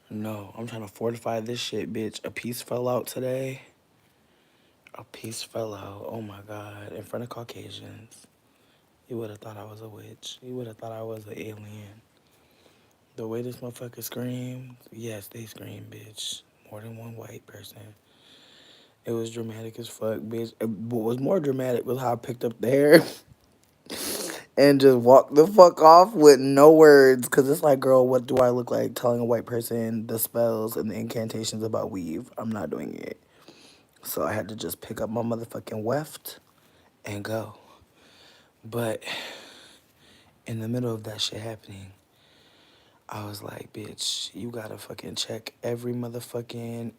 No, I'm trying to fortify this shit, bitch. A piece fell out today. A piece fell out. Oh my God. In front of Caucasians. You would have thought I was a witch. You would have thought I was an alien. The way this motherfucker screamed, yes, they screamed, bitch. More than one white person. It was dramatic as fuck, bitch. What was more dramatic was how I picked up the hair and just walked the fuck off with no words. Cause it's like, girl, what do I look like telling a white person the spells and the incantations about weave? I'm not doing it. So I had to just pick up my motherfucking weft and go. But in the middle of that shit happening, I was like, bitch, you gotta fucking check every motherfucking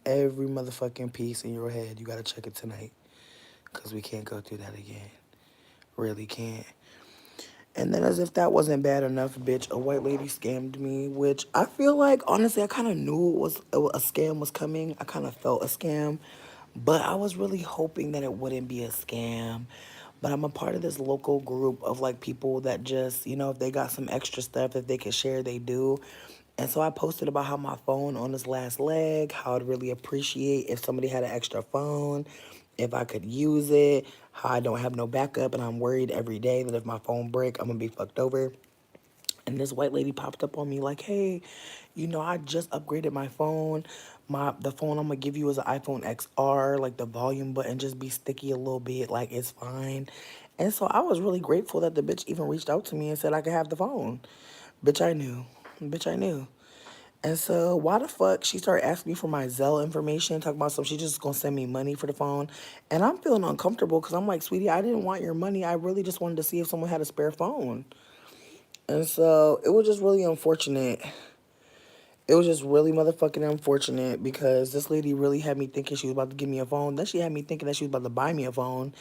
piece in your head. You gotta check it tonight. Cause we can't go through that again. Really can't. And then, as if that wasn't bad enough, bitch, a white lady scammed me, which I feel like, honestly, I kind of knew a scam was coming. I kind of felt a scam, but I was really hoping that it wouldn't be a scam. But I'm a part of this local group of like people that just, if they got some extra stuff that they could share, they do. And so I posted about how my phone on its last leg, how I'd really appreciate if somebody had an extra phone, if I could use it, how I don't have no backup and I'm worried every day that if my phone break, I'm gonna be fucked over. And this white lady popped up on me like, hey, I just upgraded my phone. The phone I'm gonna give you is an iPhone XR. Like the volume button just be sticky a little bit. Like it's fine. And so I was really grateful that the bitch even reached out to me and said I could have the phone. Bitch, I knew. Bitch, I knew. And so why the fuck she started asking me for my Zelle information, talking about some she just gonna send me money for the phone. And I'm feeling uncomfortable because I'm like, sweetie, I didn't want your money. I really just wanted to see if someone had a spare phone. And so it was just really unfortunate. It was just really motherfucking unfortunate because this lady really had me thinking she was about to give me a phone. Then she had me thinking that she was about to buy me a phone.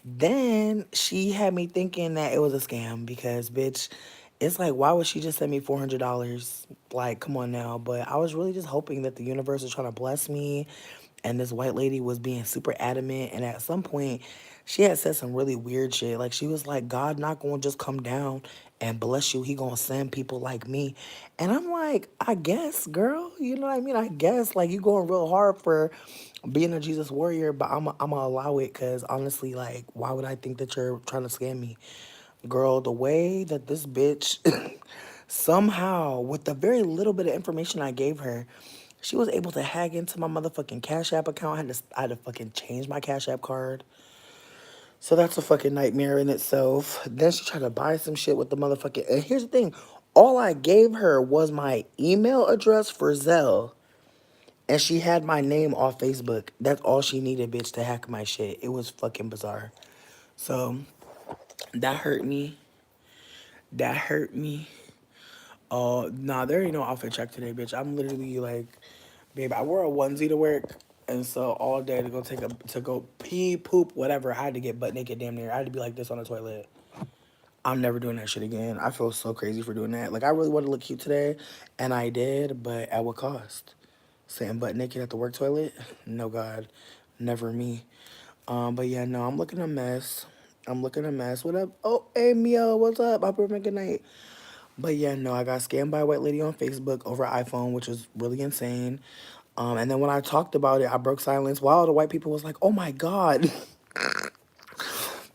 Then she had me thinking that it was a scam because, bitch, it's like, why would she just send me $400? Like, come on now. But I was really just hoping that the universe was trying to bless me. And this white lady was being super adamant. And at some point, she had said some really weird shit. Like, she was like, God not going to just come down and bless you. He going to send people like me. And I'm like, I guess, girl. You know what I mean? I guess. Like, you going real hard for being a Jesus warrior, but I'm gonna allow it because honestly, like, why would I think that you're trying to scam me? Girl, the way that this bitch somehow, with the very little bit of information I gave her, she was able to hack into my motherfucking Cash App account. I had to fucking change my Cash App card. So that's a fucking nightmare in itself. Then she tried to buy some shit with the motherfucking. And here's the thing, all I gave her was my email address for Zelle. And she had my name off Facebook. That's all she needed, bitch, to hack my shit. It was fucking bizarre. So that hurt me. That hurt me. Nah, there ain't no outfit check today, bitch. I'm literally like, babe, I wore a onesie to work, and so all day to go pee, poop, whatever. I had to get butt naked, damn near. I had to be like this on the toilet. I'm never doing that shit again. I feel so crazy for doing that. Like I really wanted to look cute today, and I did, but at what cost? Sitting butt naked at the work toilet? No, God, never me. But yeah, no, I'm looking a mess. I'm looking a mess. What up? Oh, hey, Mio, what's up? Hope you're having a good night. But yeah, no, I got scammed by a white lady on Facebook over iPhone, which was really insane. And then when I talked about it, I broke silence. While the white people was like, "Oh my God,"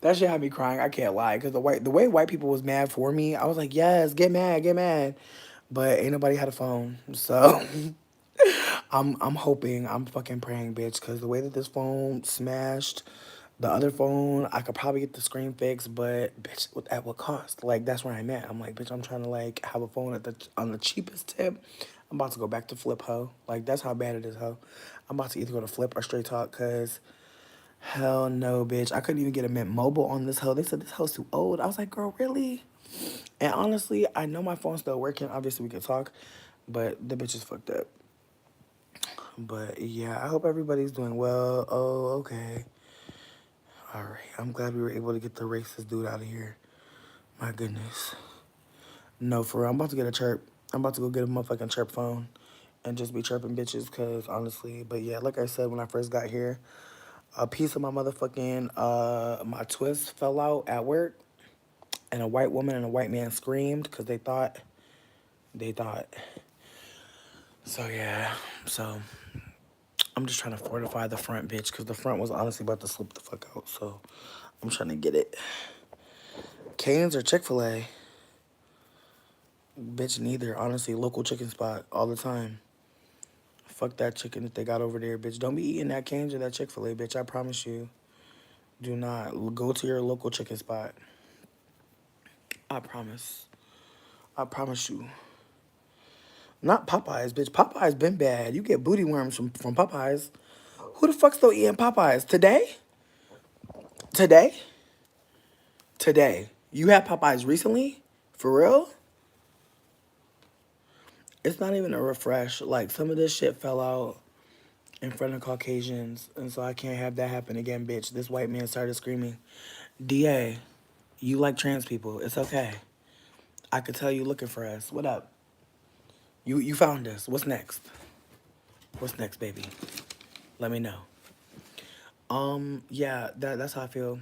that shit had me crying. I can't lie, because the way white people was mad for me, I was like, "Yes, get mad, get mad," but ain't nobody had a phone, so I'm hoping, I'm fucking praying, bitch, because the way that this phone smashed the other phone, I could probably get the screen fixed, but bitch, at what cost? Like that's where I'm at. I'm like, bitch, I'm trying to like have a phone on the cheapest tip. I'm about to go back to flip ho. Like that's how bad it is, ho. I'm about to either go to flip or straight talk, cause hell no, bitch. I couldn't even get a Mint Mobile on this hoe. They said this hoe's too old. I was like, girl, really? And honestly, I know my phone's still working. Obviously, we could talk, but the bitch is fucked up. But yeah, I hope everybody's doing well. Oh, okay. All right. I'm glad we were able to get the racist dude out of here. My goodness. No, for real. I'm about to get a chirp. I'm about to go get a motherfucking chirp phone and just be chirping bitches because honestly, but yeah, like I said, when I first got here, a piece of my motherfucking, my twist fell out at work and a white woman and a white man screamed because they thought So yeah, so I'm just trying to fortify the front, bitch, because the front was honestly about to slip the fuck out. So I'm trying to get it. Cane's or Chick-fil-A? Bitch, neither. Honestly, local chicken spot all the time. Fuck that chicken that they got over there, bitch. Don't be eating that Cane's or that Chick-fil-A, bitch. I promise you. Do not. Go to your local chicken spot. I promise. I promise you. Not Popeyes, bitch. Popeyes been bad. You get booty worms from Popeyes. Who the fuck still eating Popeyes? Today? Today? Today. You had Popeyes recently? For real? It's not even a refresh. Like, some of this shit fell out in front of Caucasians, and so I can't have that happen again, bitch. This white man started screaming, DA, you like trans people. It's okay. I could tell you looking for us. What up? You found us. What's next? What's next, baby? Let me know. Yeah, that's how I feel.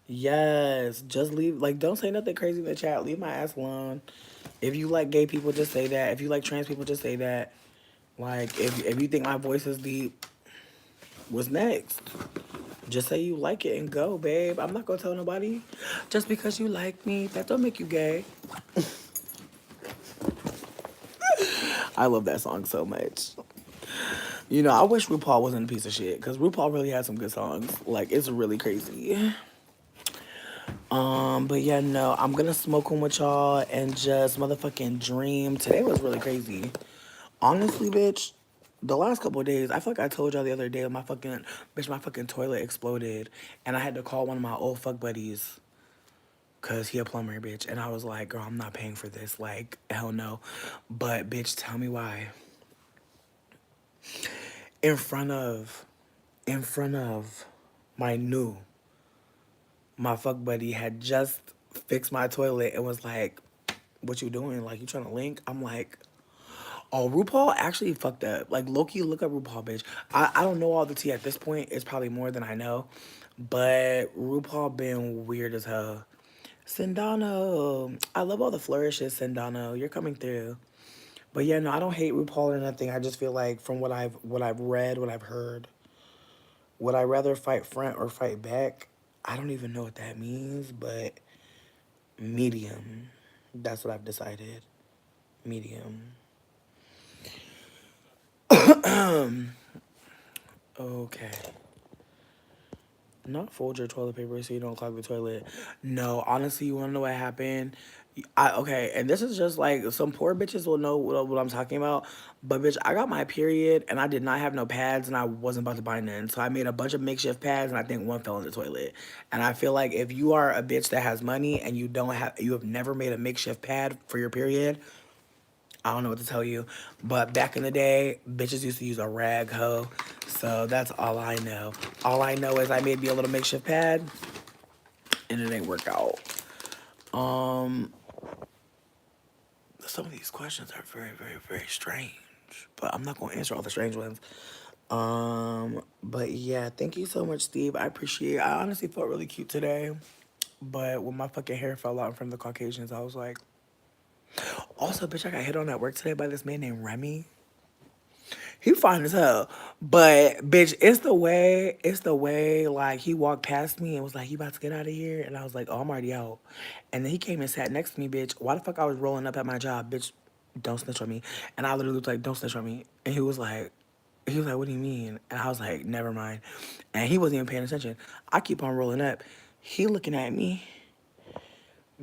Yes, just leave. Like, don't say nothing crazy in the chat. Leave my ass alone. If you like gay people, just say that. If you like trans people, just say that. Like, if you think my voice is deep, what's next? Just say you like it and go, babe. I'm not gonna tell nobody. Just because you like me, that don't make you gay. I love that song so much. You know, I wish RuPaul wasn't a piece of shit, because RuPaul really had some good songs. Like, it's really crazy. But yeah, no, I'm gonna smoke one with y'all and just motherfucking dream. Today was really crazy. Honestly, bitch, the last couple of days, I feel like I told y'all the other day, my fucking toilet exploded, and I had to call one of my old fuck buddies, cause he a plumber, bitch, and I was like, girl, I'm not paying for this, like, hell no. But bitch, tell me why. In front of, in front of my new, my fuck buddy had just fixed my toilet and was like, what you doing? Like, you trying to link? I'm like, oh, RuPaul actually fucked up. Like, low-key, look up RuPaul, bitch. I don't know all the tea at this point. It's probably more than I know. But RuPaul been weird as hell. Sindano. I love all the flourishes, Sindano. You're coming through. But yeah, no, I don't hate RuPaul or nothing. I just feel like from what I've read, what I've heard, would I rather fight front or fight back? I don't even know what that means, but medium. That's what I've decided. Medium. Okay. Not fold your toilet paper so you don't clog the toilet. No, honestly, you wanna know what happened? Okay, and this is just like some poor bitches will know what I'm talking about. But bitch, I got my period and I did not have no pads and I wasn't about to buy none. So I made a bunch of makeshift pads and I think one fell in the toilet. And I feel like if you are a bitch that has money and you have never made a makeshift pad for your period, I don't know what to tell you, but back in the day, bitches used to use a rag hoe. So that's all I know. All I know is I made me a little makeshift pad, and it ain't work out. Um, some of these questions are very, very, very strange, but I'm not gonna answer all the strange ones. But yeah, thank you so much, Steve. I appreciate it. I honestly felt really cute today, but when my fucking hair fell out in front of the Caucasians, I was like, also, bitch, I got hit on at work today by this man named Remy. He fine as hell. But bitch, it's the way like he walked past me and was like, you about to get out of here? And I was like, oh, I'm already out. And then he came and sat next to me, bitch. Why the fuck I was rolling up at my job, bitch? Don't snitch on me. And I literally was like, don't snitch on me. And he was like, what do you mean? And I was like, never mind. And he wasn't even paying attention. I keep on rolling up. He looking at me.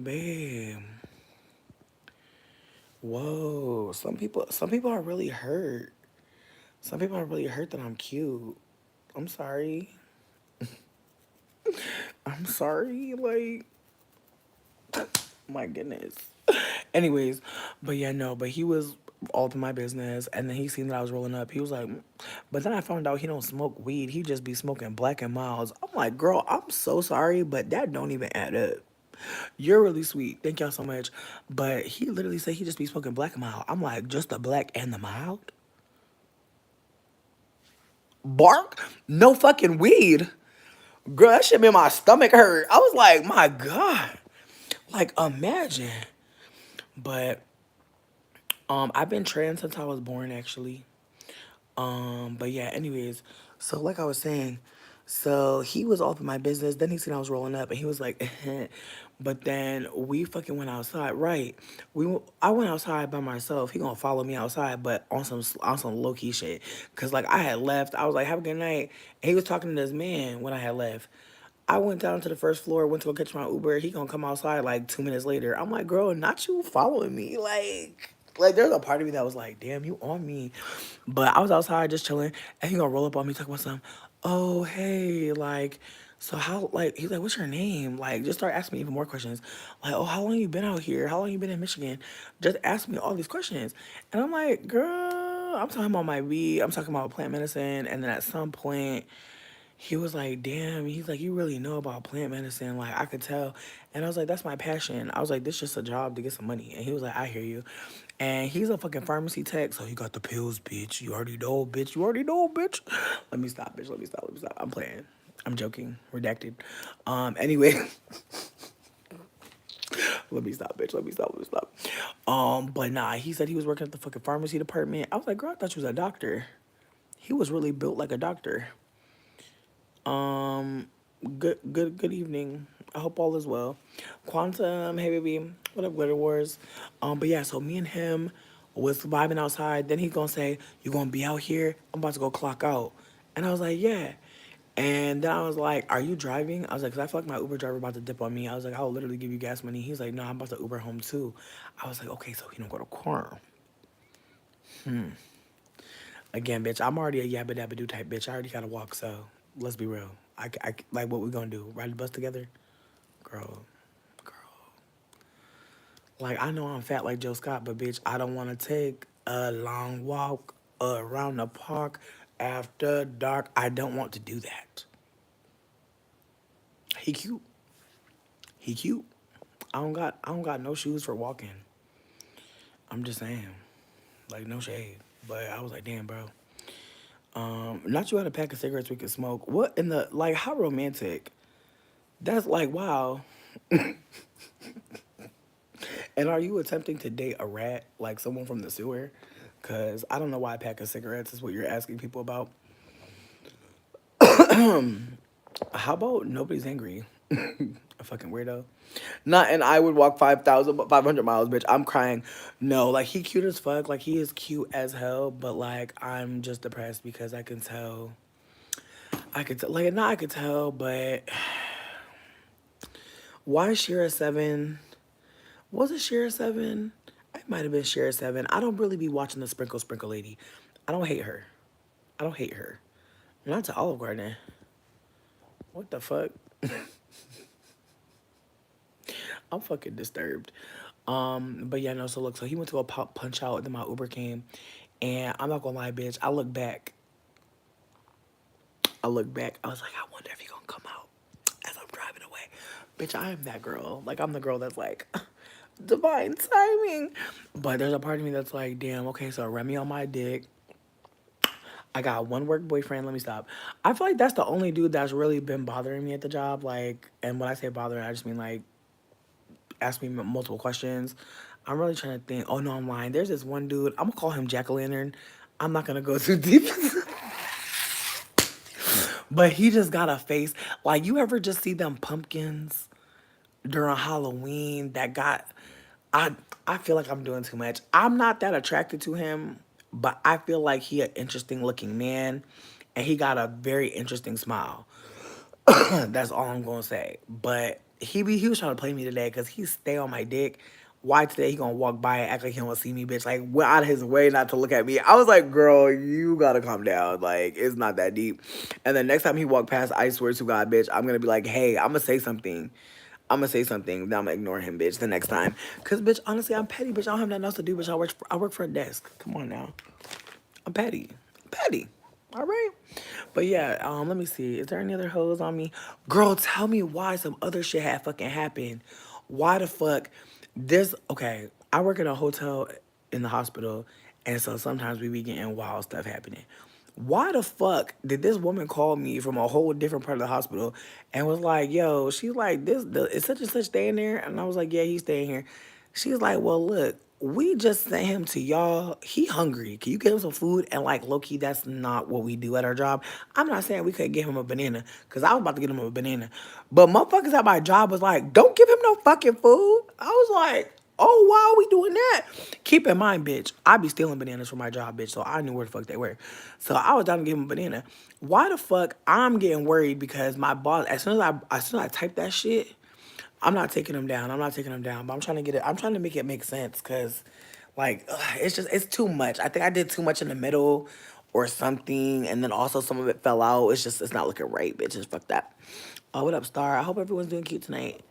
Babe. Whoa. Some people are really hurt. Some people are really hurt that I'm cute. I'm sorry. I'm sorry. Like, my goodness. Anyways, but yeah, no, but he was all to my business. And then he seen that I was rolling up. He was like, "Mm." But then I found out he don't smoke weed. He just be smoking Black and Miles. I'm like, girl, I'm so sorry, but that don't even add up. You're really sweet. Thank y'all so much. But he literally said he just be smoking Black and Mild. I'm like, just the Black and the Mild? Bark? No fucking weed. Girl, that shit made my stomach hurt. I was like, my God. Like, imagine. But I've been trans since I was born, actually. But yeah, anyways, so like I was saying, so he was off in my business. Then he seen I was rolling up, and he was like, but then we fucking went outside. Right, I went outside by myself. He gonna follow me outside, but on some low key shit. Cause like I had left. I was like, have a good night. And he was talking to this man when I had left. I went down to the first floor, went to go catch my Uber. He gonna come outside like 2 minutes later. I'm like, girl, not you following me. Like there's a part of me that was like, damn, you on me. But I was outside just chilling, and he gonna roll up on me, talk about something. Oh, hey, like, so how, like, he's like, what's your name? Like, just start asking me even more questions. Like, oh, how long you been out here? How long you been in Michigan? Just ask me all these questions. And I'm like, girl, I'm talking about my weed. I'm talking about plant medicine. And then at some point, he was like, damn, he's like, you really know about plant medicine. Like, I could tell. And I was like, that's my passion. I was like, this is just a job to get some money. And he was like, I hear you. And he's a fucking pharmacy tech. So he got the pills, bitch. You already know, bitch. You already know, bitch. Let me stop, bitch. Let me stop. Let me stop. I'm playing. I'm joking. Redacted. Anyway. Let me stop, bitch. Let me stop. Let me stop. But nah, he said he was working at the fucking pharmacy department. I was like, girl, I thought you was a doctor. He was really built like a doctor. Um, good evening. I hope all is well. Quantum, hey baby, what up, Glitter Wars? But yeah, so me and him was vibing outside. Then he's gonna say, "You gonna be out here? I'm about to go clock out." And I was like, "Yeah." And then I was like, "Are you driving?" I was like, "Cause I feel like my Uber driver about to dip on me." I was like, "I'll literally give you gas money." He's like, "No, I'm about to Uber home too." I was like, "Okay, so he don't go to car." Again, bitch, I'm already a yabba dabba do type bitch. I already gotta walk, so let's be real. Like, what we gonna do? Ride the bus together? Girl, girl. Like, I know I'm fat like Joe Scott, but bitch, I don't wanna take a long walk around the park after dark. I don't want to do that. He cute. He cute. I don't got no shoes for walking. I'm just saying. Like, no shade. But I was like, damn, bro. Not you had a pack of cigarettes we could smoke. What in the, like, how romantic? That's like, wow. And are you attempting to date a rat, like someone from the sewer? Because I don't know why a pack of cigarettes is what you're asking people about. How about nobody's angry? A fucking weirdo. Not, and I would walk 500 miles, bitch. I'm crying. No, like, he cute as fuck. Like, he is cute as hell, but, like, I'm just depressed because I can tell. I could tell, like, not I could tell, but why Shira 7? Was it Shira 7? It might have been Shira 7. I don't really be watching the Sprinkle lady. I don't hate her. I don't hate her. Not to Olive Garden. What the fuck? I'm fucking disturbed. But yeah, no, so look, so he went to go punch out, and then my Uber came, and I'm not gonna lie, bitch, I look back, I was like, I wonder if he gonna come out as I'm driving away. Bitch, I am that girl. Like, I'm the girl that's like, divine timing. But there's a part of me that's like, damn, okay, so Remy on my dick. I got one work boyfriend. Let me stop. I feel like that's the only dude that's really been bothering me at the job. Like, and when I say bothering, I just mean like ask me multiple questions. I'm really trying to think. Oh no, I'm lying. There's this one dude. I'm gonna call him Jack O' Lantern. I'm not gonna go too deep. But he just got a face. Like, you ever just see them pumpkins during Halloween that got, I I feel like I'm doing too much. I'm not that attracted to him, but I feel like he an interesting looking man, and he got a very interesting smile. That's all I'm gonna say. But he was trying to play me today because he stay on my dick. Why today he gonna walk by and act like he don't see me, bitch? Like, went out of his way not to look at me. I was like, girl, you gotta calm down. Like, it's not that deep. And then next time he walk past, I swear to God, bitch, I'm gonna be like, hey, I'm gonna say something. I'm gonna say something. Then I'm gonna ignore him, bitch, the next time. Cause, bitch, honestly, I'm petty, bitch. I don't have nothing else to do, bitch. I work for a desk. Come on now. I'm petty. Petty. All right. But yeah, let me see. Is there any other hoes on me? Girl, tell me why some other shit had fucking happened. Why the fuck this, okay, I work in a hotel in the hospital, and so sometimes we be getting wild stuff happening. Why the fuck did this woman call me from a whole different part of the hospital and was like, yo, she's like, is such and such staying there? And I was like, yeah, he's staying here. She's like, well, look, we just sent him to y'all. He hungry. Can you get him some food? And like, low key, that's not what we do at our job. I'm not saying we couldn't give him a banana, because I was about to get him a banana. But motherfuckers at my job was like, don't give him no fucking food. I was like, oh, why are we doing that? Keep in mind, bitch, I be stealing bananas from my job, bitch, so I knew where the fuck they were. So I was down to give him a banana. Why the fuck I'm getting worried because my boss, as soon as I type that shit, I'm not taking them down. I'm not taking them down. But I'm trying to get it. I'm trying to make it make sense because, like, it's too much. I think I did too much in the middle or something, and then also some of it fell out. It's not looking right, bitch. Just fuck that. Oh, what up, Star? I hope everyone's doing cute tonight.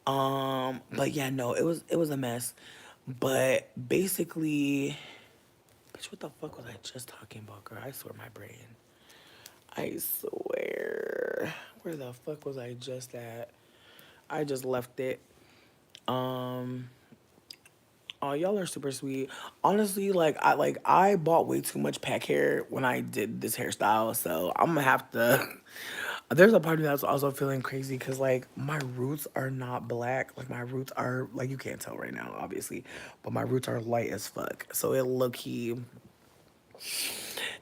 But yeah, no, it was a mess. But basically, bitch, what the fuck was I just talking about, girl? I swear my brain. I swear. Where the fuck was I just at? I just left it. Um. Oh, y'all are super sweet. Honestly, like I bought way too much pack hair when I did this hairstyle, so I'm gonna have to. There's a part of me that's also feeling crazy because like my roots are not black. Like my roots are like you can't tell right now, obviously, but my roots are light as fuck. So it low key,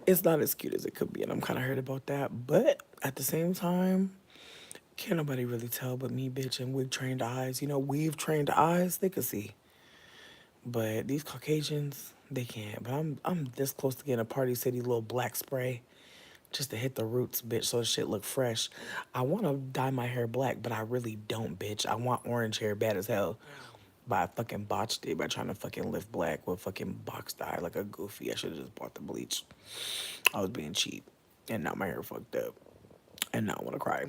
it's not as cute as it could be, and I'm kind of hurt about that. But at the same time, can't nobody really tell but me, bitch, and wig trained eyes. You know, weave trained eyes, they could see. But these Caucasians, they can't. But I'm this close to getting a Party City little black spray just to hit the roots, bitch, so the shit look fresh. I want to dye my hair black, but I really don't, bitch. I want orange hair bad as hell. But I fucking botched it by trying to fucking lift black with fucking box dye like a goofy. I should have just bought the bleach. I was being cheap. And now my hair fucked up. And now I want to cry.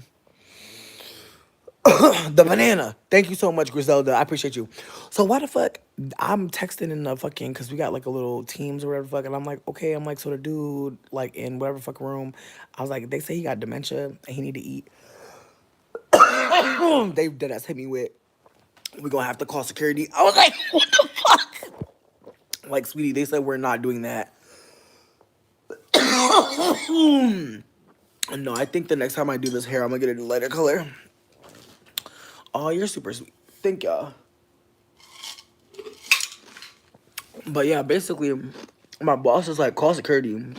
The banana. Thank you so much, Griselda. I appreciate you. So why the fuck I'm texting in the fucking because we got like a little teams or whatever the fuck, and I'm like, okay, I'm like, so the dude like in whatever fucking room, I was like, they say he got dementia and he need to eat. They did ass hit me with, we gonna have to call security. I was like, what the fuck? Like, sweetie, they said we're not doing that. No, I think the next time I do this hair, I'm gonna get it in lighter color. Oh, you're super sweet. Thank y'all. But yeah, basically, my boss is like, call security.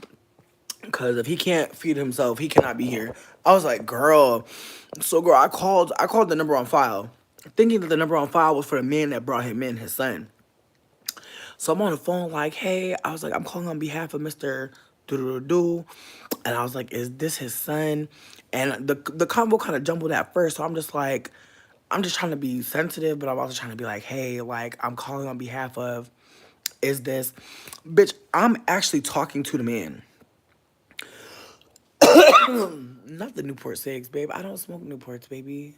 Because if he can't feed himself, he cannot be here. I was like, girl. So, girl, I called the number on file, thinking that the number on file was for the man that brought him in, his son. So I'm on the phone like, hey, I was like, I'm calling on behalf of Mr. Doo. And I was like, is this his son? And the combo kind of jumbled at first. So I'm just like, I'm just trying to be sensitive, but I'm also trying to be like, hey, like, I'm calling on behalf of, is this, bitch, I'm actually talking to the man. Not the Newport Cigs, babe. I don't smoke Newports, baby.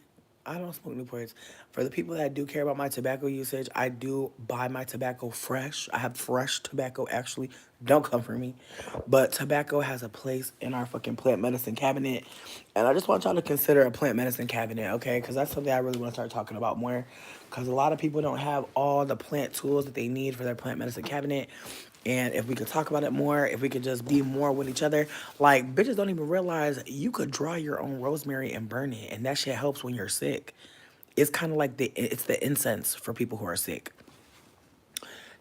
I don't smoke Newports. For the people that do care about my tobacco usage, I do buy my tobacco fresh. I have fresh tobacco, actually. Don't come for me. But tobacco has a place in our fucking plant medicine cabinet. And I just want y'all to consider a plant medicine cabinet, okay? Because that's something I really want to start talking about more. Because a lot of people don't have all the plant tools that they need for their plant medicine cabinet. And if we could talk about it more, if we could just be more with each other, like bitches don't even realize you could draw your own rosemary and burn it, and that shit helps when you're sick. It's kind of like it's the incense for people who are sick.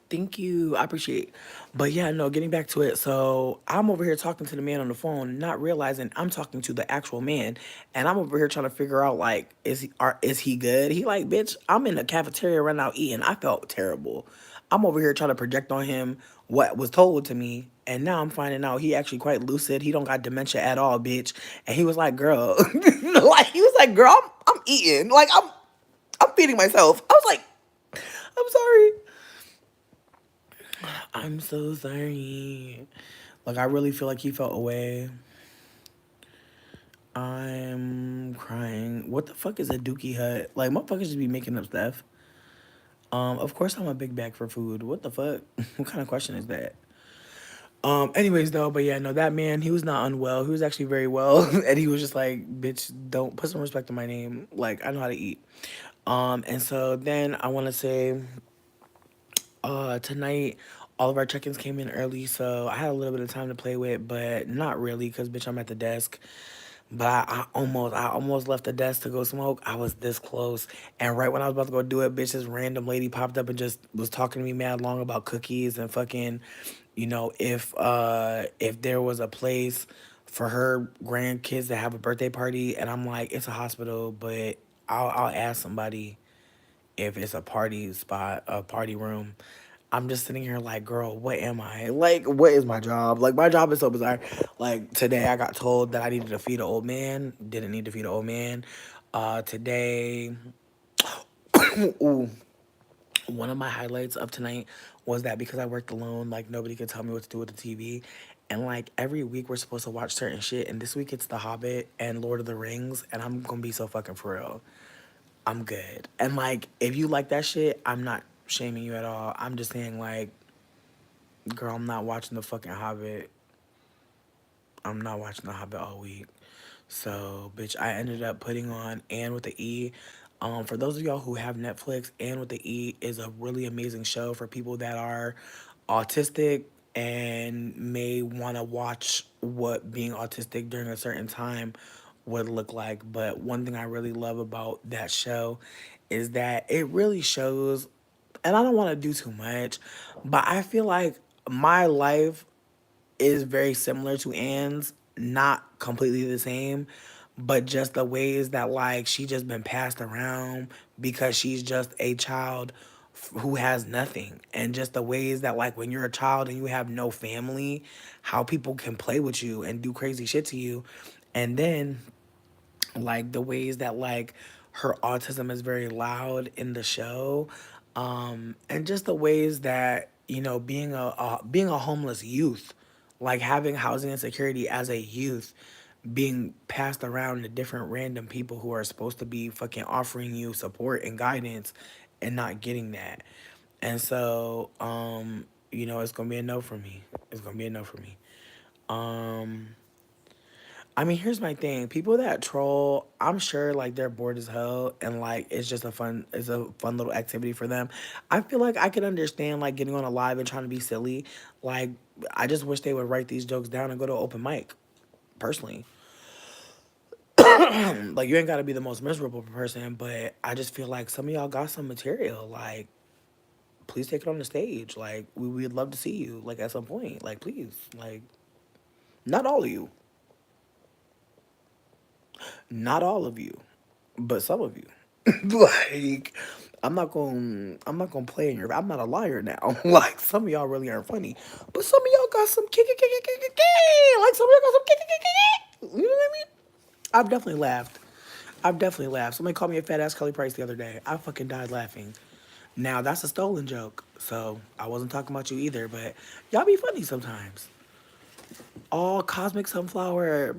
Thank you. I appreciate. But yeah, no, getting back to it. So I'm over here talking to the man on the phone, not realizing I'm talking to the actual man. And I'm over here trying to figure out like, is he good? He like, bitch, I'm in the cafeteria right now eating. I felt terrible. I'm over here trying to project on him what was told to me. And now I'm finding out he actually quite lucid. He don't got dementia at all, bitch. And he was like, girl, like he was like, girl, I'm eating. Like I'm feeding myself. I was like, I'm sorry. I'm so sorry. Like, I really feel like he felt away. I'm crying. What the fuck is a dookie hut? Like, motherfuckers just be making up stuff. Of course I'm a big bag for food. What the fuck? What kind of question is that? Anyways, though, but yeah, no, that man, he was not unwell. He was actually very well. And he was just like, bitch, don't put some respect on my name. Like, I know how to eat. And so then I want to say, tonight, all of our check-ins came in early, so I had a little bit of time to play with, but not really, because, bitch, I'm at the desk. But I almost left the desk to go smoke. I was this close. And right when I was about to go do it, bitch, this random lady popped up and just was talking to me mad long about cookies and fucking, if there was a place for her grandkids to have a birthday party, and I'm like, it's a hospital, but I'll ask somebody if it's a party spot, a party room. I'm just sitting here like, girl, what am I? Like, what is my job? Like, my job is so bizarre. Like, today I got told that I needed to feed an old man. Didn't need to feed an old man. Today, ooh, one of my highlights of tonight was that because I worked alone, like, nobody could tell me what to do with the TV. And, like, every week we're supposed to watch certain shit. And this week it's The Hobbit and Lord of the Rings. And I'm gonna be so fucking for real. I'm good. And, like, if you like that shit, I'm not shaming you at all. I'm just saying, like, girl, I'm not watching the fucking Hobbit. I'm not watching The Hobbit all week. So, bitch, I ended up putting on Anne with the E. For those of y'all who have Netflix, Anne with the E is a really amazing show for people that are autistic and may want to watch what being autistic during a certain time would look like. But one thing I really love about that show is that it really shows, and I don't want to do too much, but I feel like my life is very similar to Anne's, not completely the same, but just the ways that like she just been passed around because she's just a child who has nothing, and just the ways that like when you're a child and you have no family, how people can play with you and do crazy shit to you. And then like the ways that like her autism is very loud in the show, and just the ways that being a homeless youth, like having housing insecurity as a youth, being passed around to different random people who are supposed to be fucking offering you support and guidance and not getting that. And so it's gonna be a no for me. It's gonna be a no for me. um I mean, here's my thing. People that troll, I'm sure like they're bored as hell and like it's a fun little activity for them. I feel like I can understand like getting on a live and trying to be silly. Like I just wish they would write these jokes down and go to open mic. Personally, like you ain't got to be the most miserable person, but I just feel like some of y'all got some material. Like please take it on the stage. Like we'd love to see you. Like at some point. Like please. Like not all of you. Not all of you, but some of you. Like, I'm not gonna play in your. I'm not a liar now. Like some of y'all really aren't funny, but some of y'all got some kick. Like some of y'all got some kick. You know what I mean? I've definitely laughed. I've definitely laughed. Somebody called me a fat ass Kelly Price the other day. I fucking died laughing. Now that's a stolen joke, so I wasn't talking about you either. But y'all be funny sometimes. All Cosmic Sunflower.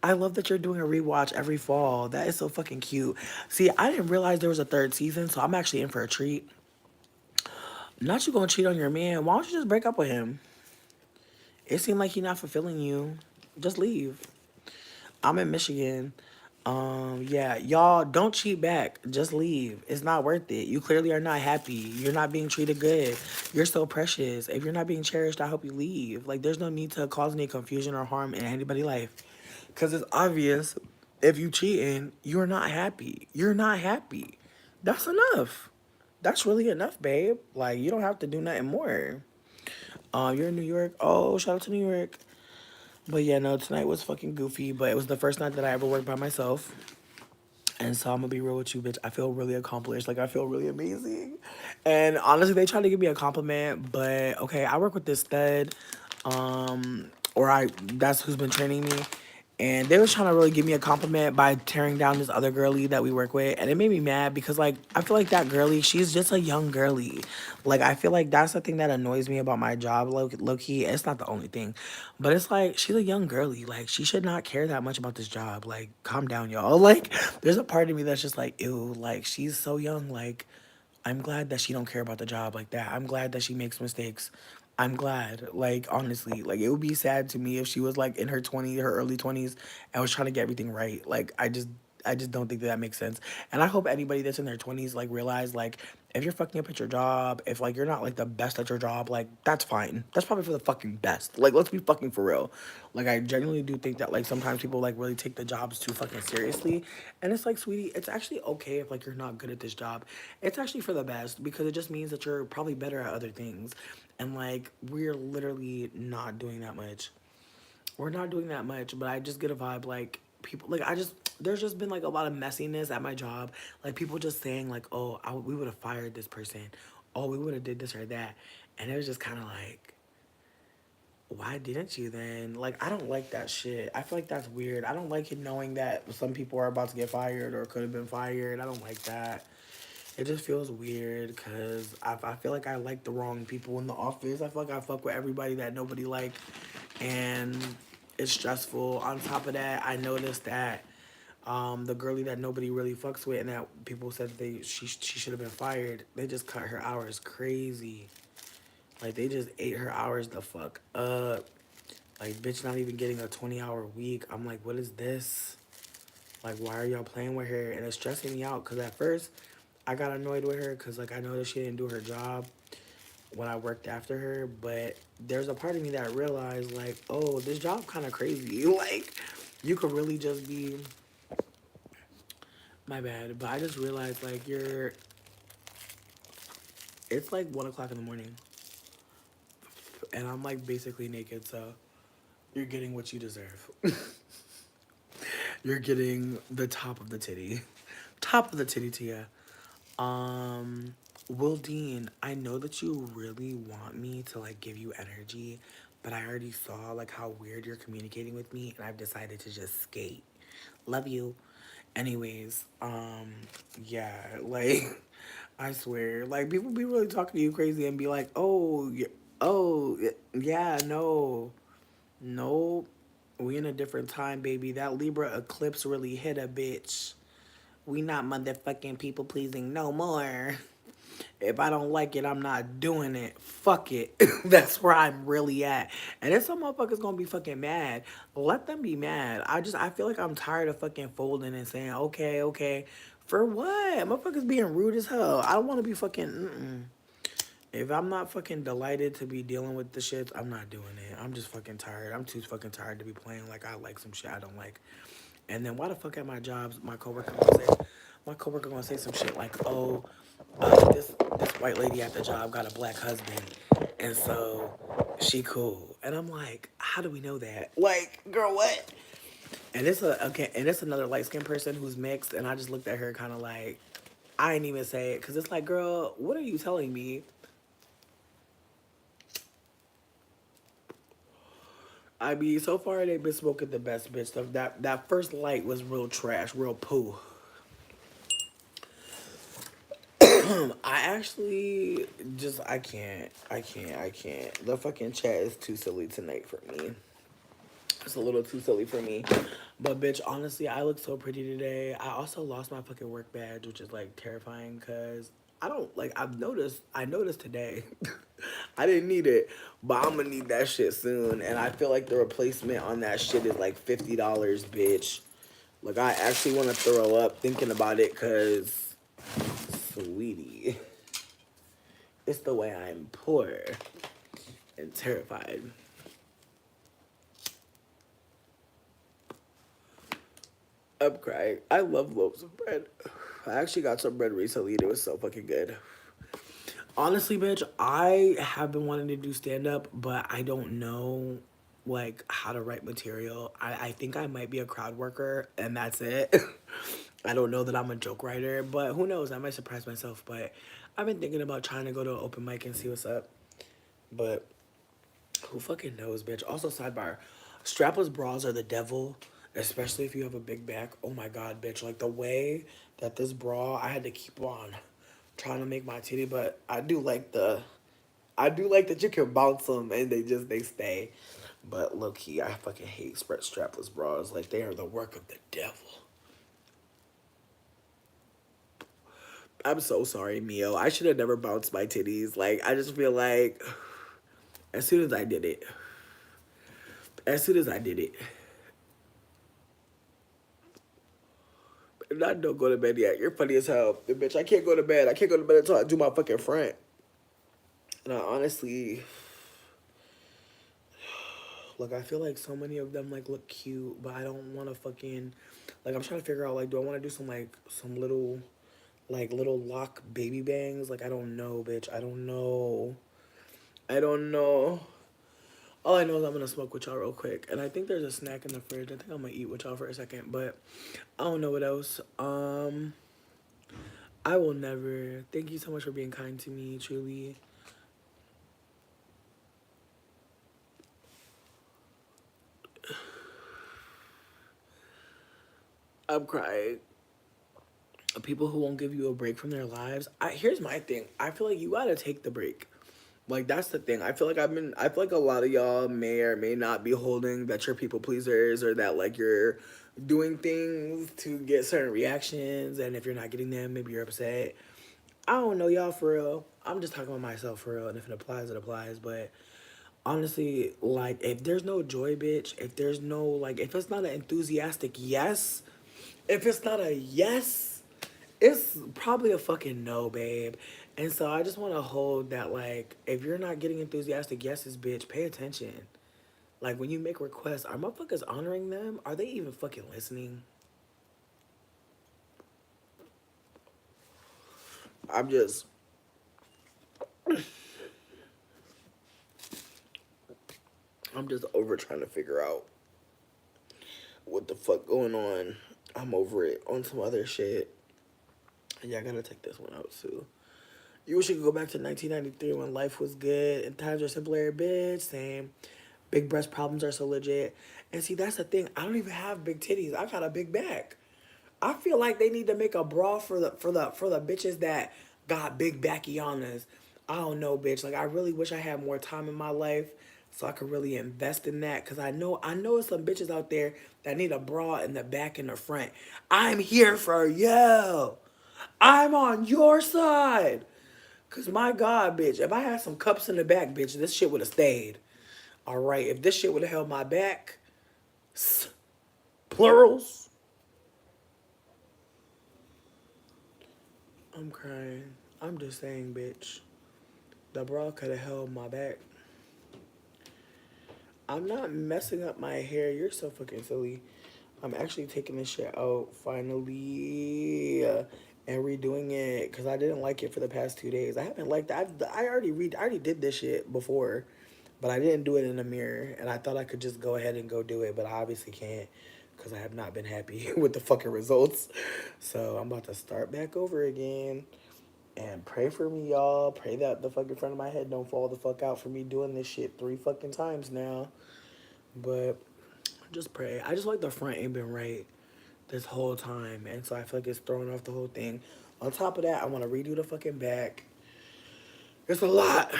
I love that you're doing a rewatch every fall. That is so fucking cute. See, I didn't realize there was a third season, so I'm actually in for a treat. Not you gonna cheat on your man. Why don't you just break up with him? It seemed like he's not fulfilling you. Just leave. I'm in Michigan. Yeah, y'all don't cheat back. Just leave. It's not worth it. You clearly are not happy. You're not being treated good. You're so precious. If you're not being cherished, I hope you leave. Like, there's no need to cause any confusion or harm in anybody's life. Because it's obvious if you cheating, you're not happy. You're not happy. That's enough. That's really enough, babe. Like, you don't have to do nothing more. You're in New York. Oh, shout out to New York. But yeah, no, tonight was fucking goofy, but it was the first night that I ever worked by myself. And so I'm gonna be real with you, bitch. I feel really accomplished. Like I feel really amazing. And honestly, they tried to give me a compliment, but okay, I work with this stud, or I that's who's been training me. And they was trying to really give me a compliment by tearing down this other girlie that we work with. And it made me mad because like I feel like that girlie, she's just a young girlie. Like I feel like that's the thing that annoys me about my job, low key. It's not the only thing. But it's like she's a young girlie. Like she should not care that much about this job. Like, calm down, y'all. Like, there's a part of me that's just like, ew, like she's so young. Like, I'm glad that she don't care about the job like that. I'm glad that she makes mistakes. I'm glad. Like, honestly, like it would be sad to me if she was like in her 20s, her early 20s, and was trying to get everything right. Like, I just don't think that makes sense. And I hope anybody that's in their 20s like realize like if you're fucking up at your job, if like you're not like the best at your job, like that's fine. That's probably for the fucking best. Like let's be fucking for real. Like I genuinely do think that like sometimes people like really take the jobs too fucking seriously. And it's like, sweetie, it's actually okay if like you're not good at this job. It's actually for the best because it just means that you're probably better at other things. And like we're literally not doing that much. We're not doing that much, but I just get a vibe like people like I just there's just been like a lot of messiness at my job, like people just saying like, oh, we would have fired this person, oh, we would have did this or that, and it was just kind of like, why didn't you then? Like I don't like that shit. I feel like that's weird. I don't like it knowing that some people are about to get fired or could have been fired. I don't like that. It just feels weird because I feel like I like the wrong people in the office. I feel like I fuck with everybody that nobody like, and it's stressful. On top of that, I noticed that the girlie that nobody really fucks with and that people said she should have been fired, they just cut her hours crazy. Like they just ate her hours the fuck up. Like bitch not even getting a 20-hour week. I'm like, what is this? Like, why are y'all playing with her? And it's stressing me out because at first I got annoyed with her because, like, I know that she didn't do her job when I worked after her. But there's a part of me that realized, like, oh, this job kind of crazy. Like, you could really just be, my bad. But I just realized, like, it's like 1 o'clock in the morning. And I'm, like, basically naked. So you're getting what you deserve. You're getting the top of the titty. Top of the titty to you. Will Dean, I know that you really want me to like give you energy, but I already saw like how weird you're communicating with me and I've decided to just skate. Love you. Anyways, yeah, like I swear, like people be really talking to you crazy and be like, "Oh, oh, yeah, no. Nope. We in a different time, baby. That Libra eclipse really hit a bitch. We not motherfucking people pleasing no more." If I don't like it, I'm not doing it. Fuck it. That's where I'm really at. And if some motherfuckers gonna be fucking mad, let them be mad. I feel like I'm tired of fucking folding and saying, okay, okay. For what? Motherfuckers being rude as hell. I don't wanna be fucking, If I'm not fucking delighted to be dealing with the shit, I'm not doing it. I'm just fucking tired. I'm too fucking tired to be playing like I like some shit I don't like. And then why the fuck at my jobs, my coworker gonna say some shit like, oh, this white lady at the job got a black husband, and so she cool. And I'm like, how do we know that? Like, girl, what? And it's another light skinned person who's mixed, and I just looked at her kind of like, I ain't even say it, cause it's like, girl, what are you telling me? I mean, so far they've been smoking the best bitch stuff. That first light was real trash, real poo. I actually just I can't. The fucking chat is too silly tonight for me. It's a little too silly for me. But bitch, honestly, I look so pretty today. I also lost my fucking work badge, which is like terrifying because I don't like I noticed today. I didn't need it, but I'm gonna need that shit soon. And I feel like the replacement on that shit is like $50, bitch. Like I actually wanna throw up thinking about it cause sweetie. It's the way I'm poor and terrified. I'm crying. I love loaves of bread. I actually got some bread recently and it was so fucking good. Honestly, bitch, I have been wanting to do stand up, but I don't know like how to write material. I think I might be a crowd worker and that's it. I don't know that I'm a joke writer, but who knows? I might surprise myself. But I've been thinking about trying to go to an open mic and see what's up. But who fucking knows, bitch? Also, sidebar, strapless bras are the devil, especially if you have a big back. Oh my god, bitch! Like the way that this bra, I had to keep on trying to make my titty, but I do like that you can bounce them and they stay. But low key, I fucking hate spread strapless bras. Like they are the work of the devil. I'm so sorry, Mio. I should have never bounced my titties. Like I just feel like as soon as I did it, as soon as I did it. Not don't go to bed yet. You're funny as hell. Bitch, I can't go to bed. I can't go to bed until I do my fucking front. And I honestly, look, I feel like so many of them like look cute, but I don't want to fucking, like, I'm trying to figure out, like, do I want to do some like some little like little lock baby bangs? Like, I don't know, bitch. I don't know. I don't know. All I know is I'm gonna smoke with y'all real quick, and I think there's a snack in the fridge. I think I'm gonna eat with y'all for a second, but I don't know what else. I will never. Thank you so much for being kind to me, truly. I'm crying. People who won't give you a break from their lives. Here's my thing. I feel like you gotta take the break. Like, that's the thing. I feel like a lot of y'all may or may not be holding that you're people pleasers, or that like you're doing things to get certain reactions, and if you're not getting them, maybe you're upset. I don't know y'all for real. I'm just talking about myself for real, and if it applies, it applies. But honestly, like, if there's no joy, bitch, if there's no, like, if it's not an enthusiastic yes, if it's not a yes, it's probably a fucking no, babe. And so I just want to hold that, like, if you're not getting enthusiastic yeses, bitch, pay attention. Like, when you make requests, are motherfuckers honoring them? Are they even fucking listening? I'm just, I'm just over trying to figure out what the fuck going on. I'm over it on some other shit. Yeah, I gotta take this one out too. You wish you could go back to 1993 when life was good and times were simpler, bitch. Same. Big breast problems are so legit. And see, that's the thing. I don't even have big titties. I got a big back. I feel like they need to make a bra for the bitches that got big backianas. I don't know, bitch. Like, I really wish I had more time in my life so I could really invest in that. Cause I know some bitches out there that need a bra in the back and the front. I'm here for you. I'm on your side. Cause my God, bitch, if I had some cups in the back, bitch, this shit would have stayed. All right, if this shit would have held my back, plurals. I'm crying. I'm just saying, bitch. The bra could have held my back. I'm not messing up my hair. You're so fucking silly. I'm actually taking this shit out finally, and redoing it because I didn't like it for the past 2 days. I haven't liked that. I already did this shit before, but I didn't do it in the mirror, and I thought I could just go ahead and go do it, but I obviously can't because I have not been happy with the fucking results. So I'm about to start back over again. And pray for me, y'all. Pray that the fucking front of my head don't fall the fuck out for me doing this shit 3 fucking times now. But just pray. I just like the front ain't been right this whole time. And so I feel like it's throwing off the whole thing. On top of that, I want to redo the fucking back. It's a lot.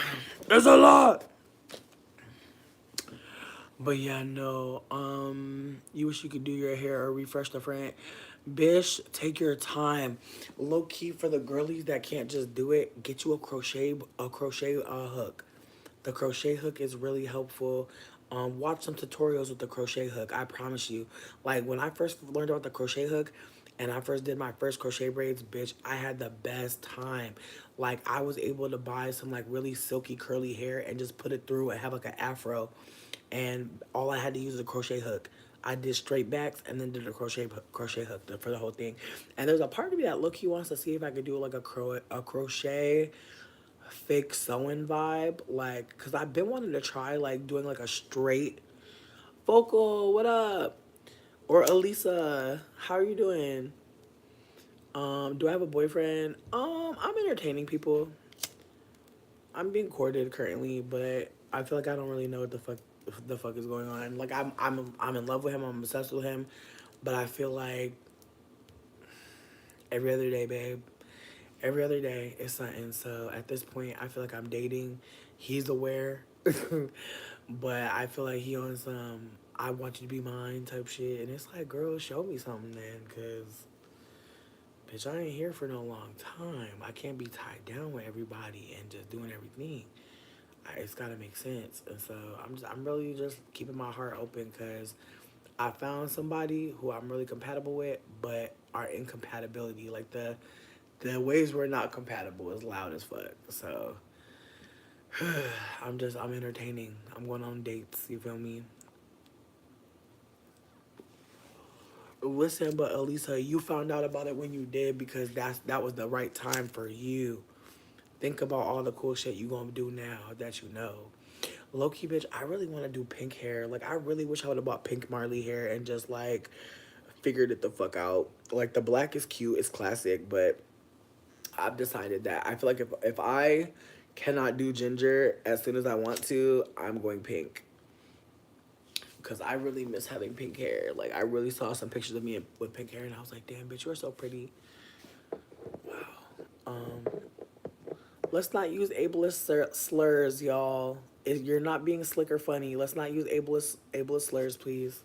There's a lot. But yeah, no. You wish you could do your hair or refresh the front. Bish, take your time. Low key for the girlies that can't just do it, get you a crochet hook. The crochet hook is really helpful. Watch some tutorials with the crochet hook. I promise you. Like, when I first learned about the crochet hook and I first did my first crochet braids, bitch, I had the best time. Like, I was able to buy some like really silky curly hair and just put it through and have like an afro. And all I had to use was a crochet hook. I did straight backs and then did a crochet hook for the whole thing. And there's a part of me that look, he wants to see if I could do like a crochet fake sewing vibe, like, because I've been wanting to try like doing like a straight vocal, what up, or Elisa, how are you doing? Do I have a boyfriend? I'm entertaining people. I'm being courted currently, but I feel like I don't really know what the fuck is going on. Like, I'm in love with him, I'm obsessed with him, but I feel like every other day, babe, every other day is something. So at this point, I feel like I'm dating. He's aware, but I feel like he on some "I want you to be mine" type shit, and it's like, girl, show me something then, cause bitch, I ain't here for no long time. I can't be tied down with everybody and just doing everything. It's gotta make sense, and so I'm really just keeping my heart open, cause I found somebody who I'm really compatible with, but our incompatibility, like the ways we're not compatible, is loud as fuck. So I'm entertaining. I'm going on dates. You feel me? Listen, but Elisa, you found out about it when you did because that was the right time for you. Think about all the cool shit you gonna do now that you know. Low key, bitch, I really want to do pink hair. Like, I really wish I would have bought pink Marley hair and just like figured it the fuck out. Like, the black is cute, it's classic, but I've decided that I feel like if I cannot do ginger as soon as I want to, I'm going pink. Because I really miss having pink hair. Like, I really saw some pictures of me with pink hair, and I was like, damn, bitch, you're so pretty. Um, let's not use ableist slurs, y'all. If you're not being slick or funny, let's not use ableist slurs, please.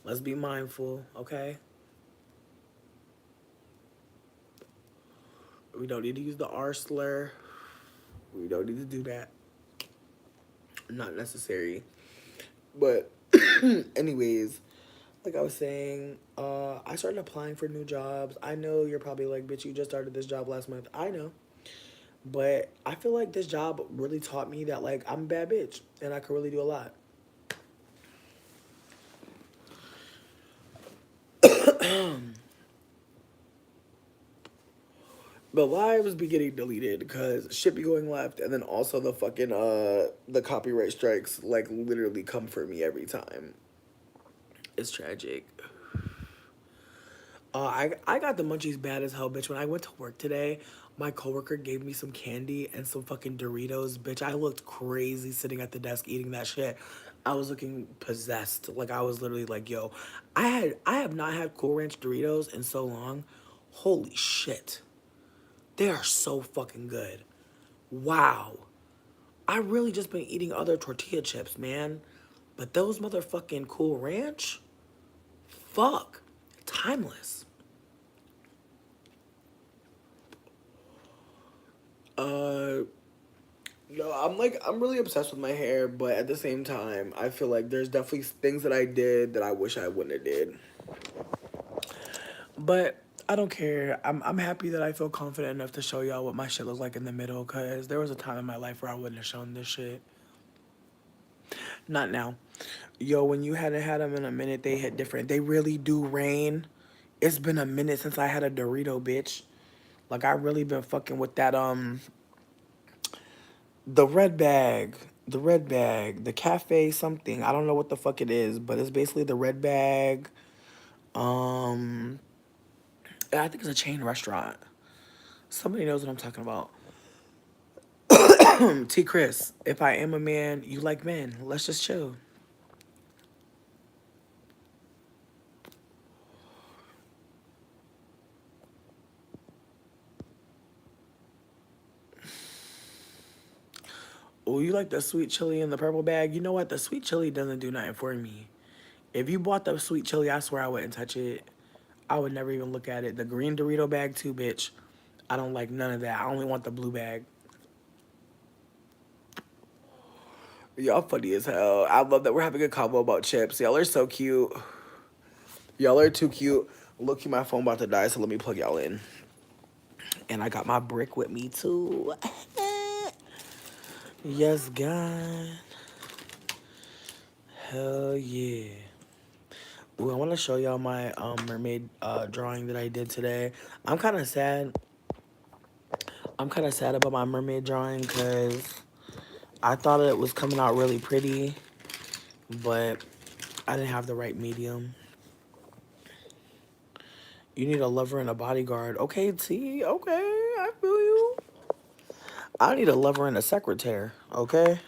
Let's be mindful, okay? We don't need to use the R slur. We don't need to do that. Not necessary. But anyways, like I was saying, I started applying for new jobs. I know you're probably like, bitch, you just started this job last month. I know. But I feel like this job really taught me that, like, I'm a bad bitch and I can really do a lot. But lives be getting deleted because shit be going left, and then also the fucking the copyright strikes like literally come for me every time. It's tragic. I got the munchies bad as hell, bitch. When I went to work today, my coworker gave me some candy and some fucking Doritos, bitch. I looked crazy sitting at the desk eating that shit. I was looking possessed. Like, I was literally like, yo, I have not had Cool Ranch Doritos in so long. Holy shit. They are so fucking good. Wow. I really just been eating other tortilla chips, man. But those motherfucking Cool Ranch, fuck. Timeless. Uh, no, I'm really obsessed with my hair, but at the same time, I feel like there's definitely things that I did that I wish I wouldn't have did. But I don't care. I'm happy that I feel confident enough to show y'all what my shit looks like in the middle, cause there was a time in my life where I wouldn't have shown this shit. Not now. Yo, when you hadn't had them in a minute, they hit different. They really do rain. It's been a minute since I had a Dorito, bitch. Like, I really been fucking with that the red bag, the cafe something. I don't know what the fuck it is, but it's basically the red bag. Um, I think it's a chain restaurant. Somebody knows what I'm talking about. T. Chris, if I am a man, you like men. Let's just chill. Oh, you like the sweet chili in the purple bag? You know what? The sweet chili doesn't do nothing for me. If you bought the sweet chili, I swear I wouldn't touch it. I would never even look at it. The green Dorito bag too, bitch. I don't like none of that. I only want the blue bag. Y'all funny as hell. I love that we're having a convo about chips. Y'all are so cute. Y'all are too cute. Look, my phone about to die, so let me plug y'all in. And I got my brick with me too. Yes, God. Hell yeah. Ooh, I want to show y'all my mermaid drawing that I did today. I'm kind of sad. I'm kind of sad about my mermaid drawing because I thought it was coming out really pretty, but I didn't have the right medium. You need a lover and a bodyguard. Okay, T. Okay, I feel you. I need a lover and a secretary. Okay.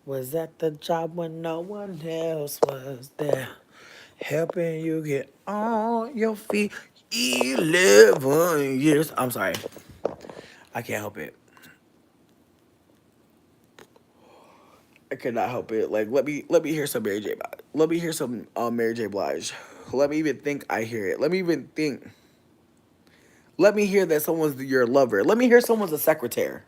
Was at the job when no one else was there, helping you get on your feet. 11 years. I'm sorry. I can't help it. I cannot help it. Like, let me hear some Mary J. Blige. Let me hear some Mary J. Blige. Let me even think I hear it. Let me even think. Let me hear that someone's your lover. Let me hear someone's a secretary.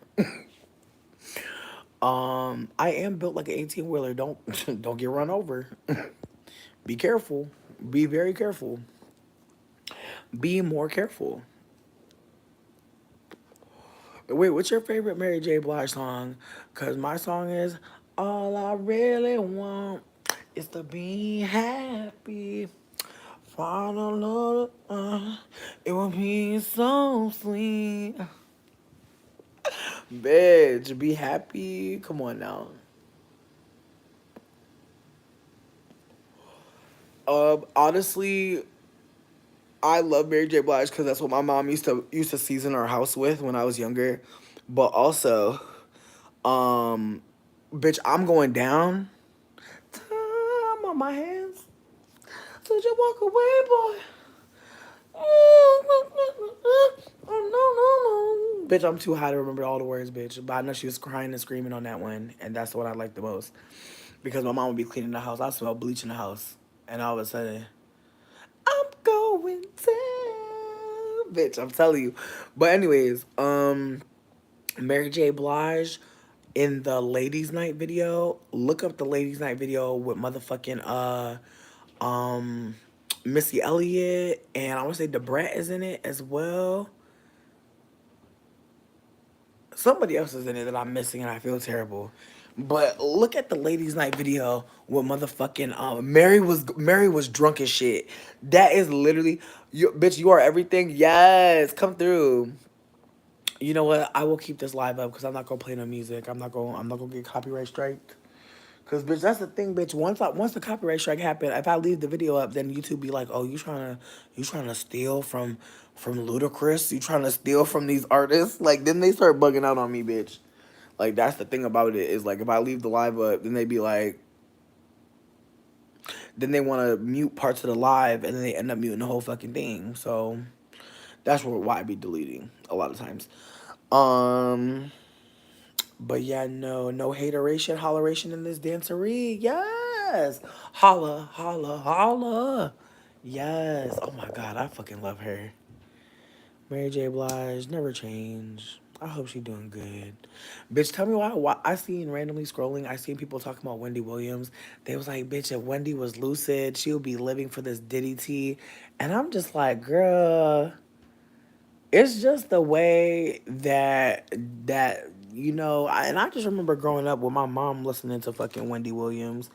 I am built like an 18-wheeler. Don't don't get run over. Be careful. Be very careful. Be more careful. Wait, what's your favorite Mary J. Blige song? Cause my song is All I Really Want Is to Be Happy. Final it will be so sweet. Bitch, be happy. Come on now. Honestly, I love Mary J. Blige because that's what my mom used to season our house with when I was younger. But also, um, bitch, I'm going down. Time on my hands. So you walk away, boy. Oh no, no, no. Bitch, I'm too high to remember all the words, bitch. But I know she was crying and screaming on that one, and that's the one I like the most. Because my mom would be cleaning the house. I smell bleach in the house. And all of a sudden, I'm going down. Bitch, I'm telling you. But anyways, Mary J. Blige in the Ladies Night video, look up the Ladies Night video with motherfucking um Missy Elliott, and I want to say Debrat is in it as well. Somebody else is in it that I'm missing, and I feel terrible. But look at the ladies' night video with motherfucking Mary was drunk as shit. That is literally you, bitch. You are everything. Yes, come through. You know what? I will keep this live up because I'm not gonna play no music. I'm not gonna get copyright striked. Cause bitch, that's the thing, bitch. Once the copyright strike happen, if I leave the video up, then YouTube be like, oh, you trying to steal from Ludacris? You trying to steal from these artists? Like then they start bugging out on me, bitch. Like that's the thing about it is like if I leave the live up, then they be like, then they want to mute parts of the live, and then they end up muting the whole fucking thing. So that's why I be deleting a lot of times. Um. But yeah, no hateration, holleration in this dancery. Yes. Holla, holla, holla. Yes. Oh my God, I fucking love her. Mary J. Blige, never change. I hope she doing good. Bitch, tell me why I seen randomly scrolling, I seen people talking about Wendy Williams. They was like, bitch, if Wendy was lucid, she would be living for this Diddy tea. And I'm just like, girl, it's just the way that and I just remember growing up with my mom listening to fucking Wendy Williams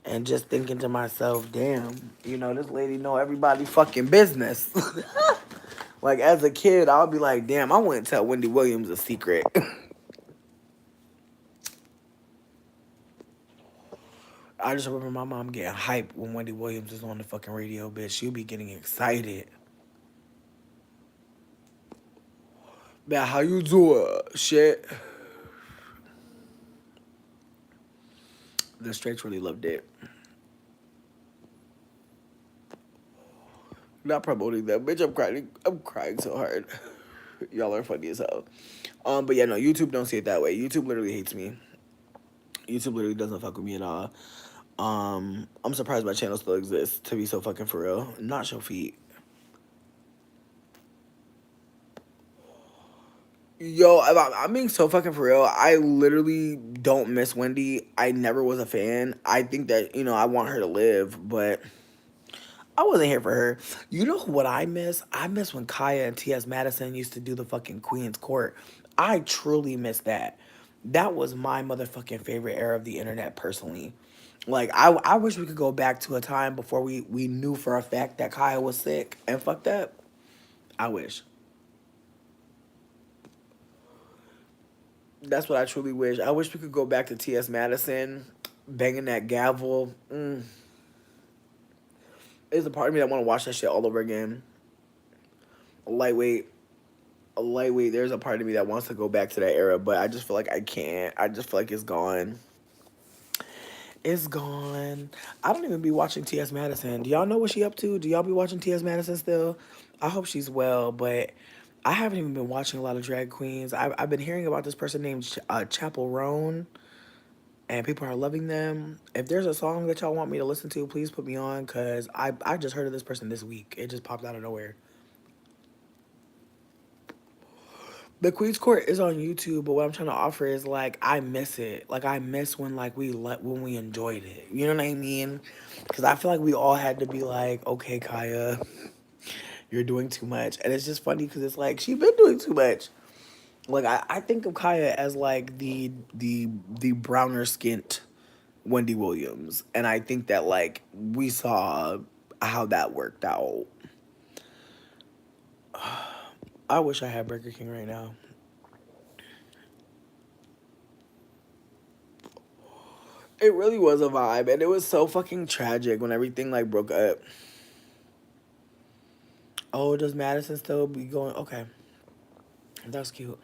and just thinking to myself, damn, this lady know everybody fucking business. Like as a kid, I would be like, damn, I wouldn't tell Wendy Williams a secret. I just remember my mom getting hyped when Wendy Williams was on the fucking radio, bitch. She'd be getting excited. Man, how you doing? Shit. The Straits really loved it. Not promoting them, bitch. I'm crying. I'm crying so hard. Y'all are funny as hell. But yeah, no, YouTube don't see it that way. YouTube literally hates me. YouTube literally doesn't fuck with me at all. I'm surprised my channel still exists. To be so fucking for real, not show feet. Yo, I'm being so fucking for real. I literally don't miss Wendy. I never was a fan. I think that I want her to live, but I wasn't here for her. You know what I miss? I miss when Kaya and T.S. Madison used to do the fucking Queen's Court. I truly miss that. That was my motherfucking favorite era of the internet, personally. Like, I wish we could go back to a time before we knew for a fact that Kaya was sick and fucked up. I wish. That's what I truly wish. I wish we could go back to T.S. Madison, banging that gavel. There's a part of me that want to watch that shit all over again. Lightweight. Lightweight, there's a part of me that wants to go back to that era, but I just feel like I can't. I just feel like it's gone. It's gone. I don't even be watching T.S. Madison. Do y'all know what she up to? Do y'all be watching T.S. Madison still? I hope she's well, but I haven't even been watching a lot of drag queens. I've been hearing about this person named Chapel Roan, and people are loving them. If there's a song that y'all want me to listen to, please put me on, because I just heard of this person this week. It just popped out of nowhere. The Queen's Court is on YouTube, but what I'm trying to offer is like I miss it. Like I miss when like when we enjoyed it. You know what I mean? Because I feel like we all had to be like, okay, Kaya, you're doing too much, and it's just funny because it's like she been doing too much. Like I think of Kaya as like the browner skint Wendy Williams, and I think that like we saw how that worked out. I wish I had Burger King right now. It really was a vibe, and it was so fucking tragic when everything like broke up. Oh, does Madison still be going? Okay, that's cute.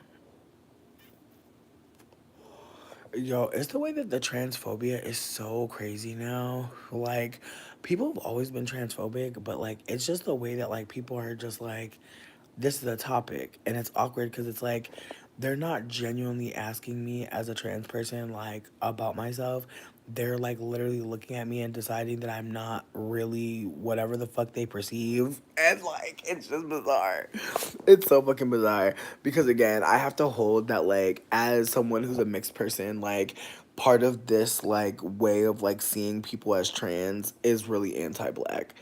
Yo, it's the way that the transphobia is so crazy now. Like, people have always been transphobic, but like, it's just the way that like people are just like, this is a topic, and it's awkward because it's like they're not genuinely asking me as a trans person like about myself. They're like literally looking at me and deciding that I'm not really whatever the fuck they perceive, and like it's just bizarre. It's so fucking bizarre because again I have to hold that like as someone who's a mixed person, like part of this like way of like seeing people as trans is really anti-black.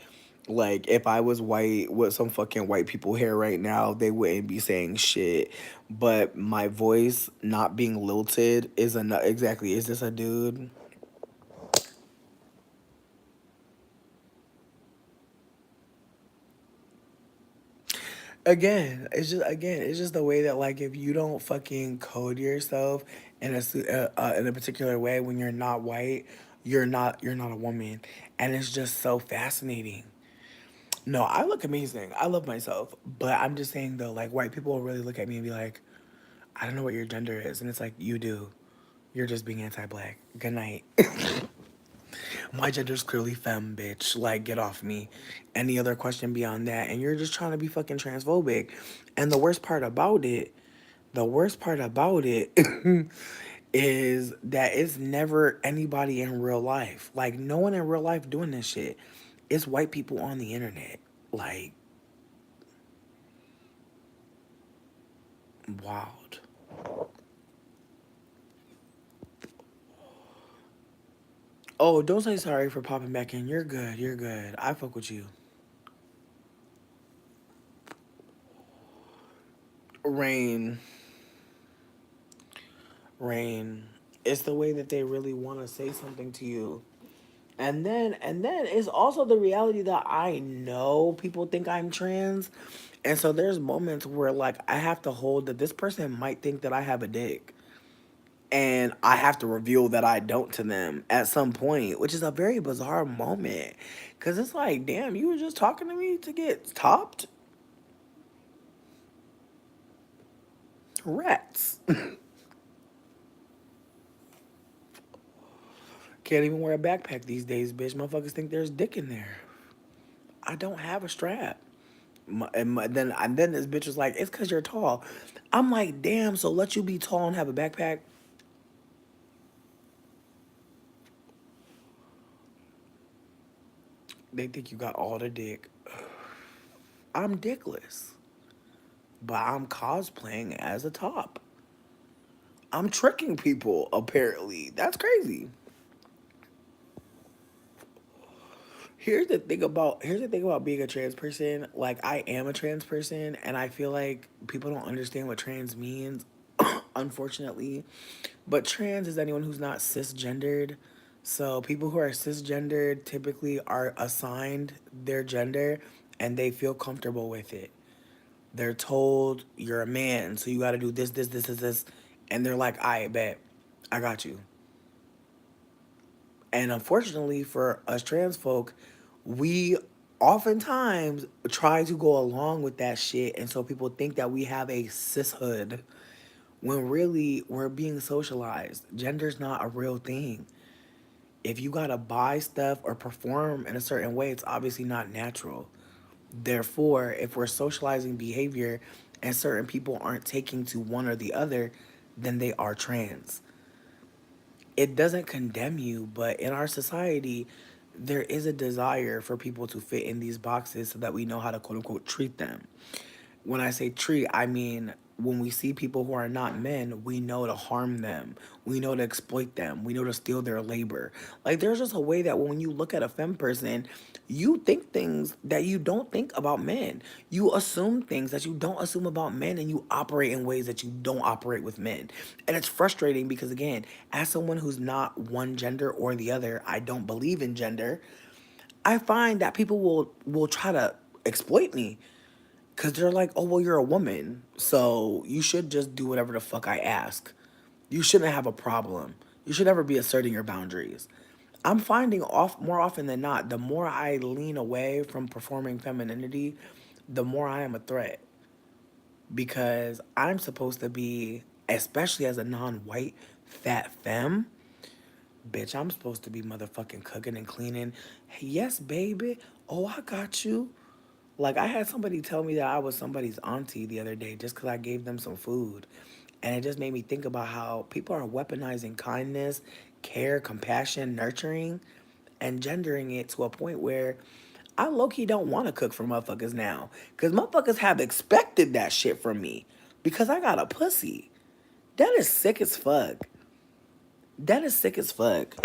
Like, if I was white with some fucking white people hair right now, they wouldn't be saying shit. But my voice not being lilted is exactly. Is this a dude? It's just the way that like if you don't fucking code yourself in a particular way when you're not white, you're not a woman, and it's just so fascinating. No, I look amazing. I love myself, but I'm just saying though, like white people will really look at me and be like, I don't know what your gender is. And it's like, you do. You're just being anti black. Good night. My gender's clearly femme, bitch. Like, get off me. Any other question beyond that? And you're just trying to be fucking transphobic. And the worst part about it is that it's never anybody in real life. Like, no one in real life doing this shit. It's white people on the internet. Like, wild. Oh, don't say sorry for popping back in. You're good. You're good. I fuck with you. Rain, rain. It's the way that they really want to say something to you. And then it's also the reality that I know people think I'm trans. And so there's moments where like I have to hold that this person might think that I have a dick. And I have to reveal that I don't to them at some point, which is a very bizarre moment. Cause it's like, damn, you were just talking to me to get topped? Rats. Can't even wear a backpack these days, bitch. Motherfuckers think there's dick in there. I don't have a strap. And then this bitch was like, it's because you're tall. I'm like, damn, so let you be tall and have a backpack? They think you got all the dick. I'm dickless, but I'm cosplaying as a top. I'm tricking people, apparently. That's crazy. Here's the thing about being a trans person. Like I am a trans person and I feel like people don't understand what trans means, unfortunately. But trans is anyone who's not cisgendered. So people who are cisgendered typically are assigned their gender and they feel comfortable with it. They're told you're a man, so you got to do this, and they're like, "I bet, I got you." And unfortunately for us trans folk, we oftentimes try to go along with that shit, and so people think that we have a cishood when really we're being socialized. Gender's not a real thing. If you gotta buy stuff or perform in a certain way, it's obviously not natural. Therefore, if we're socializing behavior and certain people aren't taking to one or the other, then they are trans. It doesn't condemn you, but in our society, there is a desire for people to fit in these boxes so that we know how to quote unquote treat them. When I say treat, I mean when we see people who are not men, we know to harm them. We know to exploit them. We know to steal their labor. Like, there's just a way that when you look at a femme person, you think things that you don't think about men. You assume things that you don't assume about men, and you operate in ways that you don't operate with men. And it's frustrating because, again, as someone who's not one gender or the other, I don't believe in gender. I find that people will try to exploit me because they're like, oh, well, you're a woman, so you should just do whatever the fuck I ask. You shouldn't have a problem. You should never be asserting your boundaries. I'm finding off more often than not, the more I lean away from performing femininity, the more I am a threat. Because I'm supposed to be, especially as a non-white fat femme, bitch, I'm supposed to be motherfucking cooking and cleaning. Hey, yes, baby. Oh, I got you. Like, I had somebody tell me that I was somebody's auntie the other day just because I gave them some food. And it just made me think about how people are weaponizing kindness, care, compassion, nurturing, and gendering it to a point where I low-key don't want to cook for motherfuckers now. Because motherfuckers have expected that shit from me because I got a pussy. That is sick as fuck. That is sick as fuck.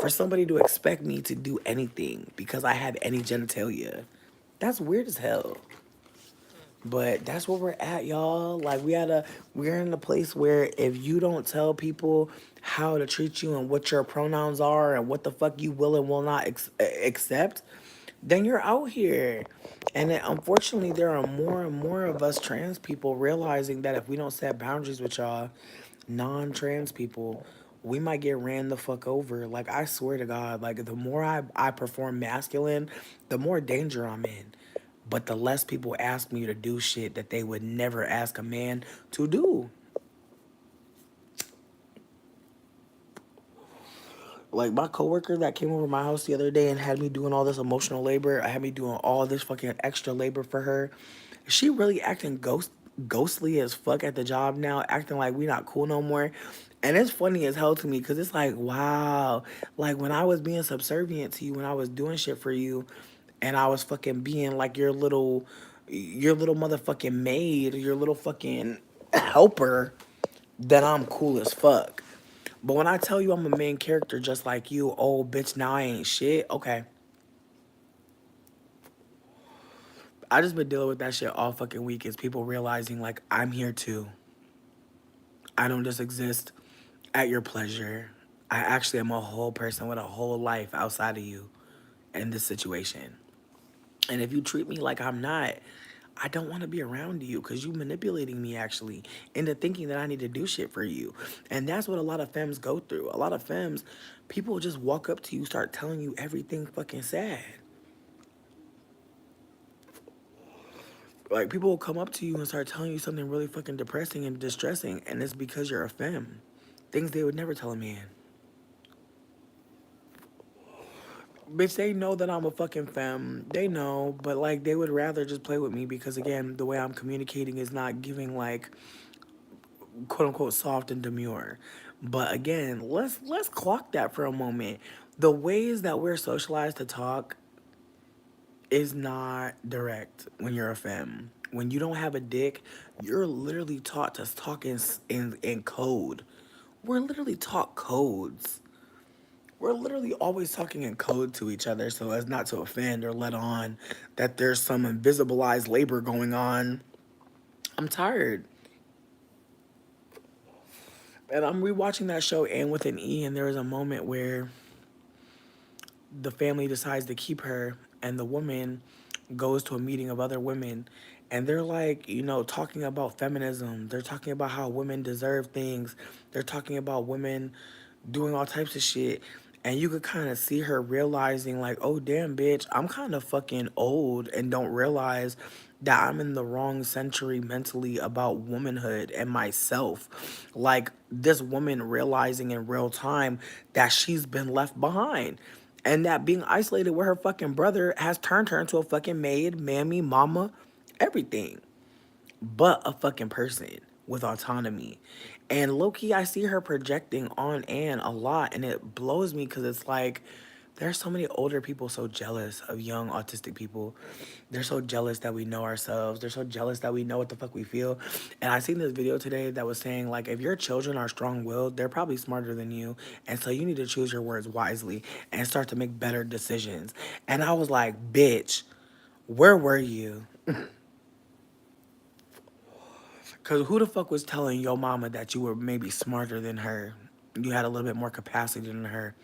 For somebody to expect me to do anything because I have any genitalia. That's weird as hell. But that's where we're at, y'all. Like, we're in a place where if you don't tell people how to treat you and what your pronouns are and what the fuck you will and will not accept, then you're out here. And then, unfortunately, there are more and more of us trans people realizing that if we don't set boundaries with y'all, non-trans people, we might get ran the fuck over. Like, I swear to God, like, the more I perform masculine, the more danger I'm in. But the less people ask me to do shit that they would never ask a man to do. Like, my coworker that came over my house the other day and had me doing all this emotional labor, I had me doing all this fucking extra labor for her. She really acting ghostly as fuck at the job now, acting like we not cool no more. And it's funny as hell to me because it's like, wow, like when I was being subservient to you, when I was doing shit for you, and I was fucking being like your little motherfucking maid, your little fucking helper, then I'm cool as fuck. But when I tell you I'm a main character just like you, oh bitch, now I ain't shit. Okay. I just been dealing with that shit all fucking week is people realizing like I'm here too. I don't just exist at your pleasure. I actually am a whole person with a whole life outside of you in this situation. And if you treat me like I'm not, I don't want to be around you because you manipulating me actually into thinking that I need to do shit for you. And that's what a lot of femmes go through. A lot of femmes, people just walk up to you, start telling you everything fucking sad. Like, people will come up to you and start telling you something really fucking depressing and distressing, and it's because you're a femme. Things they would never tell a man. Bitch, they know that I'm a fucking femme. They know, but like they would rather just play with me because again, the way I'm communicating is not giving like quote unquote soft and demure. But again, let's clock that for a moment. The ways that we're socialized to talk is not direct when you're a femme. When you don't have a dick, you're literally taught to talk in code. We're literally taught codes. We're literally always talking in code to each other so as not to offend or let on that there's some invisibilized labor going on. I'm tired. And I'm rewatching that show Anne with an E, and there was a moment where the family decides to keep her, and the woman goes to a meeting of other women, and they're like, you know, talking about feminism. They're talking about how women deserve things. They're talking about women doing all types of shit. And you could kind of see her realizing, like, oh, damn, bitch, I'm kind of fucking old and don't realize that I'm in the wrong century mentally about womanhood and myself. Like, this woman realizing in real time that she's been left behind. And that being isolated with her fucking brother has turned her into a fucking maid, mammy, mama, everything but a fucking person with autonomy. And low key, I see her projecting on Anne a lot, and it blows me because it's like, There's so many older people so jealous of young autistic people. They're so jealous that we know ourselves. They're so jealous that we know what the fuck we feel. And I seen this video today that was saying, like, if your children are strong-willed, they're probably smarter than you. And so you need to choose your words wisely and start to make better decisions. And I was like, bitch, where were you? Because who the fuck was telling your mama that you were maybe smarter than her? You had a little bit more capacity than her.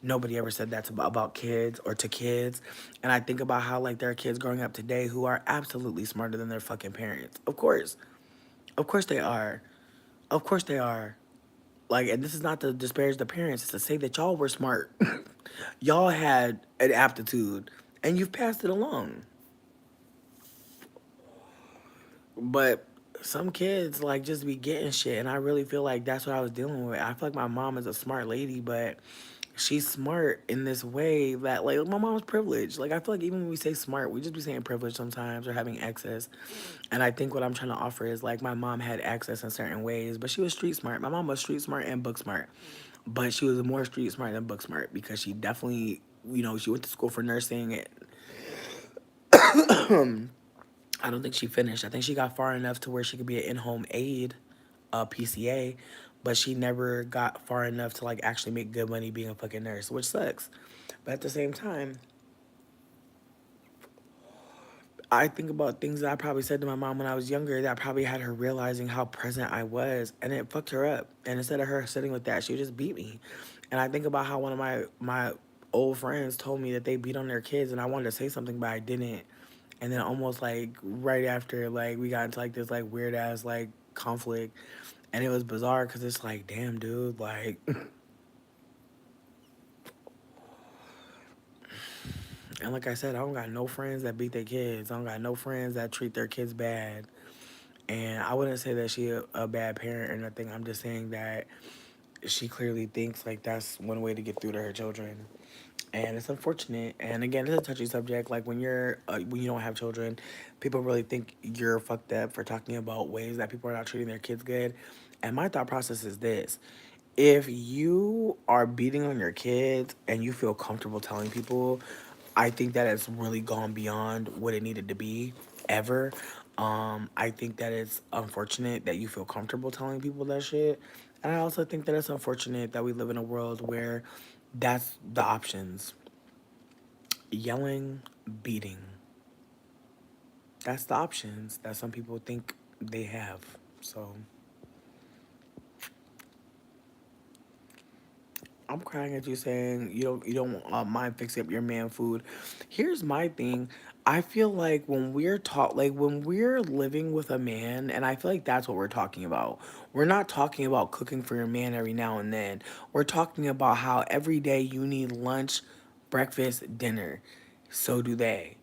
Nobody ever said that about kids or to kids. And I think about how, like, there are kids growing up today who are absolutely smarter than their fucking parents. Of course. Of course they are. Of course they are. Like, and this is not to disparage the parents. It's to say that y'all were smart. Y'all had an aptitude. And you've passed it along. But some kids like just be getting shit, and I really feel like that's what I was dealing with. I feel like my mom is a smart lady, but she's smart in this way that, like, my mom's privileged. Like, I feel like even when we say smart, we just be saying privilege sometimes or having access. And I think what I'm trying to offer is, like, my mom had access in certain ways, but she was street smart. My mom was street smart and book smart, but she was more street smart than book smart because she definitely, she went to school for nursing. I don't think she finished. I think she got far enough to where she could be an in-home aide, PCA, but she never got far enough to, like, actually make good money being a fucking nurse, which sucks. But at the same time, I think about things that I probably said to my mom when I was younger that probably had her realizing how present I was, and it fucked her up. And instead of her sitting with that, she just beat me. And I think about how one of my old friends told me that they beat on their kids, and I wanted to say something, but I didn't. And then almost like right after, like, we got into like this like weird ass like conflict, and it was bizarre because it's like, damn, dude, like. And like I said, I don't got no friends that beat their kids. I don't got no friends that treat their kids bad. And I wouldn't say that she a bad parent or nothing. I'm just saying that she clearly thinks like that's one way to get through to her children. And it's unfortunate. And again, it's a touchy subject. Like, when you don't have children, people really think you're fucked up for talking about ways that people are not treating their kids good. And my thought process is this: if you are beating on your kids and you feel comfortable telling people, I think that it's really gone beyond what it needed to be ever. I think that it's unfortunate that you feel comfortable telling people that shit. And I also think that it's unfortunate that we live in a world where that's the options. Yelling, beating. That's the options that some people think they have. So I'm crying at you saying you don't mind fixing up your man food. Here's my thing. I feel like when we're living with a man, and I feel like that's what we're talking about. We're not talking about cooking for your man every now and then. We're talking about how every day you need lunch, breakfast, dinner. So do they.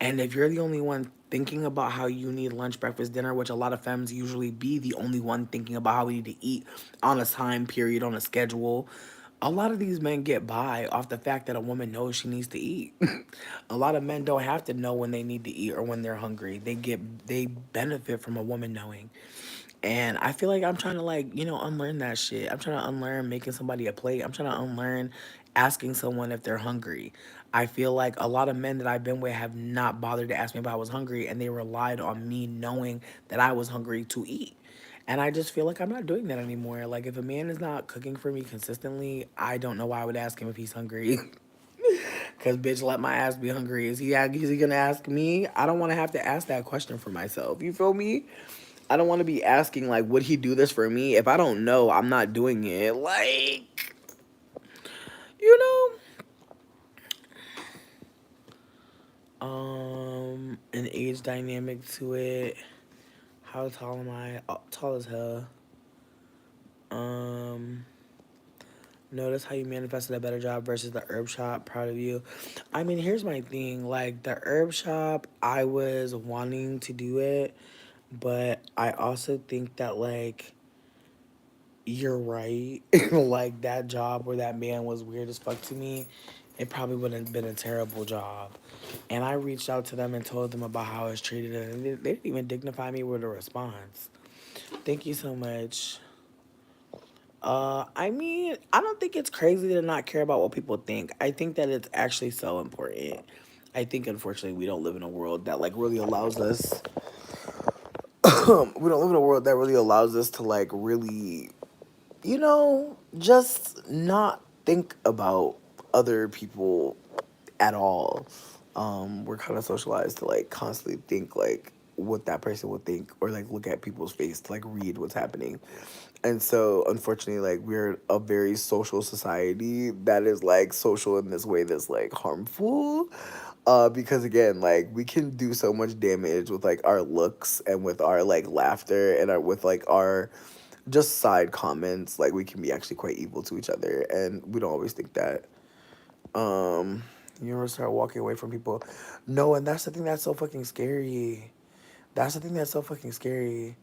And if you're the only one thinking about how you need lunch, breakfast, dinner, which a lot of femmes usually be the only one thinking about how we need to eat on a time period, on a schedule, a lot of these men get by off the fact that a woman knows she needs to eat. A lot of men don't have to know when they need to eat or when they're hungry. They benefit from a woman knowing. And I feel like I'm trying to, like, unlearn that shit. I'm trying to unlearn making somebody a plate. I'm trying to unlearn asking someone if they're hungry. I feel like a lot of men that I've been with have not bothered to ask me if I was hungry, and they relied on me knowing that I was hungry to eat. And I just feel like I'm not doing that anymore. Like, if a man is not cooking for me consistently, I don't know why I would ask him if he's hungry. Cause bitch, let my ass be hungry. Is he gonna ask me? I don't want to have to ask that question for myself. You feel me? I don't want to be asking, like, would he do this for me? If I don't know, I'm not doing it. Like, you an age dynamic to it. How tall am I? Oh, tall as hell. Um, Notice how you manifested a better job versus the herb shop. Proud of you. I mean, here's my thing. Like, the herb shop, I was wanting to do it, but I also think that, like, you're right. Like, that job where that man was weird as fuck to me, it probably would have been a terrible job. And I reached out to them and told them about how I was treated, and they didn't even dignify me with a response. Thank you so much. I mean, I don't think it's crazy to not care about what people think. I think that it's actually so important. I think unfortunately we don't live in a world that like really allows us we don't live in a world that really allows us to like really, just not think about other people at all. We're kind of socialized to like constantly think like what that person would think or like look at people's face to like read what's happening. And so unfortunately like we're a very social society that is like social in this way that's like harmful. Because again, like we can do so much damage with like our looks and with our like laughter and with like our just side comments. Like we can be actually quite evil to each other, and we don't always think that. You ever start walking away from people? No, and that's the thing that's so fucking scary. That's the thing that's so fucking scary.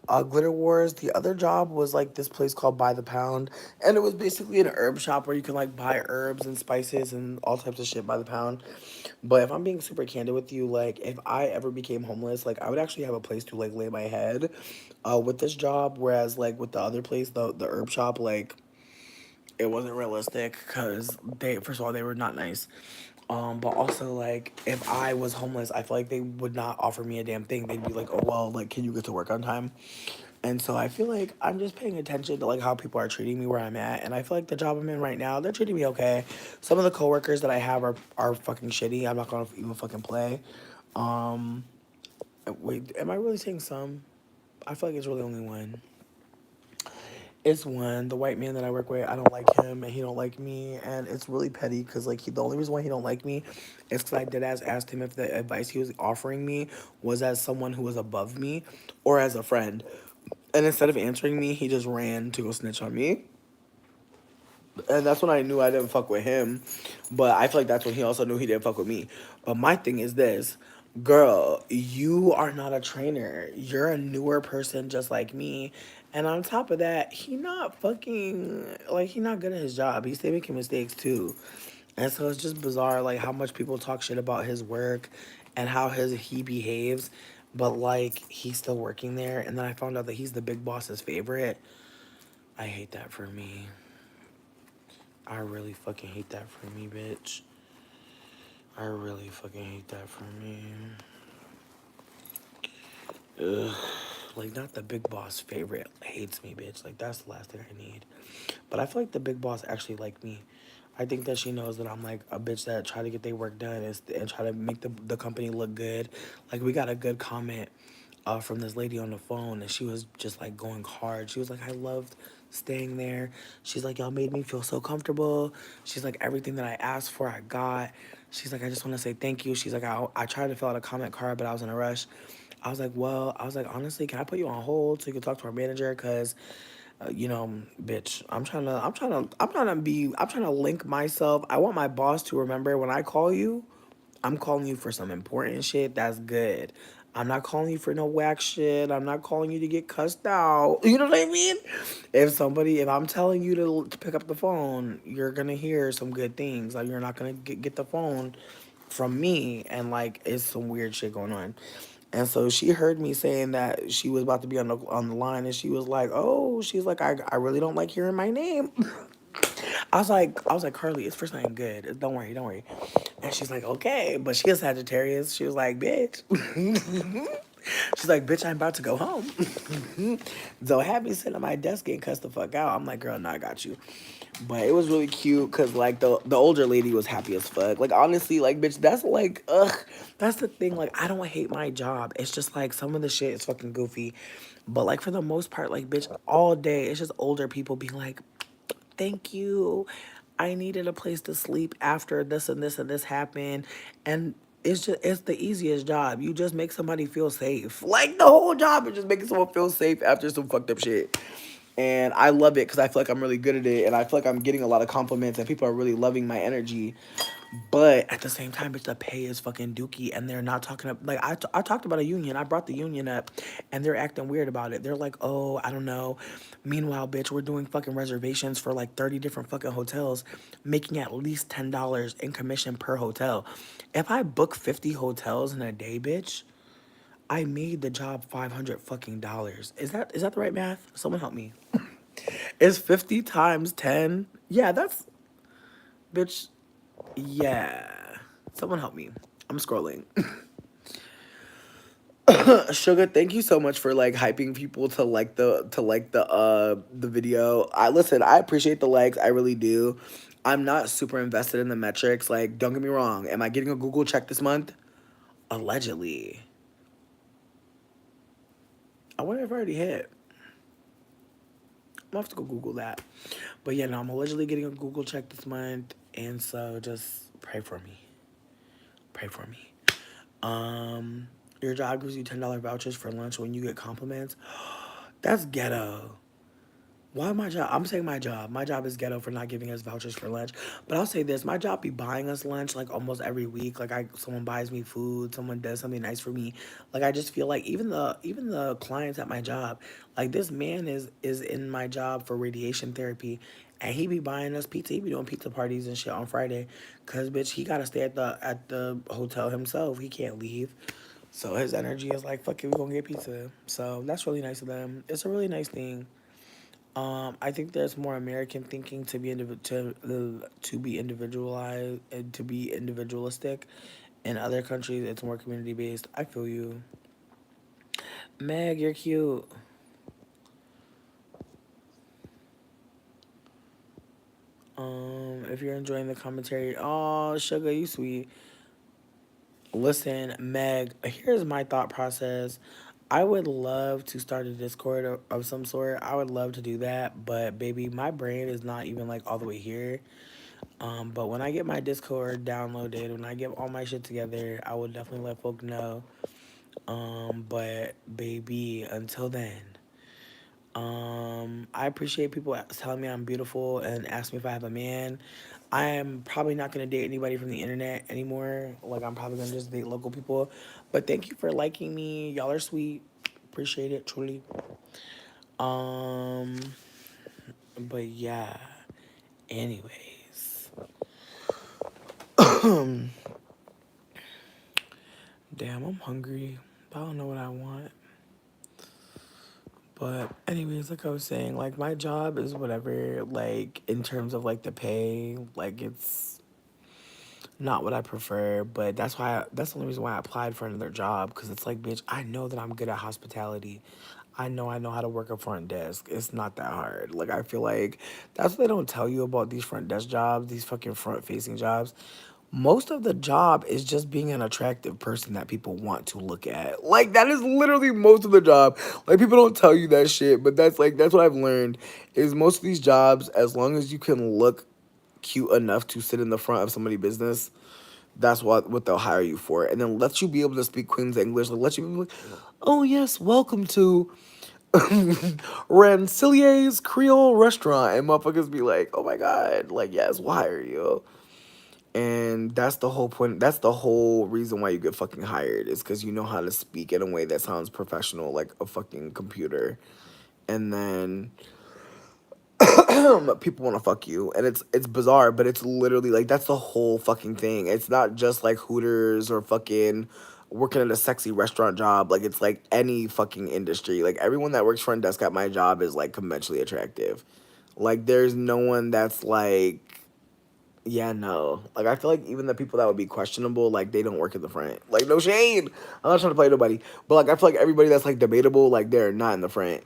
Glitter Wars, the other job was like this place called By the Pound. And it was basically an herb shop where you can like buy herbs and spices and all types of shit by the pound. But if I'm being super candid with you, like if I ever became homeless, like I would actually have a place to like lay my head with this job. Whereas like with the other place, the herb shop, like it wasn't realistic because they, first of all, they were not nice. But also like if I was homeless, I feel like they would not offer me a damn thing. They'd be like, oh well, like can you get to work on time? And so I feel like I'm just paying attention to like how people are treating me where I'm at, and I feel like the job I'm in right now, they're treating me okay. Some of the coworkers that I have are fucking shitty. I'm not gonna even fucking play. Um, Wait, am I really saying some? I feel like it's really only one. It's one, the white man that I work with. I don't like him, and he don't like me, and it's really petty because like the only reason why he don't like me is because I did asked him if the advice he was offering me was as someone who was above me or as a friend, and instead of answering me, he just ran to go snitch on me. And that's when I knew I didn't fuck with him. But I feel like that's when he also knew he didn't fuck with me. But my thing is this, girl, you are not a trainer. You're a newer person just like me. And on top of that, he not fucking like he not good at his job. He's still making mistakes too. And so it's just bizarre like how much people talk shit about his work and how he behaves. But like he's still working there, and then I found out that he's the big boss's favorite. I hate that for me. I really fucking hate that for me, bitch. I really fucking hate that for me. Ugh. Like, not the big boss favorite hates me, bitch. Like, that's the last thing I need. But I feel like the big boss actually liked me. I think that she knows that I'm like a bitch that try to get their work done and try to make the company look good. Like, we got a good comment from this lady on the phone, and she was just like going hard. She was like, I loved staying there. She's like, y'all made me feel so comfortable. She's like, everything that I asked for, I got. She's like, I just want to say thank you. She's like, I tried to fill out a comment card, but I was in a rush. I was like, well, I was like, honestly, can I put you on hold so you can talk to our manager? Cause, bitch, I'm trying to link myself. I want my boss to remember when I call you, I'm calling you for some important shit that's good. I'm not calling you for no whack shit. I'm not calling you to get cussed out. You know what I mean? If I'm telling you to pick up the phone, you're gonna hear some good things. Like you're not gonna get the phone from me and like it's some weird shit going on. And so she heard me saying that she was about to be on the line, and she was like, "Oh, she's like, I really don't like hearing my name." I was like, Carly, it's for something good. Don't worry, don't worry. And she's like, okay. But she is Sagittarius. She was like, bitch. She's like, bitch, I'm about to go home. So have me sitting at my desk getting cussed the fuck out. I'm like, girl, no, I got you. But it was really cute because like the older lady was happy as fuck. Like honestly, like bitch, that's like ugh. That's the thing. Like I don't hate my job. It's just like some of the shit is fucking goofy. But like for the most part, like bitch, all day it's just older people being like, thank you. I needed a place to sleep after this and this and this happened. And it's the easiest job. You just make somebody feel safe. Like the whole job is just making someone feel safe after some fucked up shit. And I love it because I feel like I'm really good at it, and I feel like I'm getting a lot of compliments and people are really loving my energy. But at the same time, bitch, the pay is fucking dookie, and they're not talking up. Like I talked about a union. I brought the union up, and they're acting weird about it. They're like, oh, I don't know. Meanwhile, bitch, we're doing fucking reservations for like 30 different fucking hotels, making at least $10 in commission per hotel. If I book 50 hotels in a day, bitch, I made the job 500 fucking dollars. Is that the right math? Someone help me. Is 50 times 10? Yeah, that's, bitch, yeah. Someone help me. I'm scrolling. Sugar, thank you so much for like hyping people to like the video. I listen, I appreciate the likes, I really do. I'm not super invested in the metrics. Like, don't get me wrong. Am I getting a Google check this month? Allegedly. I wonder if I already hit. I'm gonna have to go Google that. But yeah, no, I'm allegedly getting a Google check this month, and so just pray for me. Pray for me. Your job gives you $10 vouchers for lunch when you get compliments. That's ghetto. Why my job? I'm saying my job. My job is ghetto for not giving us vouchers for lunch. But I'll say this: my job be buying us lunch like almost every week. Like someone buys me food, someone does something nice for me. Like I just feel like even the clients at my job, like this man is in my job for radiation therapy, and he be buying us pizza. He be doing pizza parties and shit on Friday, cause bitch he gotta stay at the hotel himself. He can't leave. So his energy is like, fuck it, we gonna get pizza. So that's really nice of them. It's a really nice thing. I think there's more American thinking to be individualized and to be individualistic. In other countries, it's more community based. I feel you, Meg. You're cute. If you're enjoying the commentary, oh sugar, you sweet. Listen, Meg. Here's my thought process. I would love to start a Discord of some sort. I would love to do that, but baby, my brain is not even like all the way here. But when I get my Discord downloaded, when I get all my shit together, I will definitely let folk know. But baby, until then, I appreciate people telling me I'm beautiful and ask me if I have a man. I am probably not gonna date anybody from the internet anymore. Like I'm probably gonna just date local people. But thank you for liking me. Y'all are sweet. Appreciate it truly. Um, but yeah. Anyways. Damn, I'm hungry. I don't know what I want. But anyways, like I was saying, like my job is whatever, like in terms of like the pay, like it's not what I prefer, but that's the only reason why I applied for another job cuz it's like, bitch, I know that I'm good at hospitality. I know how to work a front desk. It's not that hard. Like I feel like that's what they don't tell you about these front desk jobs, these fucking front facing jobs. Most of the job is just being an attractive person that people want to look at. Like that is literally most of the job. Like people don't tell you that shit, but that's what I've learned is most of these jobs, as long as you can look cute enough to sit in the front of somebody's business, that's what they'll hire you for. And then let you be able to speak Queen's English. Like let you be like, oh yes, welcome to Rancilier's Creole restaurant. And motherfuckers be like, oh my God, like yes, we'll hire you. And that's the whole point. That's the whole reason why you get fucking hired is because you know how to speak in a way that sounds professional, like a fucking computer. And then people want to fuck you, and it's bizarre, but it's literally like that's the whole fucking thing. It's not just like Hooters or fucking working at a sexy restaurant job. Like it's like any fucking industry. Like everyone that works front desk at my job is like conventionally attractive. Like there's no one that's like yeah, no. Like, I feel like even the people that would be questionable, like, they don't work at the front. Like, no shade. I'm not trying to play nobody. But, like, I feel like everybody that's, like, debatable, like, they're not in the front.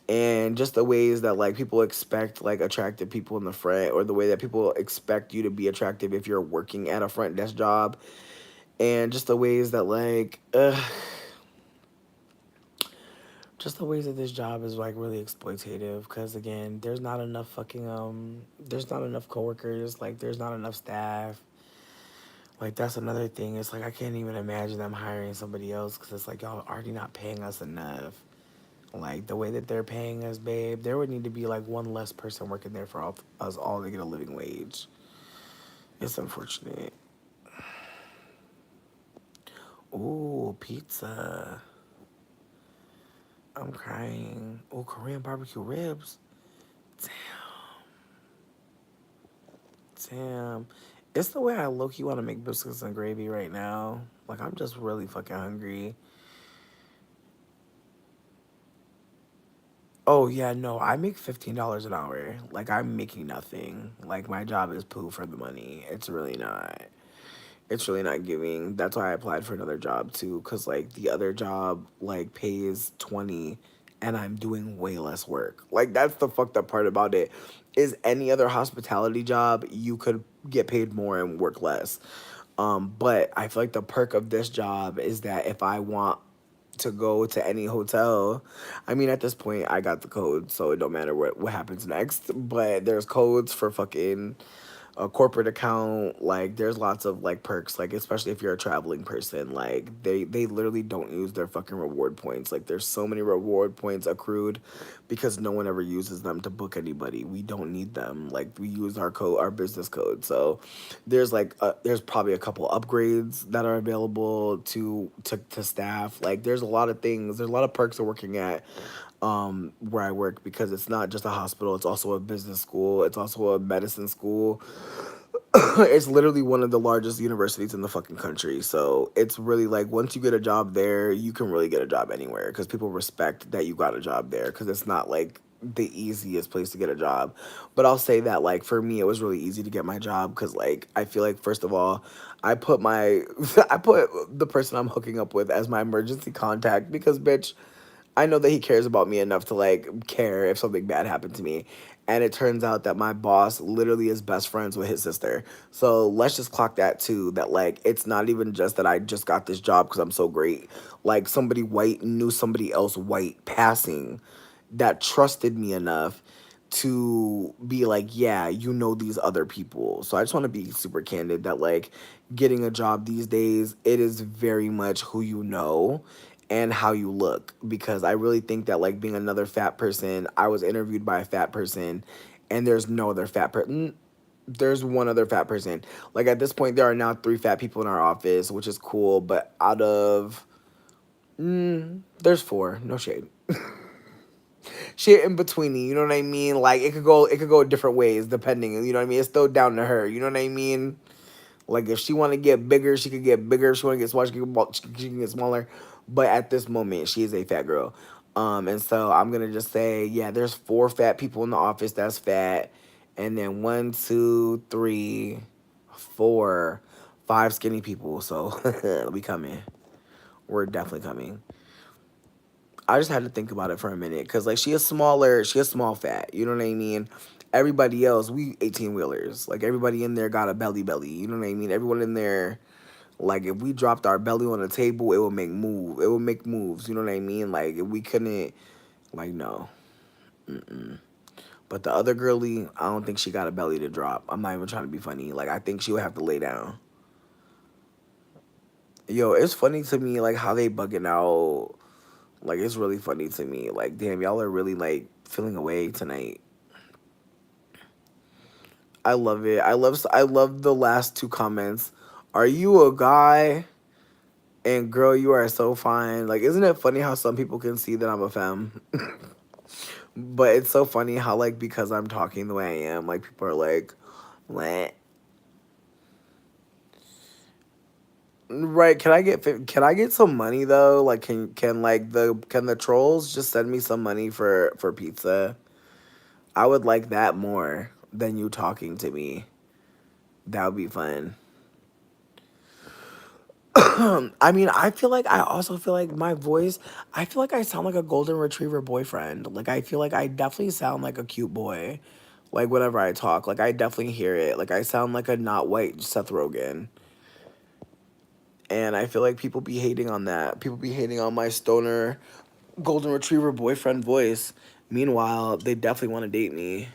And just the ways that, like, people expect, like, attractive people in the front, or the way that people expect you to be attractive if you're working at a front desk job. And just the ways that, like, just the ways that this job is like really exploitative because again there's not enough coworkers, like there's not enough staff. Like that's another thing. It's like I can't even imagine them hiring somebody else because it's like y'all already not paying us enough. Like the way that they're paying us, babe, there would need to be like one less person working there for us all to get a living wage. It's unfortunate. Ooh, pizza. I'm crying. Ooh, Korean barbecue ribs. Damn. It's the way I low-key want to make biscuits and gravy right now. Like, I'm just really fucking hungry. Oh yeah, no, I make $15 an hour. Like I'm making nothing. Like my job is poo for the money. It's really not. It's really not giving. That's why I applied for another job too, cause like the other job like pays 20, and I'm doing way less work. Like that's the fucked up part about it. Is any other hospitality job you could get paid more and work less. But I feel like the perk of this job is that if I want to go to any hotel. I mean, at this point, I got the code, so it don't matter what happens next. But there's codes for fucking a corporate account. Like, there's lots of like perks. Like, especially if you're a traveling person, like they literally don't use their fucking reward points. Like, there's so many reward points accrued because no one ever uses them to book anybody. We don't need them. Like, we use our code, our business code. So there's like there's probably a couple upgrades that are available to staff. Like there's a lot of things. There's a lot of perks of working at where I work, because it's not just a hospital, it's also a business school, it's also a medicine school. It's literally one of the largest universities in the fucking country. So it's really like once you get a job there, you can really get a job anywhere because people respect that you got a job there, because it's not like the easiest place to get a job. But I'll say that like for me it was really easy to get my job because like I feel like first of all I put my I put the person I'm hooking up with as my emergency contact because bitch, I know that he cares about me enough to like care if something bad happened to me. And it turns out that my boss literally is best friends with his sister. So let's just clock that too. That like it's not even just that I just got this job because I'm so great. Like somebody white knew somebody else white passing that trusted me enough to be like, yeah, you know these other people. So I just want to be super candid that like getting a job these days, it is very much who you know and how you look, because I really think that like being another fat person, I was interviewed by a fat person and there's no other fat person. There's one other fat person. Like at this point there are now 3 fat people in our office, which is cool, but out of there's 4, no shade. Shit in between, you know what I mean? Like it could go different ways depending, you know what I mean? It's still down to her, you know what I mean? Like if she want to get bigger, she could get bigger. If she want to get smaller, she can get smaller. But at this moment, she is a fat girl. And so I'm gonna just say, yeah, there's 4 fat people in the office that's fat, and then 1, 2, 3, 4, 5 skinny people. So we coming. We're definitely coming. I just had to think about it for a minute because like she is small fat. You know what I mean? Everybody else, we 18 wheelers. Like everybody in there got a belly. You know what I mean? Everyone in there, like if we dropped our belly on the table, it would make move. It would make moves. You know what I mean? Like if we couldn't, like no. But the other girlie, I don't think she got a belly to drop. I'm not even trying to be funny. Like I think she would have to lay down. Yo, it's funny to me like how they bugging out. Like it's really funny to me. Like damn, y'all are really like feeling away tonight. I love it. I love the last 2 comments. Are you a guy? And girl, you are so fine. Like, isn't it funny how some people can see that I'm a femme? But it's so funny how like because I'm talking the way I am, like people are like, what? Right? Can I get some money though? Like, can the trolls just send me some money for pizza? I would like that more than you talking to me. That would be fun. I mean, I also feel like my voice, I feel like I sound like a golden retriever boyfriend. Like, I feel like I definitely sound like a cute boy. Like, whenever I talk, like, I definitely hear it. Like, I sound like a not white Seth Rogen. And I feel like people be hating on that. People be hating on my stoner golden retriever boyfriend voice. Meanwhile, they definitely want to date me.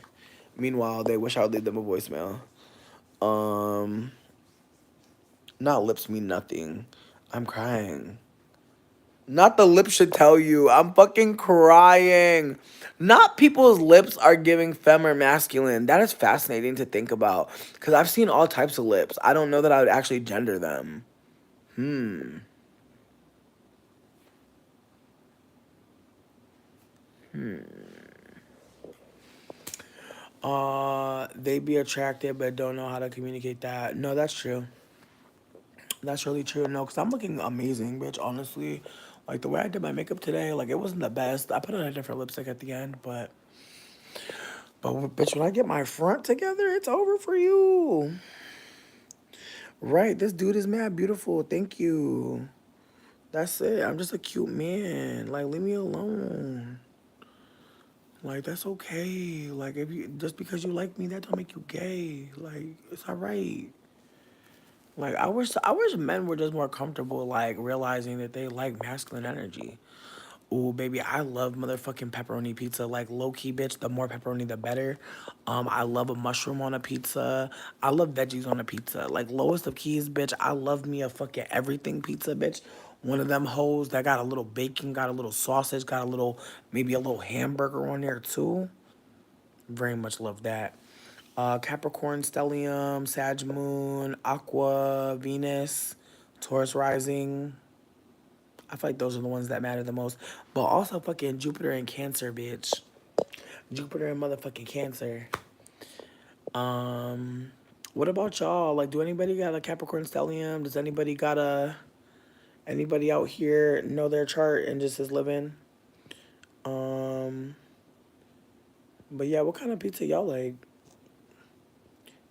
Meanwhile, they wish I would leave them a voicemail. Um, Not lips mean nothing. I'm crying. Not the lips should tell you. I'm fucking crying. Not people's lips are giving femme or masculine. That is fascinating to think about. Because I've seen all types of lips. I don't know that I would actually gender them. Hmm. They be attracted but don't know how to communicate that. No, that's true. That's really true. No, because I'm looking amazing, bitch, honestly. Like, the way I did my makeup today, like, it wasn't the best. I put on a different lipstick at the end, but bitch, when I get my front together, it's over for you. Right, this dude is mad beautiful. Thank you. That's it. I'm just a cute man. Like, leave me alone. Like, that's okay. Like, if you just because you like me, that don't make you gay. Like, it's all right. Like, I wish men were just more comfortable, like, realizing that they like masculine energy. Ooh, baby, I love motherfucking pepperoni pizza. Like, low-key, bitch, the more pepperoni, the better. I love a mushroom on a pizza. I love veggies on a pizza. Like, lowest of keys, bitch, I love me a fucking everything pizza, bitch. One of them hoes that got a little bacon, got a little sausage, got a little, maybe a little hamburger on there, too. Very much love that. Capricorn, Stellium, Sag Moon, Aqua, Venus, Taurus Rising. I feel like those are the ones that matter the most. But also fucking Jupiter and Cancer, bitch. Jupiter and motherfucking Cancer. What about y'all? Like, do anybody got a Capricorn Stellium? Does anybody out here know their chart and just is living? Um, but yeah, what kind of pizza y'all like?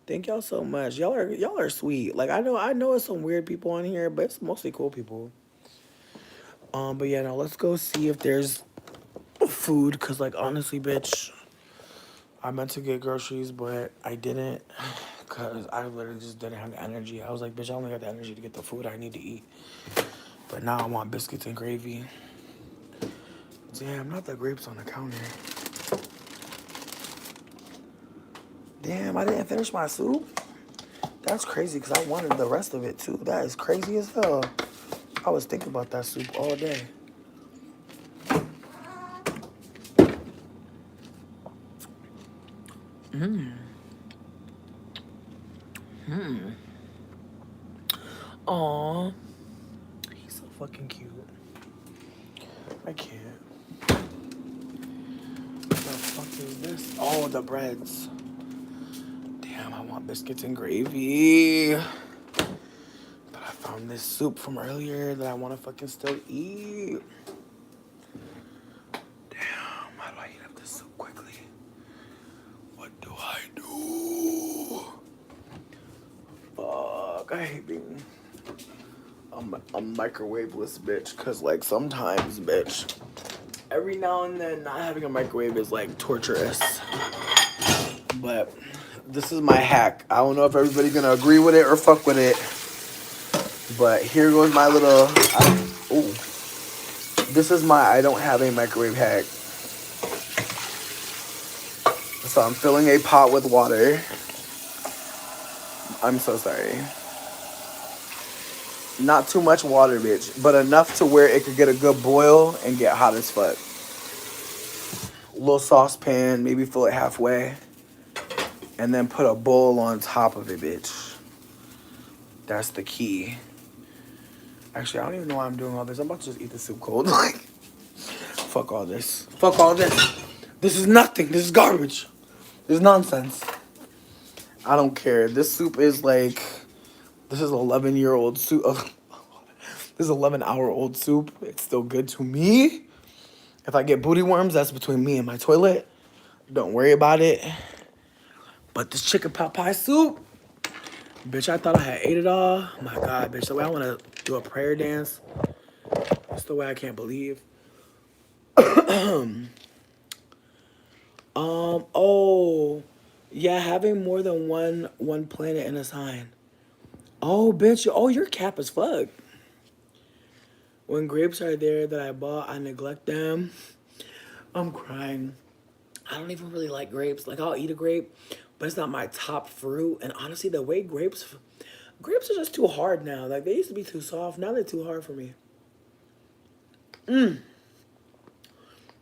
Thank y'all so much. Y'all are sweet. Like, I know it's some weird people on here, but it's mostly cool people. But yeah, now let's go see if there's food, cause like honestly, bitch, I meant to get groceries, but I didn't, cause I literally just didn't have the energy. I was like, bitch, I only got the energy to get the food I need to eat. But now I want biscuits and gravy. Damn, not the grapes on the counter. Damn, I didn't finish my soup. That's crazy, cause I wanted the rest of it too. That is crazy as hell. I was thinking about that soup all day. Aw, he's so fucking cute. I can't. What the fuck is this? Oh, the breads. Damn, I want biscuits and gravy. But I found this soup from earlier that I want to fucking still eat. Damn, how do I eat up this soup quickly? What do I do? Fuck, I hate being a microwaveless bitch. Cause like sometimes, bitch, every now and then not having a microwave is like torturous. But this is my hack. I don't know if everybody's gonna agree with it or fuck with it. But here goes my little, this is my I don't have a microwave hack. So I'm filling a pot with water. I'm so sorry. Not too much water, bitch, but enough to where it could get a good boil and get hot as fuck. Little saucepan, maybe fill it halfway. And then put a bowl on top of it, bitch. That's the key. Actually, I don't even know why I'm doing all this. I'm about to just eat the soup cold. Like, fuck all this. Fuck all this. This is nothing. This is garbage. This is nonsense. I don't care. This soup is like, this is 11-year-old soup. This is 11-hour-old soup. It's still good to me. If I get booty worms, that's between me and my toilet. Don't worry about it. But this chicken pot pie soup, bitch, I thought I had ate it all. My God, bitch, the way I want to do a prayer dance. That's the way I can't believe. Oh, yeah, having more than one planet in a sign. Oh, bitch, oh, you're cap as fuck. When grapes are there that I bought, I neglect them. I'm crying. I don't even really like grapes. Like, I'll eat a grape, but it's not my top fruit. And honestly, the way grapes are just too hard now. Like, they used to be too soft. Now they're too hard for me.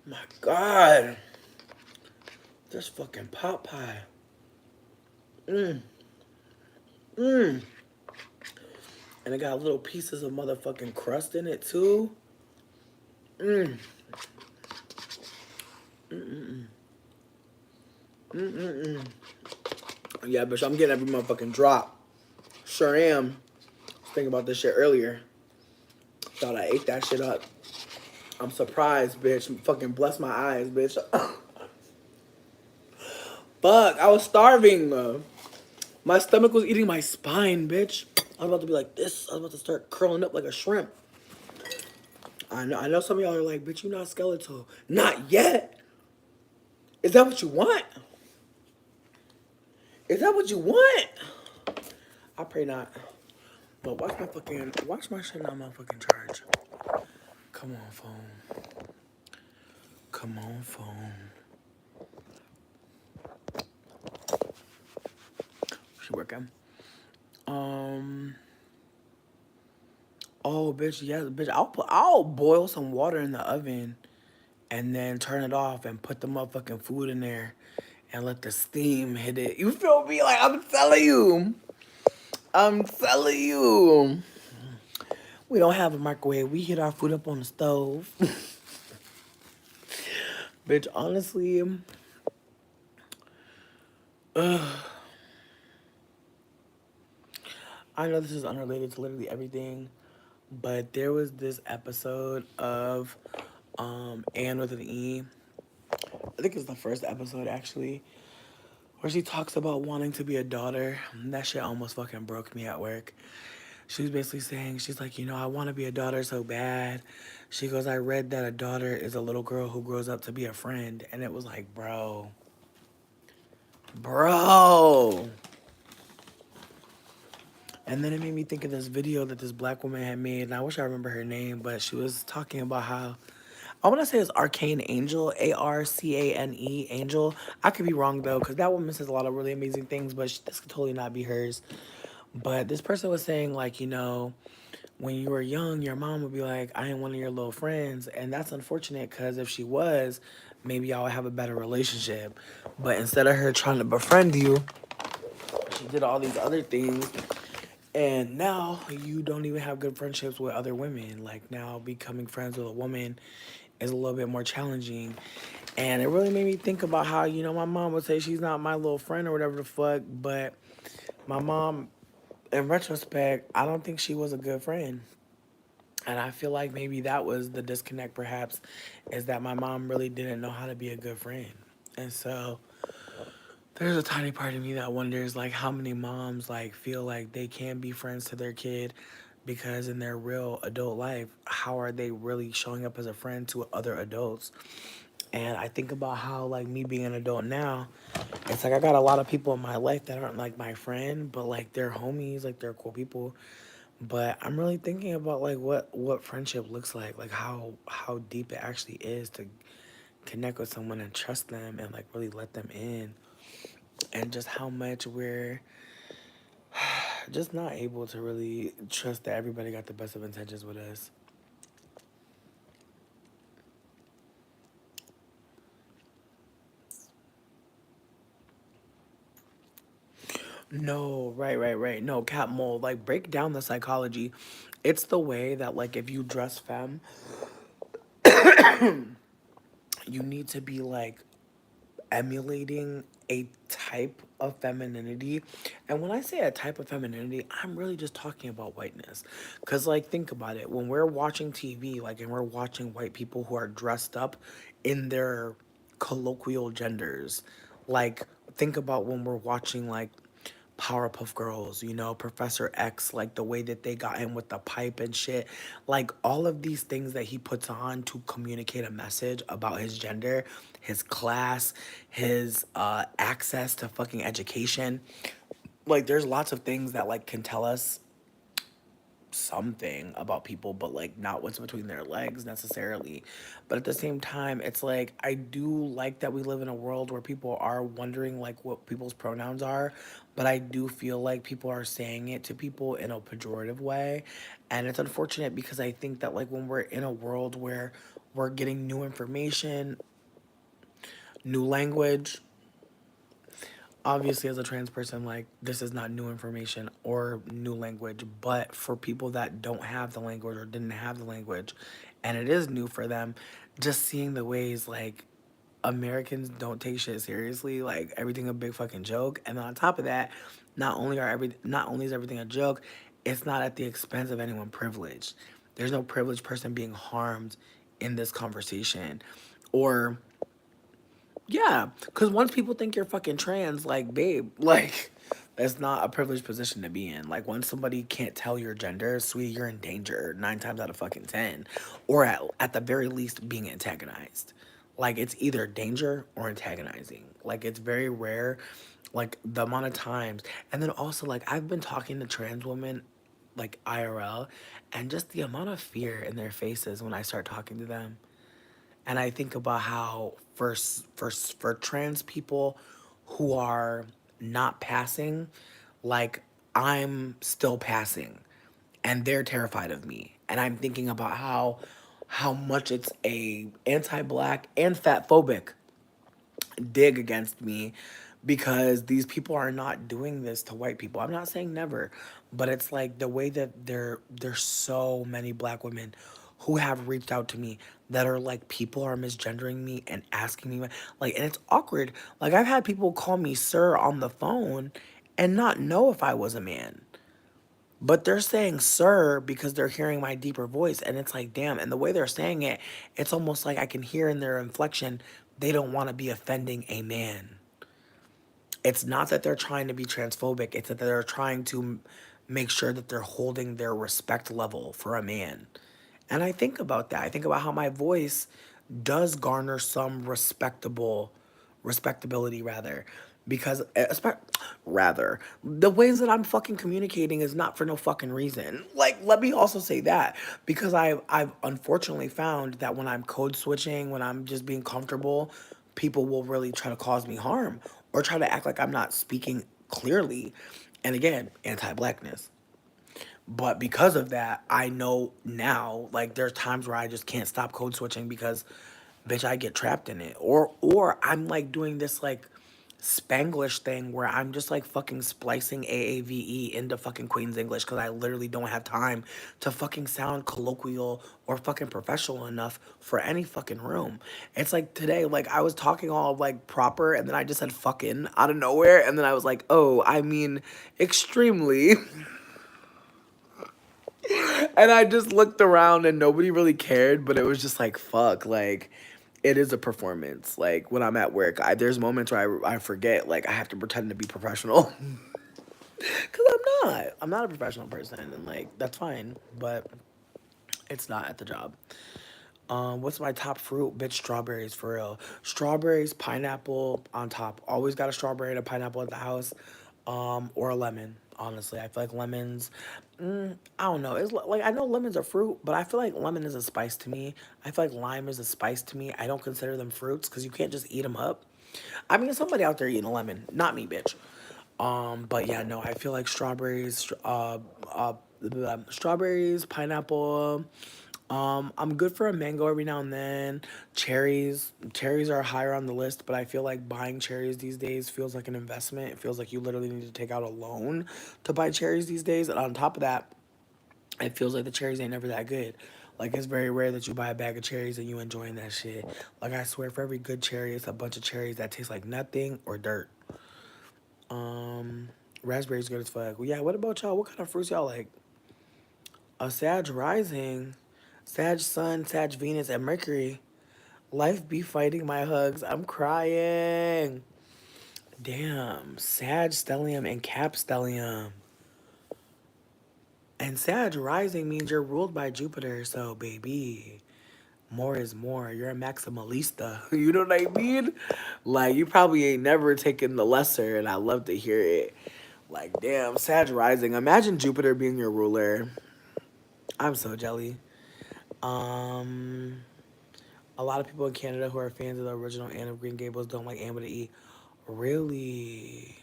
My God. This fucking pot pie. And it got little pieces of motherfucking crust in it, too. Yeah, bitch, I'm getting every motherfucking drop. Sure am. I was thinking about this shit earlier. Thought I ate that shit up. I'm surprised, bitch. Fucking bless my eyes, bitch. Fuck, I was starving. My stomach was eating my spine, bitch. I was about to be like this. I was about to start curling up like a shrimp. I know some of y'all are like, bitch, you not skeletal. Not yet. Is that what you want? Is that what you want? I pray not. But watch my shit not motherfucking charge. Come on, phone. Come on, phone. She working. Um. Oh, bitch, yes, bitch. I'll boil some water in the oven and then turn it off and put the motherfucking food in there and let the steam hit it. You feel me? Like I'm telling you. I'm telling you. We don't have a microwave. We heat our food up on the stove. Bitch, honestly, I know this is unrelated to literally everything, but there was this episode of Anne with an E. I think it's the first episode actually, where she talks about wanting to be a daughter. That shit almost fucking broke me at work. She was basically saying, she's like, I want to be a daughter so bad. She goes, I read that a daughter is a little girl who grows up to be a friend. And it was like, bro. And then it made me think of this video that this black woman had made. And I wish I remember her name, but she was talking about how, I want to say it's Arcane Angel, Arcane Angel. I could be wrong though, because that woman says a lot of really amazing things, but this could totally not be hers. But this person was saying, like, when you were young, your mom would be like, I ain't one of your little friends. And that's unfortunate because if she was, maybe y'all would have a better relationship. But instead of her trying to befriend you, she did all these other things. And now you don't even have good friendships with other women. Like now becoming friends with a woman is a little bit more challenging. And it really made me think about how, my mom would say she's not my little friend or whatever the fuck. But my mom, in retrospect, I don't think she was a good friend. And I feel like maybe that was the disconnect, perhaps, is that my mom really didn't know how to be a good friend. And so there's a tiny part of me that wonders, like, how many moms, like, feel like they can be friends to their kid because in their real adult life, how are they really showing up as a friend to other adults? And I think about how, like, me being an adult now, it's like I got a lot of people in my life that aren't, like, my friend, but, like, they're homies, like, they're cool people. But I'm really thinking about like what friendship looks like how deep it actually is to connect with someone and trust them and like really let them in, and just how much we're just not able to really trust that everybody got the best of intentions with us. No, right. No, cat mold. Like break down the psychology. It's the way that like if you dress femme, you need to be like emulating a type of femininity. And when I say a type of femininity, I'm really just talking about whiteness. Because, like, think about it. When we're watching TV, like, and we're watching white people who are dressed up in their colloquial genders, like, think about when we're watching, like, Powerpuff Girls, Professor X, like the way that they got him with the pipe and shit. Like all of these things that he puts on to communicate a message about his gender, his class, his access to fucking education. Like there's lots of things that like can tell us something about people, but like not what's between their legs necessarily. But at the same time, it's like I do like that we live in a world where people are wondering like what people's pronouns are, but I do feel like people are saying it to people in a pejorative way. And it's unfortunate because I think that like when we're in a world where we're getting new information, new language, obviously as a trans person, like this is not new information or new language, but for people that don't have the language or didn't have the language and it is new for them, just seeing the ways like Americans don't take shit seriously, like everything a big fucking joke. And then on top of that, not only is everything a joke, it's not at the expense of anyone privileged. There's no privileged person being harmed in this conversation. Or, yeah, because once people think you're fucking trans, like, babe, like, that's not a privileged position to be in. Like, once somebody can't tell your gender, sweetie, you're in danger 9 times out of fucking 10. Or at the very least, being antagonized. Like, it's either danger or antagonizing. Like, it's very rare, like, the amount of times. And then also, like, I've been talking to trans women, like, IRL, and just the amount of fear in their faces when I start talking to them. And I think about how for trans people who are not passing, like, I'm still passing and they're terrified of me. And I'm thinking about how much it's a anti-black and fat phobic dig against me, because these people are not doing this to white people. I'm not saying never, but it's like the way that there's so many black women who have reached out to me that are like, people are misgendering me and asking me, like, and it's awkward. Like, I've had people call me sir on the phone and not know if I was a man. But they're saying sir because they're hearing my deeper voice. And it's like, damn. And the way they're saying it, it's almost like I can hear in their inflection, they don't want to be offending a man. It's not that they're trying to be transphobic, it's that they're trying to make sure that they're holding their respect level for a man. And I think about that. I think about how my voice does garner some respectability rather, because rather, the ways that I'm fucking communicating is not for no fucking reason. Like, let me also say that, because I've unfortunately found that when I'm code switching, when I'm just being comfortable, people will really try to cause me harm or try to act like I'm not speaking clearly. And again, anti-blackness. But because of that, I know now, like, there's times where I just can't stop code switching because, bitch, I get trapped in it. Or I'm like doing this like Spanglish thing where I'm just like fucking splicing AAVE into fucking Queen's English because I literally don't have time to fucking sound colloquial or fucking professional enough for any fucking room. It's like today, like, I was talking all like proper and then I just said fucking out of nowhere, and then I was like, oh, I mean extremely. And I just looked around and nobody really cared, but it was just like, fuck, like, it is a performance. Like, when I'm at work, there's moments where I forget, like, I have to pretend to be professional. Because I'm not. I'm not a professional person, and, like, that's fine, but it's not at the job. What's my top fruit? Bitch, strawberries, for real. Strawberries, pineapple on top. Always got a strawberry and a pineapple at the house. Or a lemon, honestly. I feel like lemons, I don't know. It's like, I know lemons are fruit, but I feel like lemon is a spice to me. I feel like lime is a spice to me. I don't consider them fruits because you can't just eat them up. I mean, somebody out there eating a lemon, not me, bitch. But yeah, no, I feel like strawberries, pineapple. I'm good for a mango every now and then. Cherries are higher on the list, but I feel like buying cherries these days feels like an investment. It feels like you literally need to take out a loan to buy cherries these days. And on top of that, it feels like the cherries ain't never that good. Like, it's very rare that you buy a bag of cherries and you enjoying that shit. Like, I swear, for every good cherry, it's a bunch of cherries that taste like nothing or dirt. Um, Raspberries good as fuck. Well, yeah, what about y'all? What kind of fruits y'all like? A Sag rising, Sag sun, Sag Venus, and Mercury. Life be fighting my hugs. I'm crying. Damn, Sag stellium and Cap stellium. And Sag rising means you're ruled by Jupiter, so baby, more is more. You're a maximalista. You know what I mean? Like, you probably ain't never taken the lesser, and I love to hear it. Like, damn, Sag rising. Imagine Jupiter being your ruler. I'm so jelly. Um, a lot of people in Canada who are fans of the original Anne of Green Gables don't like Anne with an E. Really?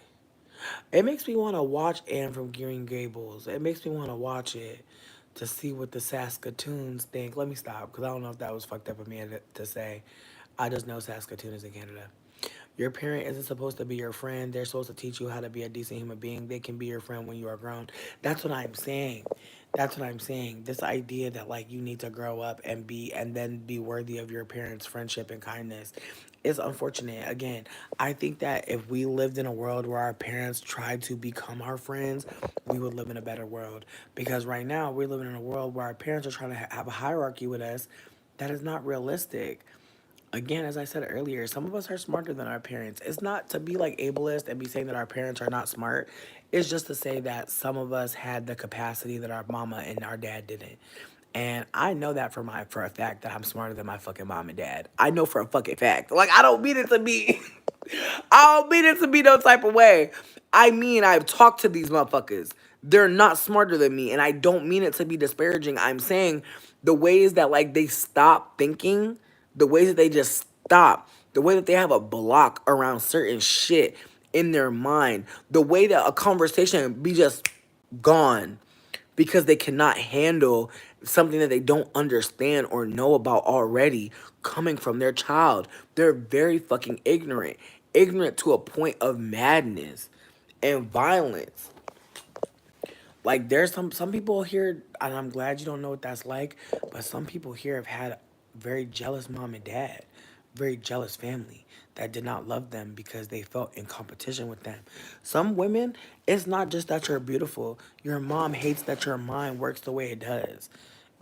It makes me want to watch Anne from Green Gables. It makes me want to watch it to see what the Saskatoons think. Let me stop, because I don't know if that was fucked up of me to say. I just know Saskatoon is in Canada. Your parent isn't supposed to be your friend. They're supposed to teach you how to be a decent human being. They can be your friend when you are grown. That's what I'm saying. That's what I'm saying. This idea that, like, you need to grow up and then be worthy of your parents' friendship and kindness is unfortunate. Again, I think that if we lived in a world where our parents tried to become our friends, we would live in a better world. Because right now we're living in a world where our parents are trying to have a hierarchy with us, That is not realistic. Again, as I said earlier, some of us are smarter than our parents. It's not to be like ableist and be saying that our parents are not smart. It's just to say that some of us had the capacity that our mama and our dad didn't. And I know that for a fact that I'm smarter than my fucking mom and dad. I know for a fucking fact. Like I don't mean it to be I don't mean it to be no type of way. I mean I've talked to these motherfuckers. They're not smarter than me, and I don't mean it to be disparaging. I'm saying the ways that like they stop thinking, the ways that they just stop, the way that they have a block around certain shit in their mind, the way that a conversation be just gone because they cannot handle something that they don't understand or know about already coming from their child. They're very fucking ignorant. Ignorant to a point of madness and violence. Like there's some people here, and I'm glad you don't know what that's like, but some people here have had very jealous mom and dad, very jealous family that did not love them because they felt in competition with them. Some women, it's not just that you're beautiful. Your mom hates that your mind works the way it does.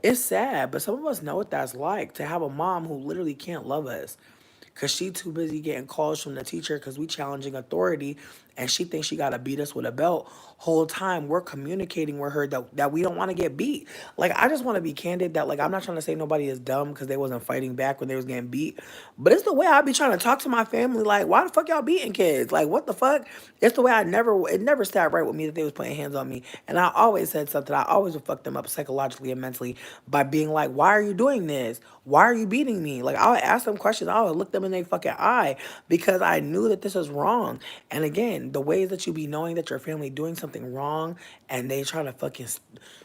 It's sad, but some of us know what that's like to have a mom who literally can't love us because she too busy getting calls from the teacher because we challenging authority and she thinks she got to beat us with a belt. Whole time we're communicating with her that we don't want to get beat. Like, I just want to be candid that, like, I'm not trying to say nobody is dumb because they wasn't fighting back when they was getting beat. But it's the way I be trying to talk to my family. Like, why the fuck y'all beating kids? Like, what the fuck? It's the way it never sat right with me that they was putting hands on me. And I always said something. I always would fuck them up psychologically and mentally by being like, why are you doing this? Why are you beating me? Like, I would ask them questions. I would look them in their fucking eye because I knew that this was wrong. And again, the ways that you be knowing that your family doing something wrong and they trying to fucking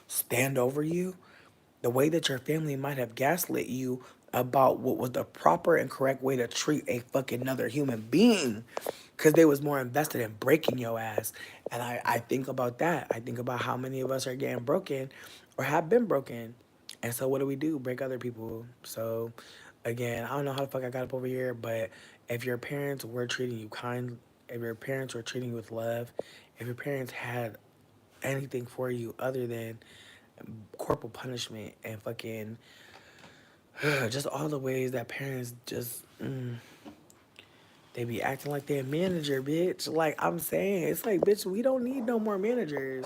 stand over you, the way that your family might have gaslit you about what was the proper and correct way to treat a fucking another human being because they was more invested in breaking your ass. And I think about that. I think about how many of us are getting broken or have been broken. And so what do we do? Break other people. So again, I don't know how the fuck I got up over here, but if your parents were treating you kind, if your parents were treating you with love, if your parents had anything for you other than corporal punishment and fucking just all the ways that parents just they be acting like they're a manager, bitch. Like I'm saying, it's like, bitch, we don't need no more managers.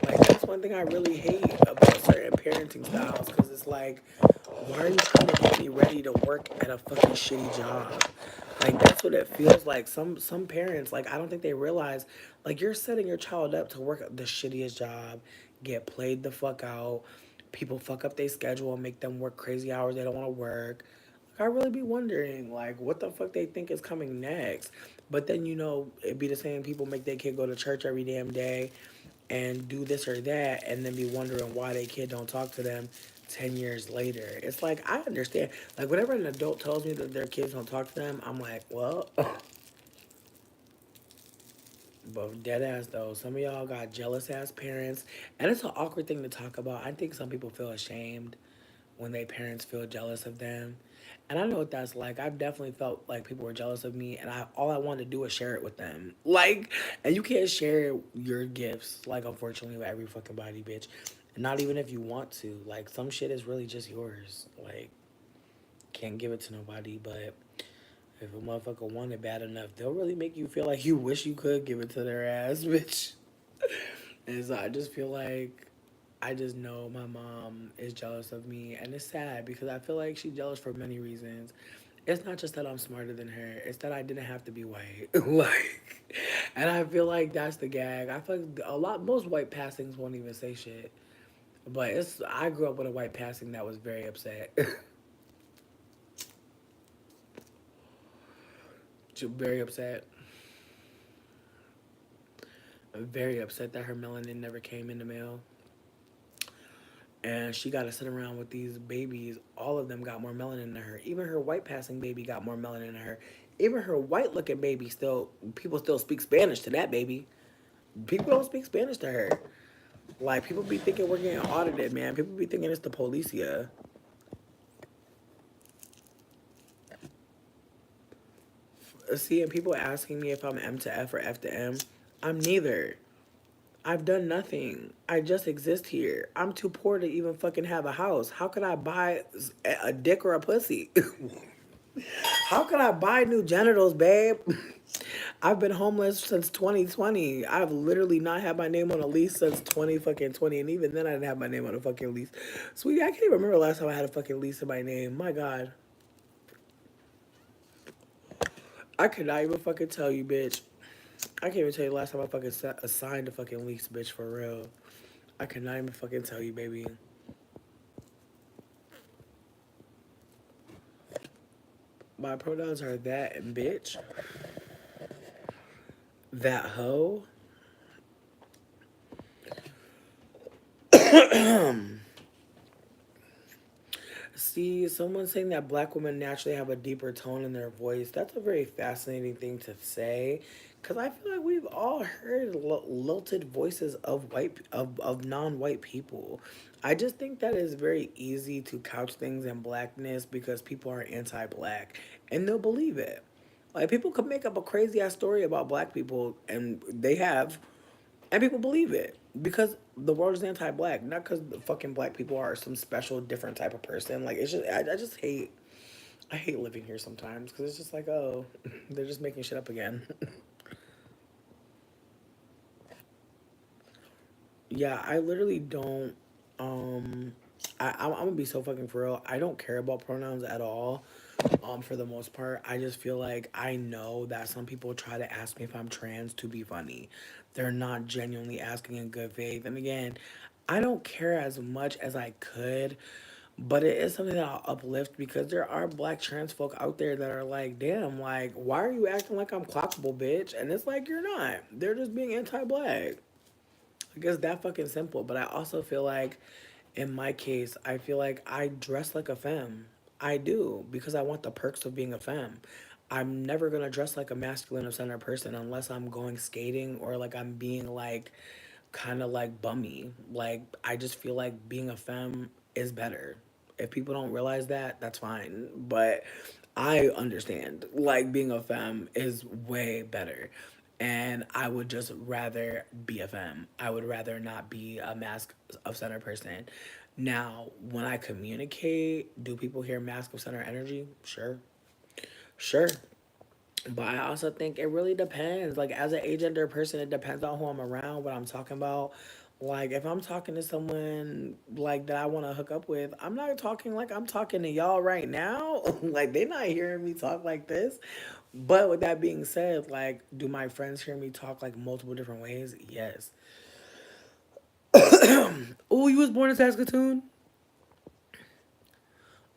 Like that's one thing I really hate about certain parenting styles, because it's like, why are you trying to get me ready to work at a fucking shitty job? Like that's what it feels like. Some parents, like I don't think they realize, like you're setting your child up to work the shittiest job, get played the fuck out. People fuck up their schedule and make them work crazy hours they don't want to work. Like I really be wondering, like what the fuck they think is coming next. But then it'd be the same people make their kid go to church every damn day and do this or that and then be wondering why their kid don't talk to them 10 years later. It's like, I understand. Like, whenever an adult tells me that their kids don't talk to them, I'm like, well, but dead ass though, some of y'all got jealous ass parents, and it's an awkward thing to talk about. I think some people feel ashamed when their parents feel jealous of them. And I know what that's like. I've definitely felt like people were jealous of me, and all I wanted to do was share it with them. Like, and you can't share your gifts, like, unfortunately, with every fucking body, bitch. Not even if you want to. Like, some shit is really just yours. Like, can't give it to nobody, but if a motherfucker want it bad enough, they'll really make you feel like you wish you could give it to their ass, bitch. And so I just feel like I just know my mom is jealous of me, and it's sad because I feel like she's jealous for many reasons. It's not just that I'm smarter than her; it's that I didn't have to be white. Like, and I feel like that's the gag. I feel like most white passings won't even say shit, but I grew up with a white passing that was very upset, very upset, very upset that her melanin never came in the mail. And she got to sit around with these babies. All of them got more melanin than her. Even her white passing baby got more melanin than her. Even her white looking baby people still speak Spanish to that baby. People don't speak Spanish to her. Like, people be thinking we're getting audited, man. People be thinking it's the policia. Seeing people asking me if I'm M to F or F to M, I'm neither. I've done nothing. I just exist here. I'm too poor to even fucking have a house. How could I buy a dick or a pussy? How can I buy new genitals, babe? I've been homeless since 2020. I've literally not had my name on a lease since 20 fucking 20, and even then I didn't have my name on a fucking lease. Sweetie, I can't even remember the last time I had a fucking lease in my name. My God. I could not even fucking tell you, bitch. I can't even tell you the last time I fucking signed a fucking lease, bitch, for real. I could not even fucking tell you, baby. My pronouns are that and bitch, that hoe. See, someone saying that black women naturally have a deeper tone in their voice. That's a very fascinating thing to say, because I feel like we've all heard lilted voices of non-white people. I just think that is very easy to couch things in blackness because people are anti-black and they'll believe it. Like people could make up a crazy ass story about black people, and they have, and people believe it because the world is anti-black, not because the fucking black people are some special different type of person. Like it's just, I just hate, I hate living here sometimes because it's just like, oh, they're just making shit up again. Yeah, I literally don't. Um, I'm gonna be so fucking for real. I don't care about pronouns at all. For the most part, I just feel like I know that some people try to ask me if I'm trans to be funny. They're not genuinely asking in good faith. And again, I don't care as much as I could, but it is something that I'll uplift because there are black trans folk out there that are like, damn, like, why are you acting like I'm clockable, bitch? And it's like, you're not. They're just being anti black. I guess that fucking simple. But I also feel like, in my case, I feel like I dress like a femme. I do because I want the perks of being a femme. I'm never gonna dress like a masculine or center person unless I'm going skating or like I'm being like kind of like bummy. Like I just feel like being a femme is better. If people don't realize that, that's fine. But I understand. Like being a femme is way better. And I would just rather be a femme. I would rather not be a mask of center person. Now, when I communicate, do people hear mask of center energy? Sure. Sure. But I also think it really depends. Like as an agender person, it depends on who I'm around, what I'm talking about. Like if I'm talking to someone like that I want to hook up with, I'm not talking like I'm talking to y'all right now. Like they're not hearing me talk like this. But with that being said, like do my friends hear me talk like multiple different ways? Yes. Oh, you was born in Saskatoon?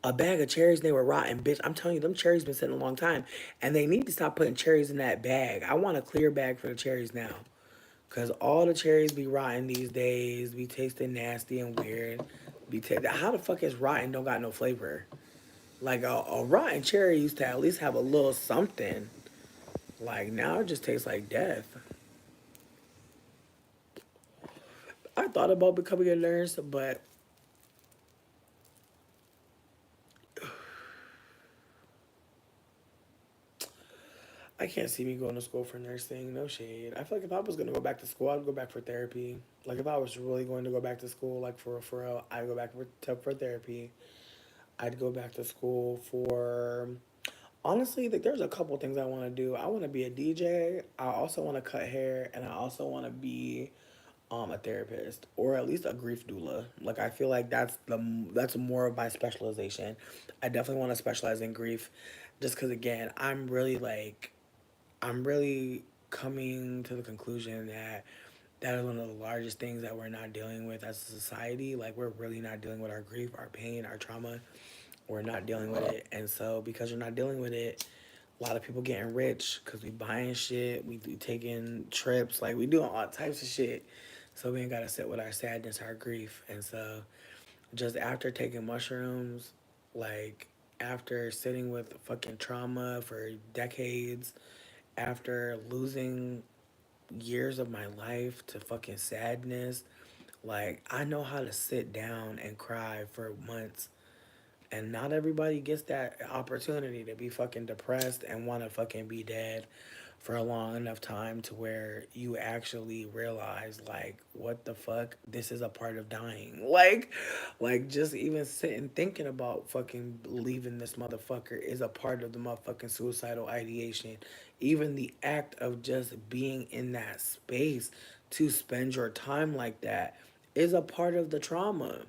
A bag of cherries, they were rotten, bitch. I'm telling you, them cherries been sitting a long time. And they need to stop putting cherries in that bag. I want a clear bag for the cherries now. Cause all the cherries be rotten these days, be tasting nasty and weird. How the fuck is rotten don't got no flavor? Like a rotten cherry used to at least have a little something. Like now it just tastes like death. I thought about becoming a nurse, but I can't see me going to school for nursing. No shade. I feel like if I was gonna go back to school, I'd go back for therapy. Like if I was really going to go back to school, like for real, I'd go back for therapy. I'd go back to school for honestly. Like there's a couple things I want to do. I want to be a DJ. I also want to cut hair, and I also want to be a therapist or at least a grief doula. Like I feel like that's more of my specialization. I definitely want to specialize in grief, just because again, I'm really coming to the conclusion that that is one of the largest things that we're not dealing with as a society. Like we're really not dealing with our grief, our pain, our trauma. We're not dealing with it, and so because you're not dealing with it, a lot of people getting rich because we buying shit, we taking trips, like we doing all types of shit. So we ain't gotta sit with our sadness, our grief, and so just after taking mushrooms, like after sitting with fucking trauma for decades, after losing years of my life to fucking sadness, like I know how to sit down and cry for months. And not everybody gets that opportunity to be fucking depressed and want to fucking be dead for a long enough time to where you actually realize like what the fuck, this is a part of dying. Like just even sitting thinking about fucking leaving this motherfucker is a part of the motherfucking suicidal ideation. Even the act of just being in that space to spend your time like that is a part of the trauma.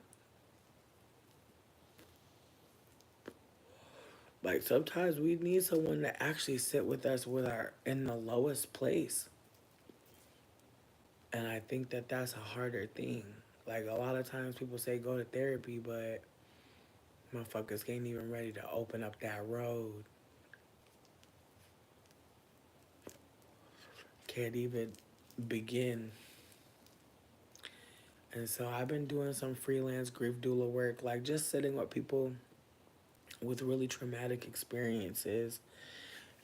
Like sometimes we need someone to actually sit with us with our in the lowest place. And I think that that's a harder thing. Like a lot of times people say go to therapy, but motherfuckers ain't even ready to open up that road. Can't even begin. And so I've been doing some freelance grief doula work, like just sitting with people with really traumatic experiences.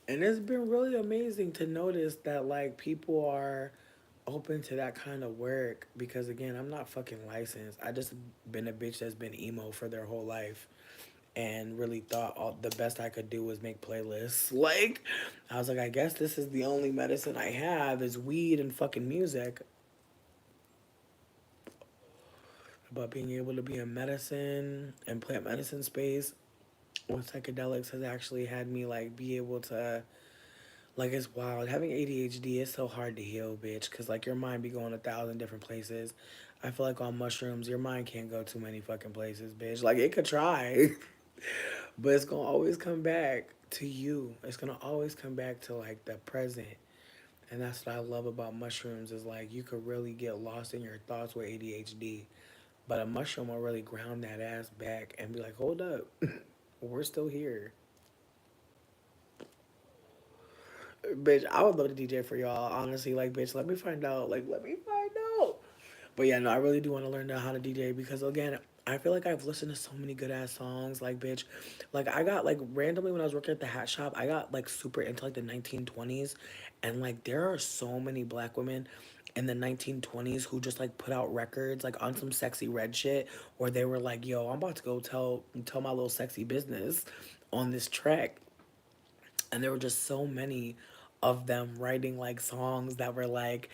And it's been really amazing to notice that like people are open to that kind of work because again, I'm not fucking licensed. I just been a bitch that's been emo for their whole life and really thought all the best I could do was make playlists. Like I was like, I guess this is the only medicine I have is weed and fucking music. But being able to be in medicine and plant medicine space with psychedelics has actually had me like be able to like it's wild. Having ADHD is so hard to heal, bitch, because like your mind be going 1,000 different places. I feel like on mushrooms, your mind can't go too many fucking places, bitch. Like it could try, but it's gonna always come back to you. It's gonna always come back to like the present. And that's what I love about mushrooms is like you could really get lost in your thoughts with ADHD. But a mushroom will really ground that ass back and be like, hold up, we're still here. Bitch, I would love to DJ for y'all, honestly. Like, bitch, let me find out. Like, let me find out. But yeah, no, I really do want to learn how to DJ because, again, I feel like I've listened to so many good ass songs. Like, bitch, like, I got, like, randomly when I was working at the hat shop, I got, like, super into, like, the 1920s. And, like, there are so many black women in the 1920s who just, like, put out records, like, on some sexy red shit where they were like, yo, I'm about to go tell my little sexy business on this track. And there were just so many of them writing like songs that were like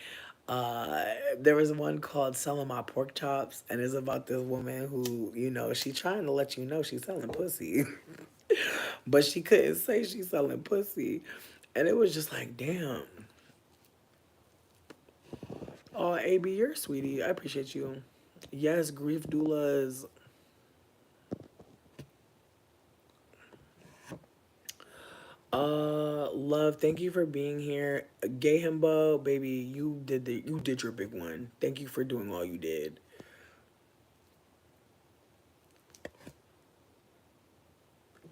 there was one called Selling My Pork Chops, and it's about this woman who, you know, she trying to let you know she's selling pussy. But she couldn't say she's selling pussy. And it was just like, damn. Oh, AB, you're a sweetie. I appreciate you. Yes, grief doulas. Love, thank you for being here. Gay himbo, baby, you did your big one. Thank you for doing all you did.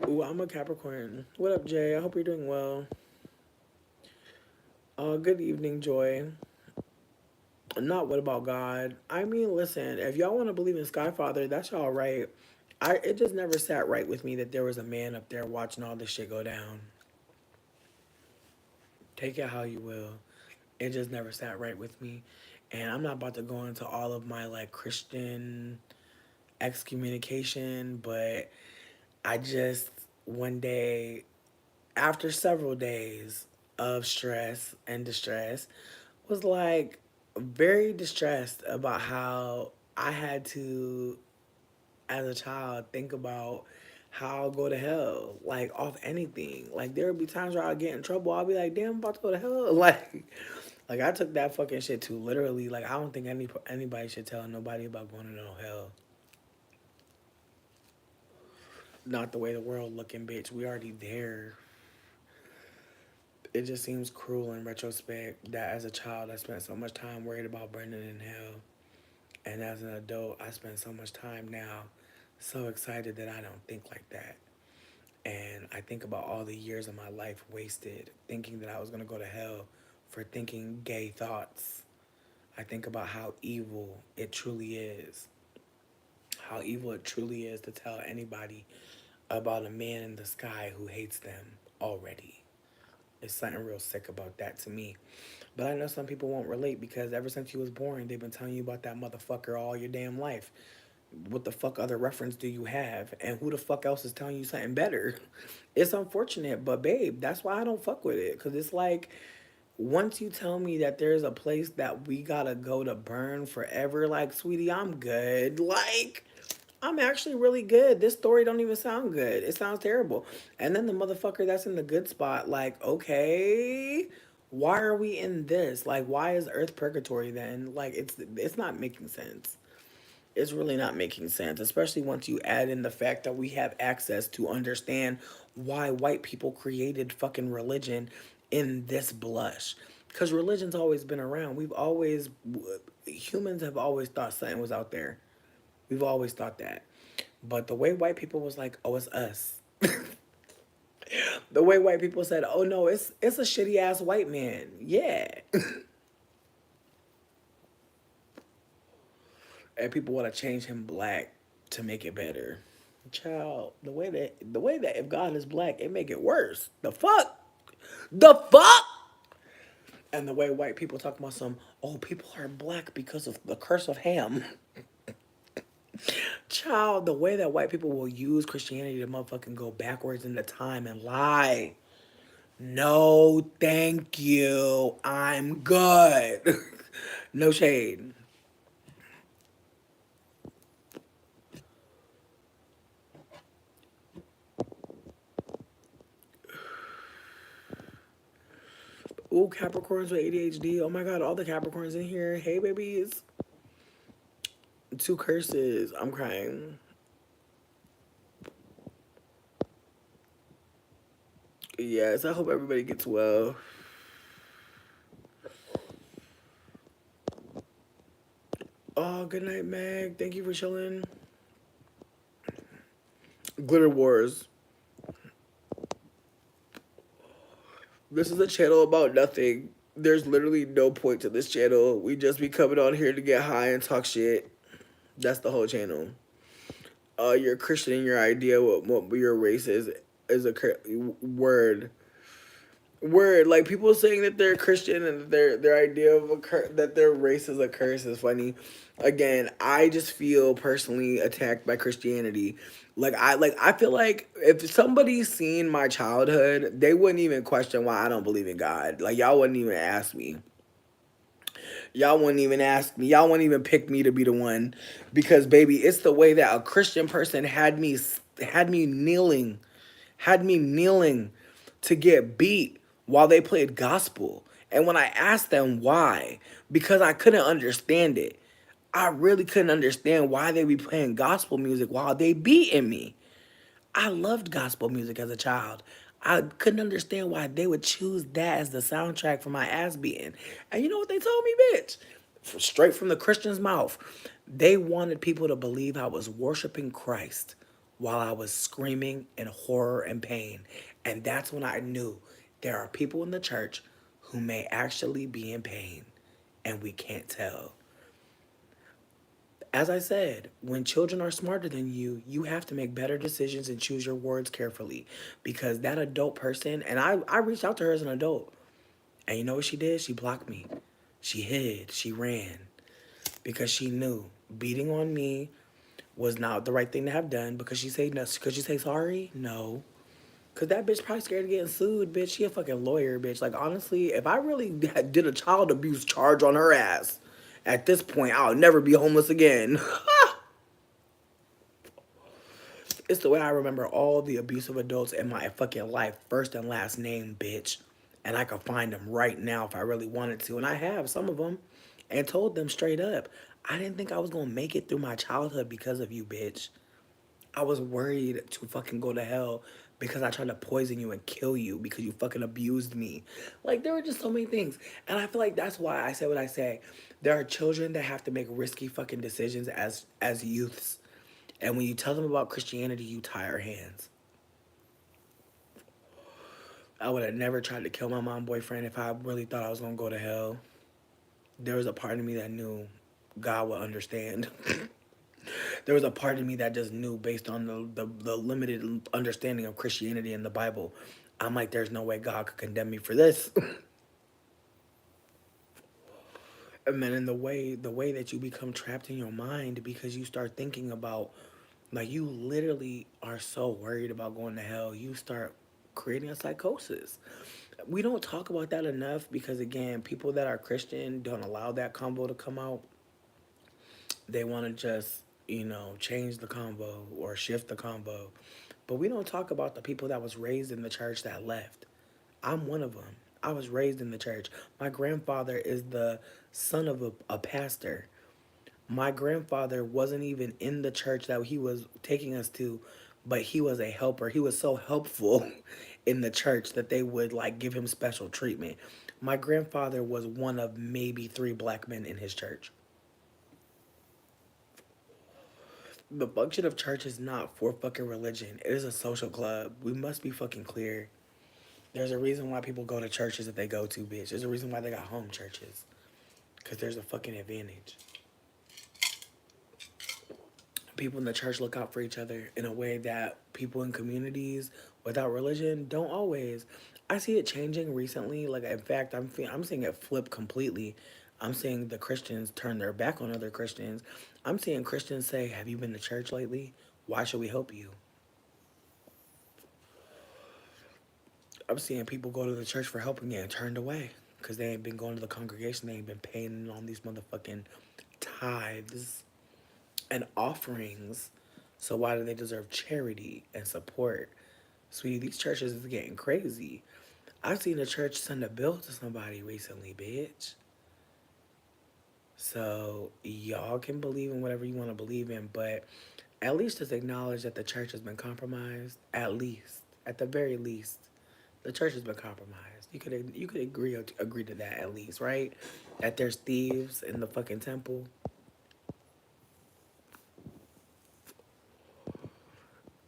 Ooh, I'm a Capricorn. What up, Jay? I hope you're doing well. Good evening, Joy. Not what about God? I mean, listen, if y'all want to believe in Skyfather, that's y'all right. It just never sat right with me that there was a man up there watching all this shit go down. Take it how you will. It just never sat right with me. And I'm not about to go into all of my like Christian excommunication, but I just one day, after several days of stress and distress, was like very distressed about how I had to, as a child, think about how I'll go to hell, like off anything. Like there would be times where I'll get in trouble. I'll be like, damn, I'm about to go to hell. Like I took that fucking shit too literally. Like I don't think anybody should tell nobody about going to no hell. Not the way the world looking, bitch. We already there. It just seems cruel in retrospect that as a child I spent so much time worried about burning in hell. And as an adult, I spend so much time now so excited that I don't think like that. And I think about all the years of my life wasted thinking that I was going to go to hell for thinking gay thoughts. I think about how evil it truly is. How evil it truly is to tell anybody about a man in the sky who hates them already. It's something real sick about that to me. But I know some people won't relate because ever since you was born, they've been telling you about that motherfucker all your damn life. What the fuck other reference do you have? And who the fuck else is telling you something better? It's unfortunate, but babe, that's why I don't fuck with it. Cause it's like Once you tell me that there's a place that we gotta go to burn forever, like, sweetie, I'm good. Like, I'm actually really good. This story don't even sound good. It sounds terrible. And then the motherfucker that's in the good spot, like, okay, why are we in this? Like, why is Earth purgatory then? Like, it's not making sense. It's really not making sense, especially once you add in the fact that we have access to understand why white people created fucking religion in this blush. Because religion's always been around. Humans have always thought something was out there. We've always thought that. But the way white people was like, oh, it's us. The way white people said, oh no, it's a shitty ass white man. Yeah. And people want to change him black to make it better. Child, the way that if God is black, it make it worse. The fuck? The fuck? And the way white people talk about some, oh, people are black because of the curse of Ham. Child, the way that white people will use Christianity to motherfucking go backwards in the time and lie. No, thank you. I'm good. No shade. Ooh, Capricorns with ADHD. Oh my god, all the Capricorns in here. Hey, babies. Two curses. I'm crying. Yes, I hope everybody gets well. Oh, good night, Meg. Thank you for chilling. Glitter Wars. This is a channel about nothing. There's literally no point to this channel. We just be coming on here to get high and talk shit. That's the whole channel. You're Christian in your idea what your race is a word. Word, like people saying that they're Christian and their idea of that their race is a curse is funny. Again, I just feel personally attacked by Christianity. I feel like if somebody's seen my childhood, they wouldn't even question why I don't believe in God. Like y'all wouldn't even ask me. Y'all wouldn't even ask me. Y'all wouldn't even pick me to be the one because baby, it's the way that a Christian person had me kneeling had me kneeling to get beat while they played gospel. And when I asked them why, because I couldn't understand it. I really couldn't understand why they be playing gospel music while they beating me. I loved gospel music as a child. I couldn't understand why they would choose that as the soundtrack for my ass beating. And you know what they told me, bitch? Straight from the Christian's mouth. They wanted people to believe I was worshiping Christ while I was screaming in horror and pain. And that's when I knew there are people in the church who may actually be in pain and we can't tell. As I said, when children are smarter than you have to make better decisions and choose your words carefully. Because that adult person, and I reached out to her as an adult. And you know what she did? She blocked me. She hid. She ran. Because she knew beating on me was not the right thing to have done. Because she say no. Could you say sorry? No. Cause that bitch probably scared of getting sued, bitch. She a fucking lawyer, bitch. Like honestly, if I really did a child abuse charge on her ass, at this point, I'll never be homeless again. It's the way I remember all the abusive adults in my fucking life, first and last name, bitch. And I could find them right now if I really wanted to. And I have some of them. And told them straight up, I didn't think I was gonna make it through my childhood because of you, bitch. I was worried to fucking go to hell because I tried to poison you and kill you because you fucking abused me. Like there were just so many things. And I feel like that's why I say what I say. There are children that have to make risky fucking decisions as youths. And when you tell them about Christianity, you tie our hands. I would have never tried to kill my mom boyfriend if I really thought I was gonna go to hell. There was a part of me that knew God would understand. There was a part of me that just knew based on the limited understanding of Christianity and the Bible. I'm like, there's no way God could condemn me for this. And then in the way that you become trapped in your mind because you start thinking about like you literally are so worried about going to hell, you start creating a psychosis. We don't talk about that enough because, again, people that are Christian don't allow that combo to come out. They want to just, change the combo or shift the combo. But we don't talk about the people that was raised in the church that left. I'm one of them. I was raised in the church. My grandfather is the son of a pastor. My grandfather wasn't even in the church that he was taking us to, but he was a helper. He was so helpful in the church that they would like give him special treatment. My grandfather was one of maybe three black men in his church. The function of church is not for fucking religion. It is a social club. We must be fucking clear. There's a reason why people go to churches that they go to, bitch. There's a reason why they got home churches. Because there's a fucking advantage. People in the church look out for each other in a way that people in communities without religion don't always. I see it changing recently. Like, in fact, I'm seeing it flip completely. I'm seeing the Christians turn their back on other Christians. I'm seeing Christians say, "Have you been to church lately? Why should we help you?" I'm seeing people go to the church for help and getting turned away because they ain't been going to the congregation. They ain't been paying on these motherfucking tithes and offerings. So why do they deserve charity and support? Sweetie, these churches is getting crazy. I've seen a church send a bill to somebody recently, bitch. So y'all can believe in whatever you want to believe in, but at least just acknowledge that the church has been compromised. At least, at the very least, the church has been compromised. You could agree to that at least, right? That there's thieves in the fucking temple.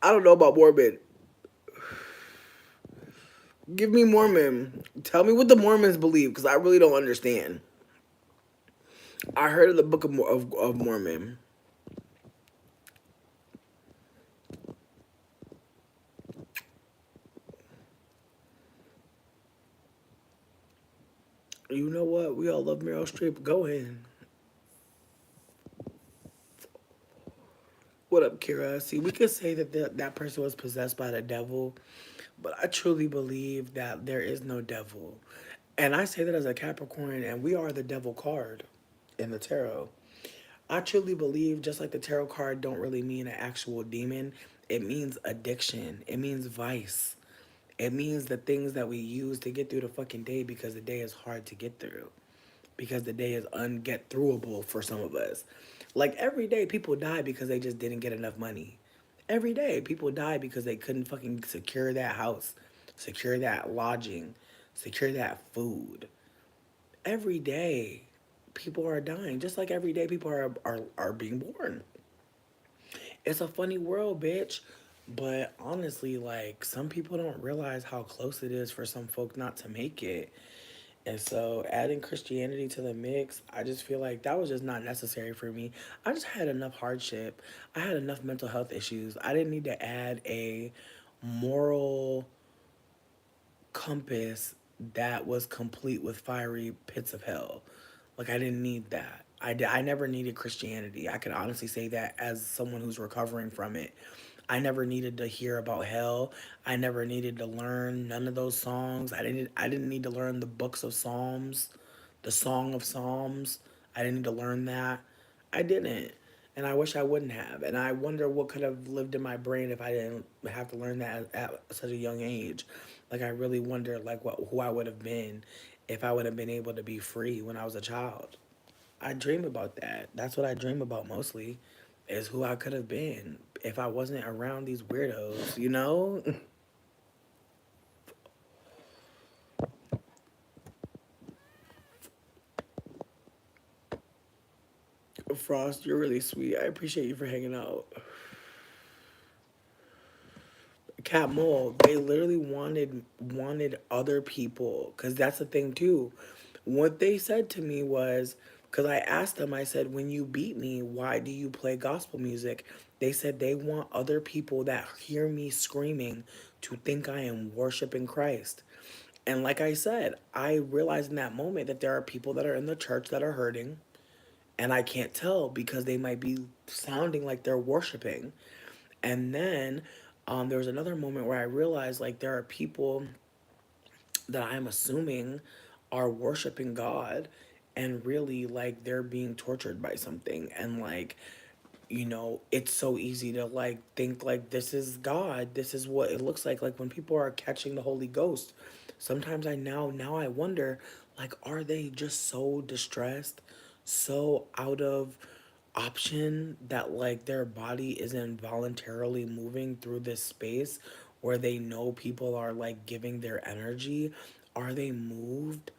I don't know about Mormon. Give me Mormon. Tell me what the Mormons believe, because I really don't understand. I heard of the Book of Mormon. You know what? We all love Meryl Streep. Go in. What up, Kira? See, we could say that that person was possessed by the devil, but I truly believe that there is no devil. And I say that as a Capricorn, and we are the devil card in the tarot. I truly believe, just like the tarot card don't really mean an actual demon, it means addiction. It means vice. It means the things that we use to get through the fucking day because the day is hard to get through. Because the day is unget throughable for some of us. Like every day people die because they just didn't get enough money. Every day people die because they couldn't fucking secure that house, secure that lodging, secure that food. Every day people are dying. Just like every day people are being born. It's a funny world, bitch. But honestly, like some people don't realize how close it is for some folk not to make it. And so adding Christianity to the mix, I just feel like that was just not necessary for me. I just had enough hardship. I had enough mental health issues. I didn't need to add a moral compass that was complete with fiery pits of hell. Like, I didn't need that. I never needed Christianity. I can honestly say that as someone who's recovering from it. I never needed to hear about hell. I never needed to learn none of those songs. I didn't need to learn the books of Psalms, the Song of Psalms. I didn't need to learn that. I didn't. And I wish I wouldn't have. And I wonder what could have lived in my brain if I didn't have to learn that at such a young age. Like, I really wonder like who I would have been if I would have been able to be free when I was a child. I dream about that. That's what I dream about mostly, is who I could have been if I wasn't around these weirdos, you know? Frost, you're really sweet. I appreciate you for hanging out. Cat Mole, they literally wanted other people, because that's the thing too. What they said to me was, because I asked them, I said, when you beat me, why do you play gospel music? They said they want other people that hear me screaming to think I am worshiping Christ. And like I said, I realized in that moment that there are people that are in the church that are hurting, and I can't tell because they might be sounding like they're worshiping. And then there was another moment where I realized like there are people that I'm assuming are worshiping God, and really like they're being tortured by something, and like, it's so easy to like think like this is God, this is what it looks like when people are catching the Holy Ghost. Sometimes now I wonder, like, are they just so distressed, so out of option, that like their body isn't voluntarily moving through this space where they know people are like giving their energy? Are they moved?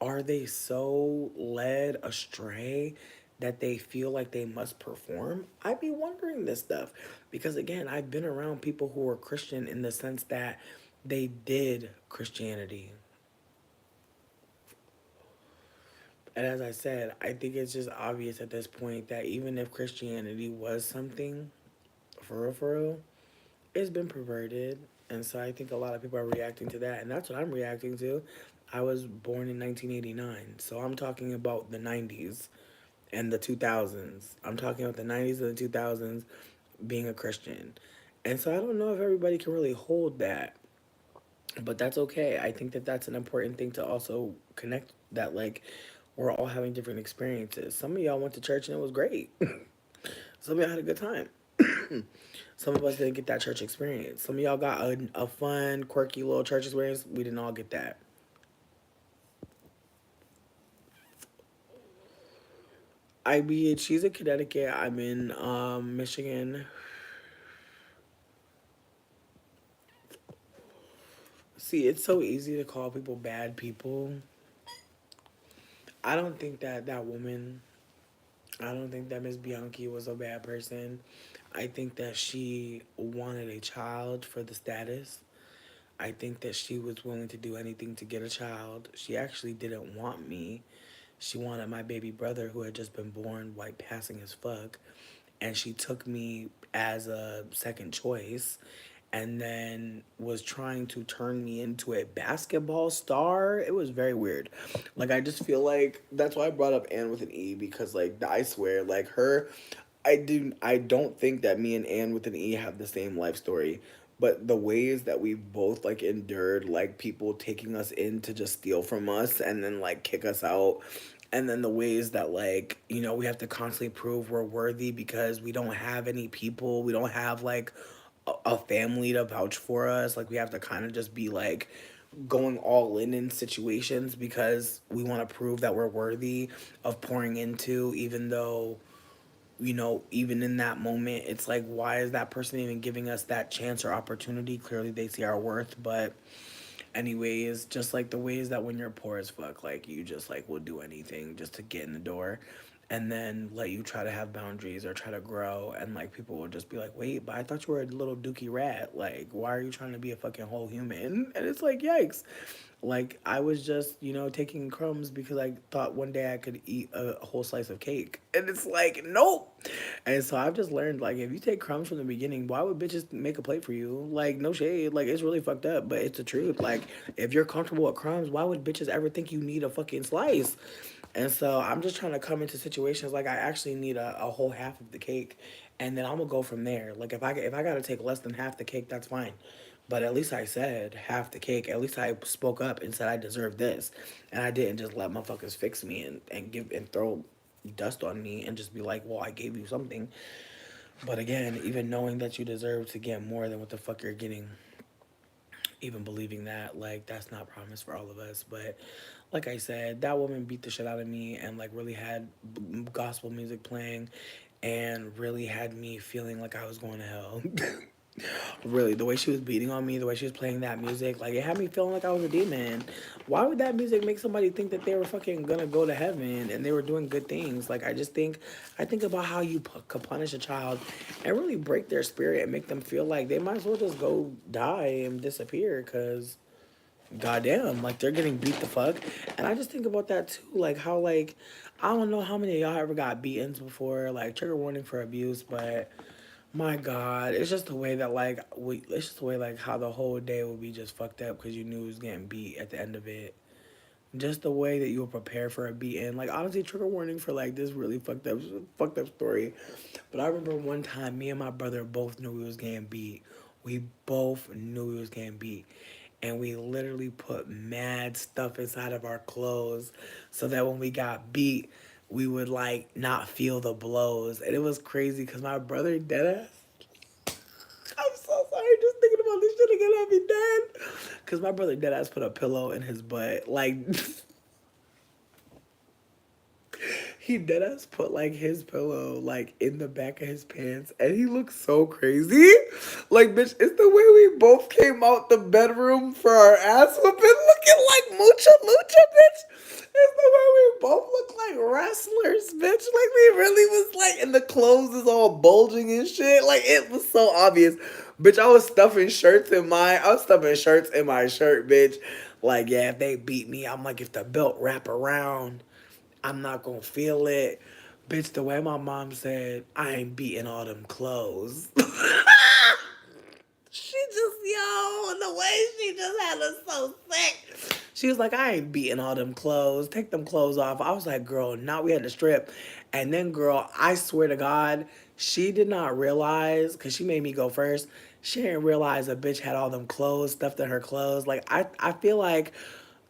Are they so led astray that they feel like they must perform? I be wondering this stuff because, again, I've been around people who were Christian in the sense that they did Christianity. And as I said, I think it's just obvious at this point that even if Christianity was something, for real, it's been perverted. And so I think a lot of people are reacting to that. And that's what I'm reacting to. I was born in 1989. So I'm talking about the 90s and the 2000s. I'm talking about the 90s and the 2000s being a Christian. And so I don't know if everybody can really hold that, but that's okay. I think that that's an important thing to also connect, that like we're all having different experiences. Some of y'all went to church and it was great. Some of y'all had a good time. Some of us didn't get that church experience. Some of y'all got a fun, quirky little church experience. We didn't all get that. She's in Connecticut. I'm in Michigan. See, it's so easy to call people bad people. I don't think that that woman, I don't think that Miss Bianchi was a bad person. I think that she wanted a child for the status. I think that she was willing to do anything to get a child. She actually didn't want me. She wanted my baby brother who had just been born, white passing as fuck. And she took me as a second choice, and then was trying to turn me into a basketball star. It was very weird. Like, I just feel like that's why I brought up Anne with an E, because like I swear, like her, I don't think that me and Anne with an E have the same life story. But the ways that we've both like endured like people taking us in to just steal from us and then like kick us out, and then the ways that like we have to constantly prove we're worthy because we don't have any people, we don't have like a family to vouch for us. Like, we have to kind of just be like going all in situations because we want to prove that we're worthy of pouring into, even though even in that moment, it's like, why is that person even giving us that chance or opportunity? Clearly, they see our worth. But, anyways, just like the ways that when you're poor as fuck, like, you just like will do anything just to get in the door, and then let you try to have boundaries or try to grow, and like people will just be like, wait, but I thought you were a little dookie rat. Like, why are you trying to be a fucking whole human? And it's like, yikes. Like, I was just, taking crumbs because I thought one day I could eat a whole slice of cake. And it's like, nope. And so I've just learned, like, if you take crumbs from the beginning, why would bitches make a plate for you? Like, no shade. Like, it's really fucked up, but it's the truth. Like, if you're comfortable with crumbs, why would bitches ever think you need a fucking slice? And so I'm just trying to come into situations like I actually need a whole half of the cake, and then I'm gonna go from there. Like, if I gotta take less than half the cake, that's fine. But at least I said half the cake. At least I spoke up and said I deserve this, and I didn't just let motherfuckers fix me and give and throw dust on me and just be like, well, I gave you something. But again, even knowing that you deserve to get more than what the fuck you're getting, even believing that, like, that's not promise for all of us. But like I said, that woman beat the shit out of me and like really had gospel music playing and really had me feeling like I was going to hell. Really, the way she was beating on me, the way she was playing that music, like, it had me feeling like I was a demon. Why would that music make somebody think that they were fucking gonna go to heaven and they were doing good things? Like, I think about how you could punish a child and really break their spirit and make them feel like they might as well just go die and disappear because goddamn, like, they're getting beat the fuck. And I just think about that too, like how, like, I don't know how many of y'all ever got beatings before, like, trigger warning for abuse, but my God, it's just the way that like it's just the way like how the whole day would be just fucked up because you knew it was getting beat at the end of it. Just the way that you were prepared for a beating. Like, honestly, trigger warning for like this really fucked up story. But I remember one time me and my brother both knew we was getting beat. We both knew we was getting beat. and we literally put mad stuff inside of our clothes so that when we got beat, we would like not feel the blows. And it was crazy because my brother deadass. I'm so sorry just thinking about this shit again. I'll be dead. Because my brother deadass put a pillow in his butt. Like, he deadass put like his pillow like in the back of his pants, and he looked so crazy. Like, bitch, it's the way we both came out the bedroom for our ass whooping, looking like mucha lucha, bitch. It's the way we both look like wrestlers, bitch. Like, we really was like, and the clothes is all bulging and shit. Like, it was so obvious, bitch. I was stuffing shirts in my shirt, bitch. Like, yeah, if they beat me, I'm like, if the belt wrap around, I'm not gonna feel it. Bitch, the way my mom said, I ain't beating all them clothes. She just, yo, the way she just had us so sick. She was like, I ain't beating all them clothes. Take them clothes off. I was like, girl, now we had to strip. And then, girl, I swear to God, she did not realize, because she made me go first, she didn't realize a bitch had all them clothes stuffed in her clothes. Like, I feel like,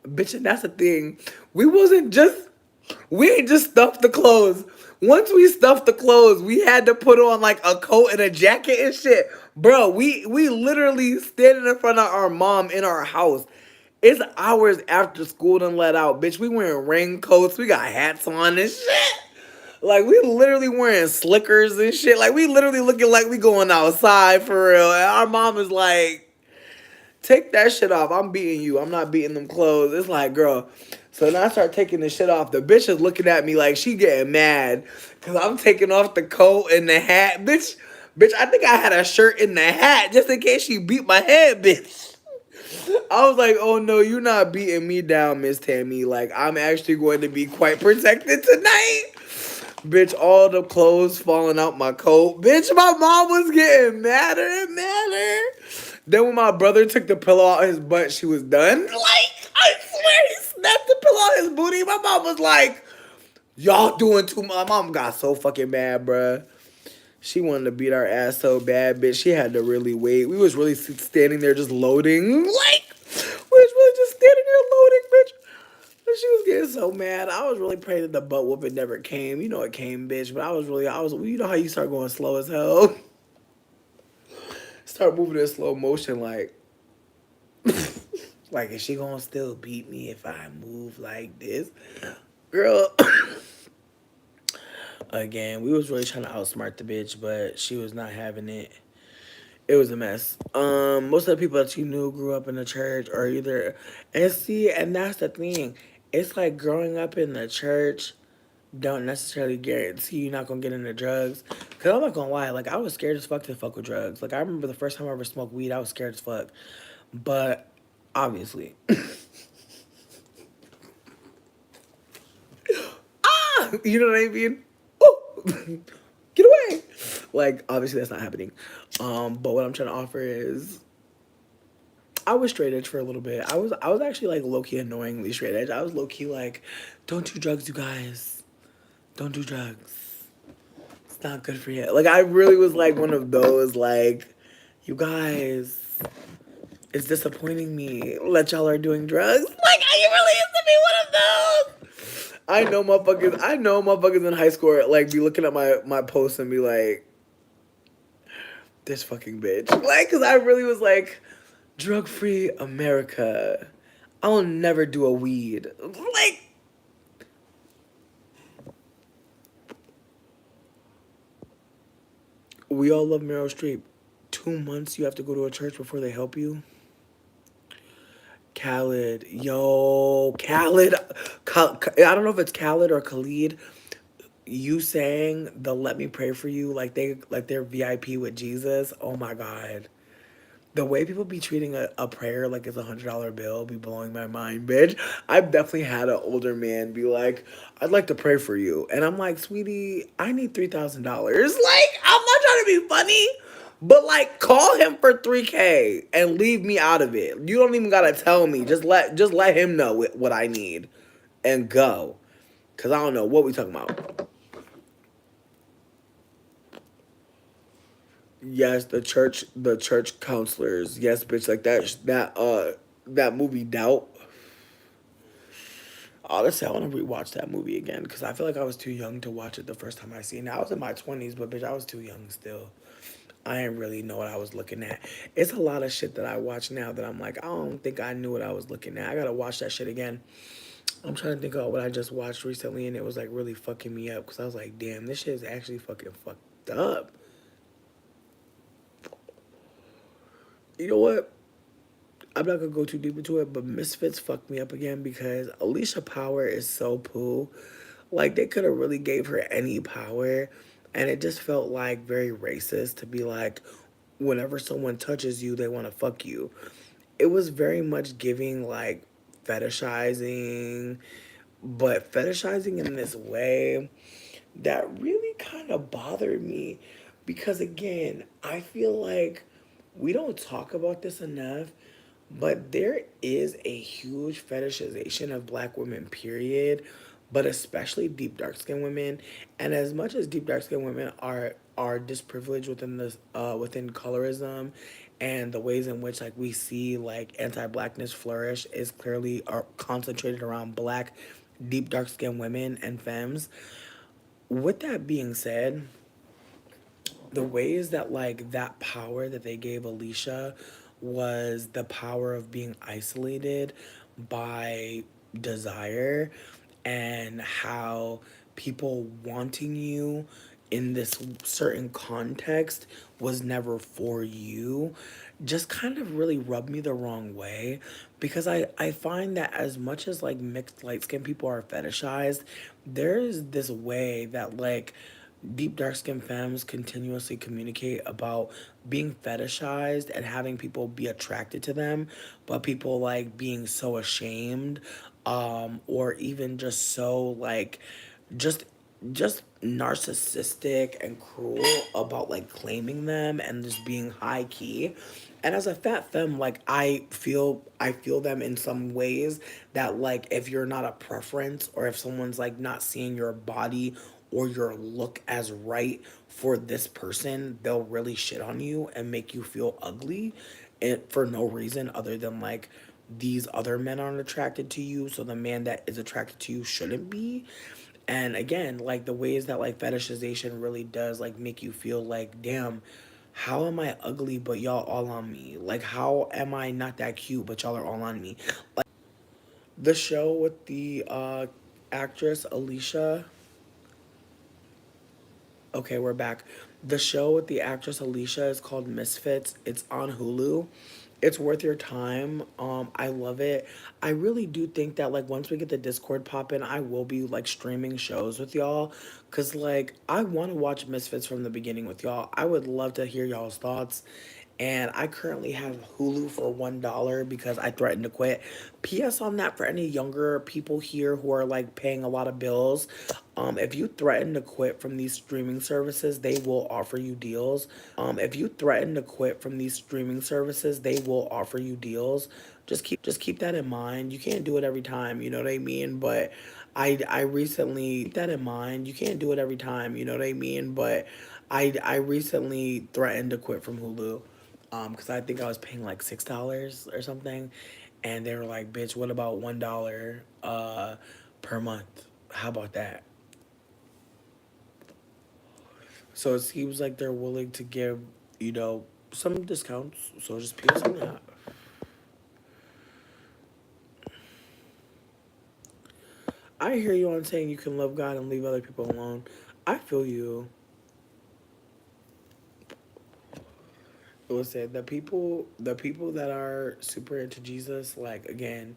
bitch, and that's the thing. We ain't just stuffed the clothes. Once we stuffed the clothes, we had to put on like a coat and a jacket and shit. Bro, we literally standing in front of our mom in our house. It's hours after school done let out. Bitch, we wearing raincoats. We got hats on and shit. Like, we literally wearing slickers and shit. Like, we literally looking like we going outside for real. And our mom is like, take that shit off. I'm beating you. I'm not beating them clothes. It's like, girl. So then I start taking the shit off. The bitch is looking at me like she getting mad because I'm taking off the coat and the hat. Bitch, I think I had a shirt in the hat just in case she beat my head, bitch. I was like, oh no, you're not beating me down, Miss Tammy. Like, I'm actually going to be quite protected tonight. Bitch, all the clothes falling out my coat. Bitch, my mom was getting madder and madder. Then when my brother took the pillow out his butt, she was done. Like, I swear he snapped the pillow out his booty. My mom was like, y'all doing too much. My mom got so fucking mad, bruh. She wanted to beat our ass so bad, bitch. She had to really wait. We was really standing there just loading. Like, we was really just standing there loading, bitch. And she was getting so mad. I was really praying that the butt whooping never came. You know it came, bitch. But you know how you start going slow as hell? Start moving in slow motion, like, like, is she gonna still beat me if I move like this? Girl, again, we was really trying to outsmart the bitch, but she was not having it. It was a mess. Most of the people that you knew grew up in the church or either, and that's the thing. It's like growing up in the church don't necessarily guarantee you're not gonna get into drugs. Cause I'm not gonna lie, like I was scared as fuck to fuck with drugs. Like I remember the first time I ever smoked weed, I was scared as fuck. But obviously, you know what I mean? Oh, get away! Like obviously that's not happening. But what I'm trying to offer is I was straight edge for a little bit. I was actually like low key annoyingly straight edge. I was low key like, don't do drugs, you guys. Don't do drugs. It's not good for you. Like I really was like one of those like, you guys, it's disappointing me that y'all are doing drugs. Like I really used to be one of those. I know motherfuckers in high school like be looking at my posts and be like, this fucking bitch. Like, cause I really was like, drug free America. I'll never do a weed. Like, we all love Meryl Streep. 2 months you have to go to a church before they help you. Khaled, yo, Khaled. I don't know if it's Khaled or Khalid. You sang the "Let Me Pray for You" like they're VIP with Jesus. Oh my God. The way people be treating a prayer like it's $100 bill be blowing my mind, bitch. I've definitely had an older man be like, I'd like to pray for you. And I'm like, sweetie, I need $3,000. Like, I'm not trying to be funny, but like call him for 3K and leave me out of it. You don't even gotta tell me. Just let him know what I need and go. Cause I don't know what we talking about. Yes, the church counselors. Yes, bitch, like that that movie Doubt. Honestly, I want to rewatch that movie again because I feel like I was too young to watch it the first time I seen it. I was in my 20s, but bitch, I was too young still. I didn't really know what I was looking at. It's a lot of shit that I watch now that I'm like, I don't think I knew what I was looking at. I gotta watch that shit again. I'm trying to think of what I just watched recently, and it was like really fucking me up because I was like, damn, this shit is actually fucking fucked up. You know what? I'm not gonna go too deep into it, but Misfits fucked me up again because Alicia Power is so poo. Like they could have really gave her any power, and it just felt like very racist to be like, whenever someone touches you, they want to fuck you. It was very much giving like fetishizing, but fetishizing in this way that really kind of bothered me because again, I feel like we don't talk about this enough, but there is a huge fetishization of black women, period, but especially deep dark skinned women. And as much as deep dark skinned women are disprivileged within this within colorism and the ways in which like we see like anti-blackness flourish is clearly are concentrated around black deep dark skinned women and femmes. With that being said, the ways that like that power that they gave Alicia was the power of being isolated by desire, and how people wanting you in this certain context was never for you just kind of really rubbed me the wrong way because I find that as much as like mixed light skinned people are fetishized, there's this way that like deep dark skinned femmes continuously communicate about being fetishized and having people be attracted to them, but people like being so ashamed, or even just so like just just narcissistic and cruel about like claiming them and just being high key. And as a fat femme, like I feel them in some ways that like if you're not a preference or if someone's like not seeing your body or your look as right for this person, they'll really shit on you and make you feel ugly and for no reason other than like these other men aren't attracted to you, so the man that is attracted to you shouldn't be. And again, like the ways that like fetishization really does like make you feel like, damn, how am I ugly but y'all all on me? Like how am I not that cute but y'all are all on me? The show with the actress Alicia. Okay, we're back. The show with the actress Alicia is called Misfits. It's on Hulu. It's worth your time. I love it. I really do think that like once we get the Discord popping, I will be like streaming shows with y'all. Cause like I want to watch Misfits from the beginning with y'all. I would love to hear y'all's thoughts. And I currently have Hulu for $1 because I threatened to quit. PS on that for any younger people here who are like paying a lot of bills. If you threaten to quit from these streaming services, they will offer you deals. If you threaten to quit from these streaming services, they will offer you deals. Just keep that in mind. You can't do it every time, you know what I mean? But I recently keep that in mind. You can't do it every time, you know what I mean? But I recently threatened to quit from Hulu. Because I think I was paying like $6 or something, and they were like, "Bitch, what about $1 per month? How about that?" So it seems like they're willing to give, you know, some discounts. So just pay some that. I hear you on saying you can love God and leave other people alone. I feel you. Listen, the people that are super into Jesus, like again,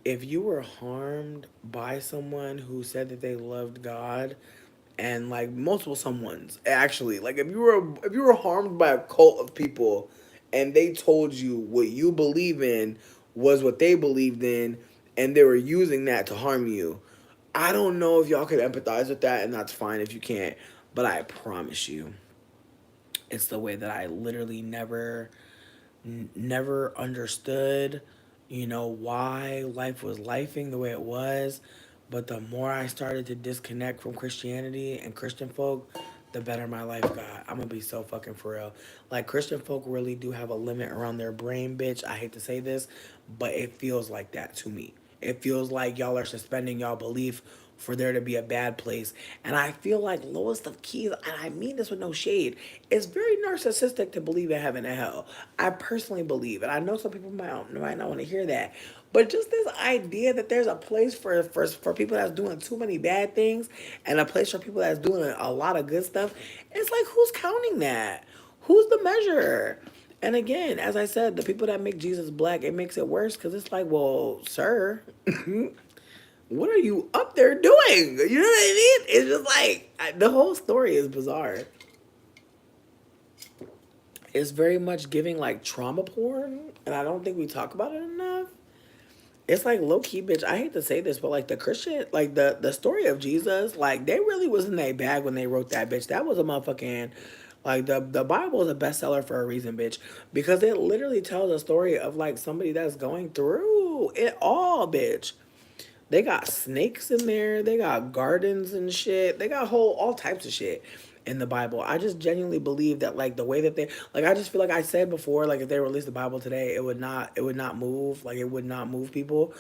if you were harmed by someone who said that they loved God, and like multiple someones actually, like if you were harmed by a cult of people and they told you what you believe in was what they believed in and they were using that to harm you, I don't know if y'all could empathize with that, and that's fine if you can't, but I promise you it's the way that I literally never understood, why life was lifing the way it was. But the more I started to disconnect from Christianity and Christian folk, the better my life got. I'm gonna be so fucking for real. Like, Christian folk really do have a limit around their brain, bitch. I hate to say this, but it feels like that to me. It feels like y'all are suspending y'all belief for there to be a bad place. And I feel like lowest of keys, and I mean this with no shade, it's very narcissistic to believe in heaven and hell. I personally believe, and I know some people might not want to hear that, but just this idea that there's a place for people that's doing too many bad things and a place for people that's doing a lot of good stuff, it's like, who's counting that? Who's the measurer? And again, as I said, the people that make Jesus black, it makes it worse because it's like, well, sir, what are you up there doing? You know what I mean? It's just like, the whole story is bizarre. It's very much giving like trauma porn, and I don't think we talk about it enough. It's like low key, bitch. I hate to say this, but like the Christian, like the story of Jesus, like they really was in their bag when they wrote that, bitch. That was a motherfucking, like the Bible is a bestseller for a reason, bitch, because it literally tells a story of like somebody that's going through it all, bitch. They got snakes in there. They got gardens and shit. They got whole all types of shit in the Bible. I just genuinely believe that like the way that they like, I just feel like I said before, like if they released the Bible today, it would not move. Like it would not move people.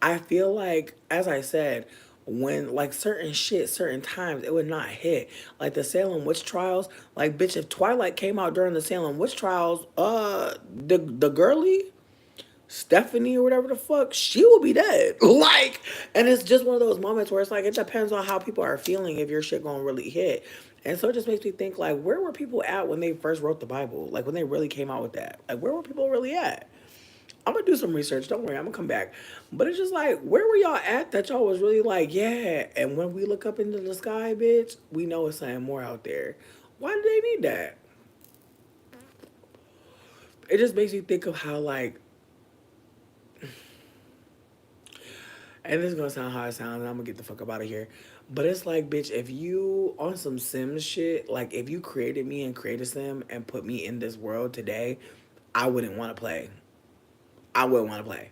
I feel like, as I said, when like certain shit, certain times, it would not hit. Like the Salem witch trials. Like, bitch, if Twilight came out during the Salem witch trials, the girly Stephanie or whatever the fuck, she will be dead. Like, and it's just one of those moments where it's like, it depends on how people are feeling if your shit gonna really hit. And so it just makes me think, like, where were people at when they first wrote the Bible? Like, when they really came out with that? Like, where were people really at? I'm gonna do some research. Don't worry, I'm gonna come back. But it's just like, where were y'all at that y'all was really like, yeah? And when we look up into the sky, bitch, we know it's something more out there. Why do they need that? It just makes me think of how, like, and this is gonna sound how it sounds, and I'm gonna get the fuck up out of here. But it's like, bitch, if you on some Sims shit, like if you created me and created Sim and put me in this world today, I wouldn't want to play. I wouldn't want to play.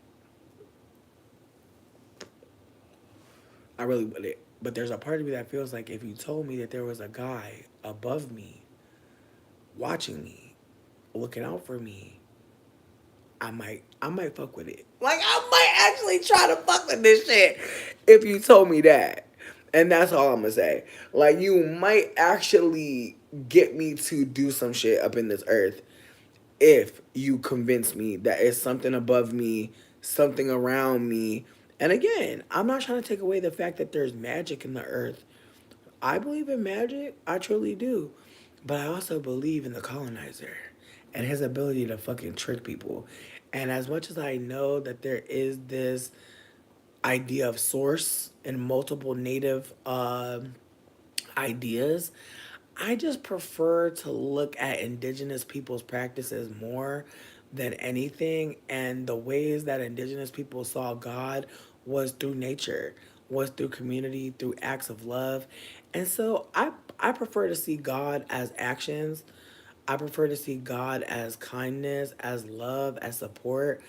I really wouldn't. But there's a part of me that feels like if you told me that there was a guy above me, watching me, looking out for me, I might fuck with it. Like I might actually try to fuck with this shit if you told me that. And that's all I'm gonna say. Like you might actually get me to do some shit up in this earth if you convince me that it's something above me, something around me. And again, I'm not trying to take away the fact that there's magic in the earth. I believe in magic. I truly do. But I also believe in the colonizer and his ability to fucking trick people. And as much as I know that there is this idea of source in multiple native ideas, I just prefer to look at indigenous people's practices more than anything. And the ways that indigenous people saw God was through nature, was through community, through acts of love. And so I prefer to see God as actions. I prefer to see God as kindness, as love, as support.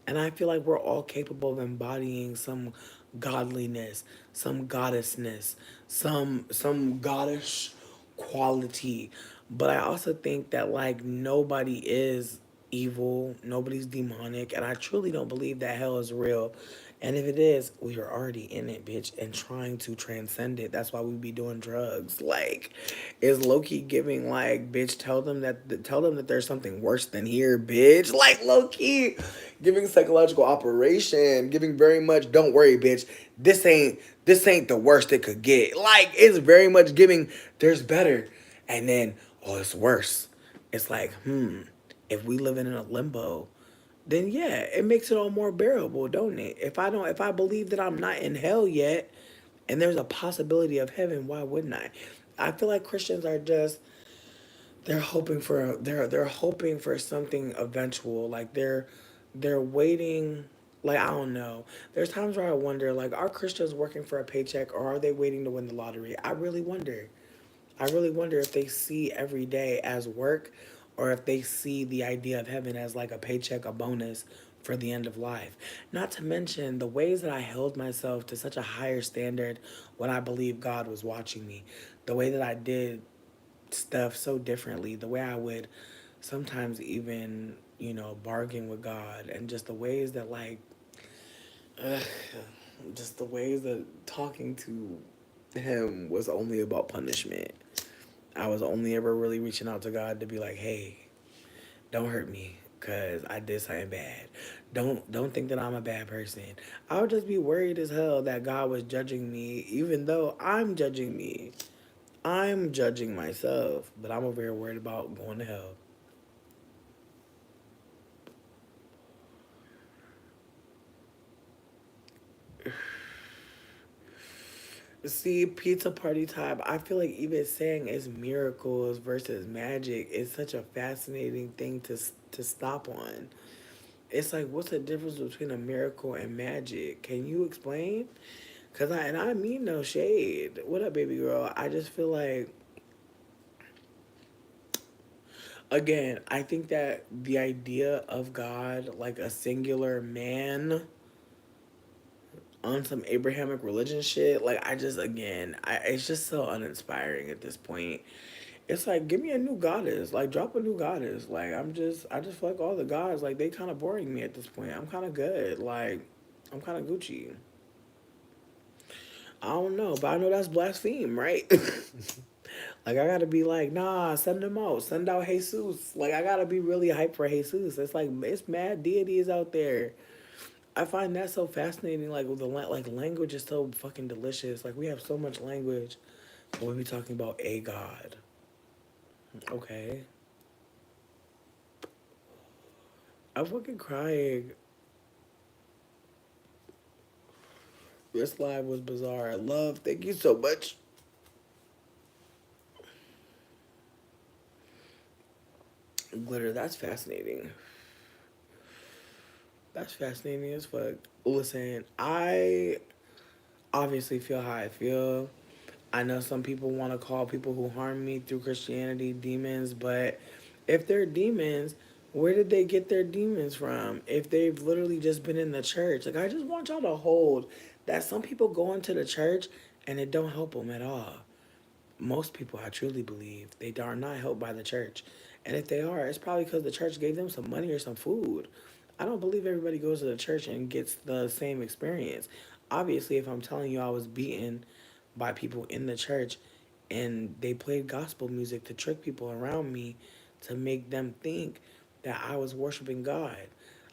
And I feel like we're all capable of embodying some godliness, some goddessness, some goddess quality. But I also think that like nobody is evil, nobody's demonic, and I truly don't believe that hell is real. And if it is, we are already in it, bitch, and trying to transcend it. That's why we be doing drugs. Like, is Loki giving like, bitch, tell them that there's something worse than here, bitch. Like Loki giving psychological operation, giving very much, don't worry, bitch. This ain't the worst it could get. Like, it's very much giving there's better. And then, oh, it's worse. It's like, if we live in a limbo, then yeah, it makes it all more bearable, don't it? If I believe that I'm not in hell yet, and there's a possibility of heaven, why wouldn't I? I feel like Christians are just they're hoping for something eventual. Like they're waiting. Like I don't know. There's times where I wonder, like, are Christians working for a paycheck or are they waiting to win the lottery? I really wonder. I really wonder if they see every day as work or if they see the idea of heaven as like a paycheck, a bonus for the end of life. Not to mention the ways that I held myself to such a higher standard when I believed God was watching me. The way that I did stuff so differently. The way I would sometimes even, bargain with God, and just the ways that, like, ugh, just the ways that talking to him was only about punishment. I was only ever really reaching out to God to be like, hey, don't hurt me because I did something bad. Don't think that I'm a bad person. I would just be worried as hell that God was judging me, even though I'm judging me. I'm judging myself, but I'm over here worried about going to hell. See, pizza party time. I feel like even saying it's miracles versus magic is such a fascinating thing to stop on. It's like, what's the difference between a miracle and magic? Can you explain? And I mean no shade. What up, baby girl? I just feel like, again, I think that the idea of God, like a singular man on some Abrahamic religion shit, like, it's just so uninspiring at this point. It's like, give me a new goddess, like, drop a new goddess. Like, I just feel like all the gods, like, they kind of boring me at this point. I'm kind of good. Like, I'm kind of Gucci. I don't know, but I know that's blaspheme, right? Like, I gotta be like, nah, send them out. Send out Jesus. Like, I gotta be really hyped for Jesus. It's like, it's mad deities out there. I find that so fascinating. Like, with like, language is so fucking delicious. Like, we have so much language, but we be talking about a god. Okay. I'm fucking crying. This live was bizarre. Love, thank you so much. Glitter, that's fascinating. That's fascinating as fuck. Listen, I obviously feel how I feel. I know some people want to call people who harm me through Christianity demons, but if they're demons, where did they get their demons from? If they've literally just been in the church. Like, I just want y'all to hold that some people go into the church and it don't help them at all. Most people, I truly believe, they are not helped by the church. And if they are, it's probably because the church gave them some money or some food. I don't believe everybody goes to the church and gets the same experience. Obviously, if I'm telling you I was beaten by people in the church and they played gospel music to trick people around me to make them think that I was worshiping God.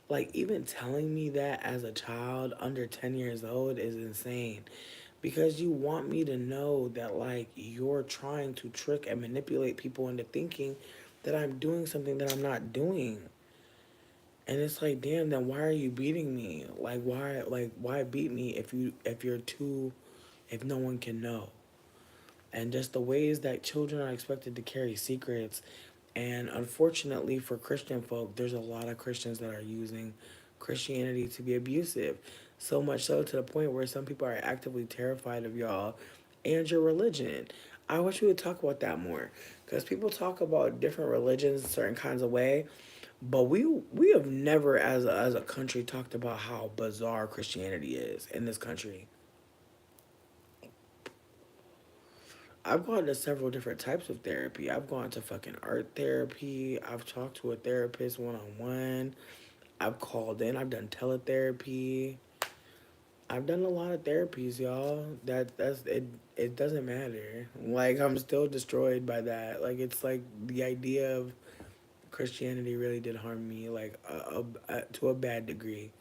Like, even telling me that as a child under 10 years old is insane, because you want me to know that, like, you're trying to trick and manipulate people into thinking that I'm doing something that I'm not doing. And it's like, damn, then why are you beating me? Why beat me if you're too if no one can know? And just the ways that children are expected to carry secrets. And unfortunately for Christian folk, there's a lot of Christians that are using Christianity to be abusive. So much so to the point where some people are actively terrified of y'all and your religion. I wish we would talk about that more. Because people talk about different religions certain kinds of way, but we have never as a country talked about how bizarre Christianity is in this country. I've gone to several different types of therapy. I've gone to fucking art therapy. I've talked to a therapist one on one. I've called in. I've done teletherapy. I've done a lot of therapies, y'all. That's it. It doesn't matter. Like, I'm still destroyed by that. Like, it's like the idea of Christianity really did harm me, like, to a bad degree.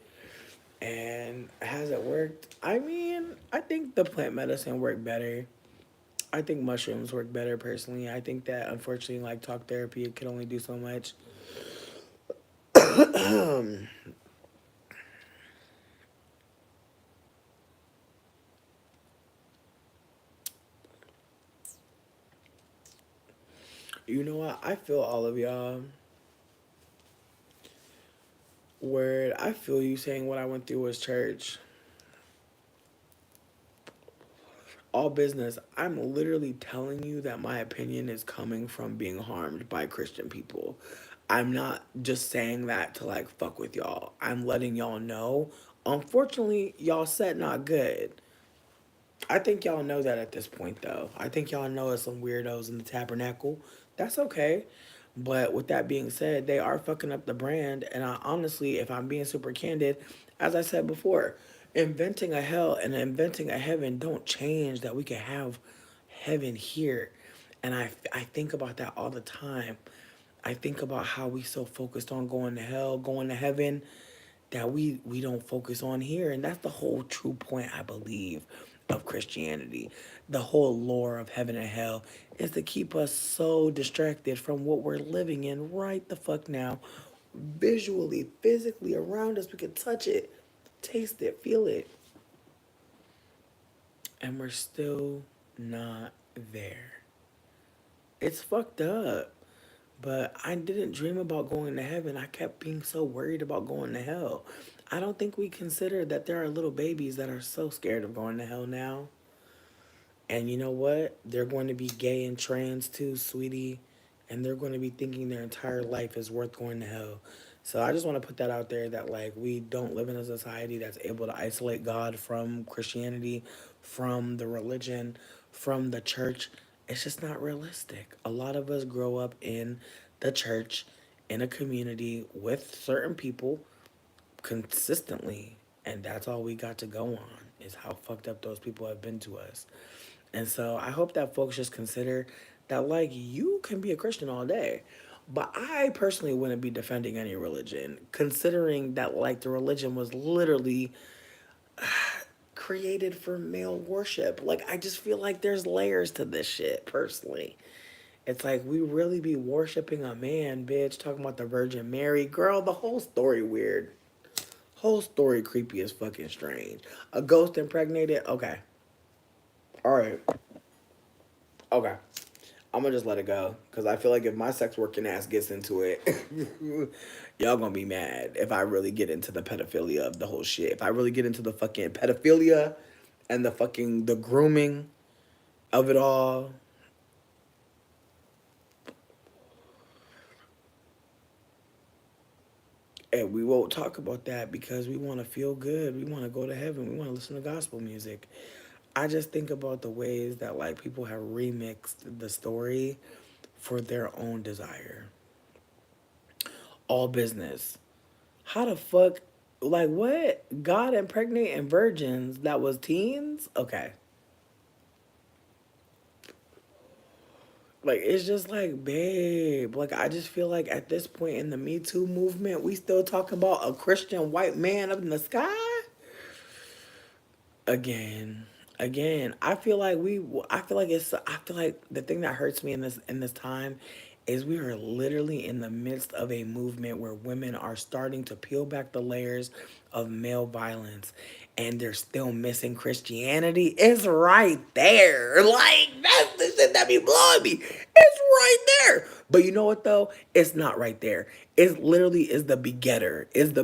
And has it worked? I mean, I think the plant medicine worked better. I think mushrooms work better personally. I think that, unfortunately, like, talk therapy, it can only do so much. You know what? I feel all of y'all. Word, I feel you saying what I went through was church. All business. I'm literally telling you that my opinion is coming from being harmed by Christian people. I'm not just saying that to, like, fuck with y'all. I'm letting y'all know. Unfortunately, y'all set not good. I think y'all know that at this point, though. I think y'all know us some weirdos in the tabernacle. That's okay. But with that being said, they are fucking up the brand. And I honestly, if I'm being super candid, as I said before, inventing a hell and inventing a heaven don't change that we can have heaven here. And I think about that all the time. I think about how we so focused on going to hell, going to heaven, that we don't focus on here. And that's the whole true point, I believe, of Christianity. The whole lore of heaven and hell is to keep us so distracted from what we're living in right the fuck now, visually, physically around us. We can touch it, taste it, feel it, and we're still not there. It's fucked up. But I didn't dream about going to heaven. I kept being so worried about going to hell. I don't think we consider that there are little babies that are so scared of going to hell now. And you know what? They're going to be gay and trans too, sweetie. And they're going to be thinking their entire life is worth going to hell. So I just want to put that out there that, like, we don't live in a society that's able to isolate God from Christianity, from the religion, from the church. It's just not realistic. A lot of us grow up in the church, in a community with certain people consistently. And that's all we got to go on, is how fucked up those people have been to us. And so I hope that folks just consider that, like, you can be a Christian all day. But I personally wouldn't be defending any religion, considering that, like, the religion was literally created for male worship. Like, I just feel like there's layers to this shit, personally. It's like we really be worshiping a man, bitch, talking about the Virgin Mary. Girl, the whole story weird. Whole story creepy as fucking strange. A ghost impregnated? Okay. Alright. Okay. I'm gonna just let it go because I feel like if my sex working ass gets into it, y'all gonna be mad if I really get into the pedophilia of the whole shit. If I really get into the fucking pedophilia and the fucking the grooming of it all, and we won't talk about that because we want to feel good. We want to go to heaven. We want to listen to gospel music. I just think about the ways that, like, people have remixed the story for their own desire. All business. How the fuck, like, what? God impregnating virgins that was teens? Okay. Like, it's just like, babe. Like, I just feel like at this point in the Me Too movement, we still talking about a Christian white man up in the sky? Again. Again. I feel like I feel like the thing that hurts me in this time is we are literally in the midst of a movement where women are starting to peel back the layers of male violence, and they're still missing Christianity. It's right there. Like, that's the shit that be blowing me. It's right there. But you know what though? It's not right there. It literally is the begetter. It's the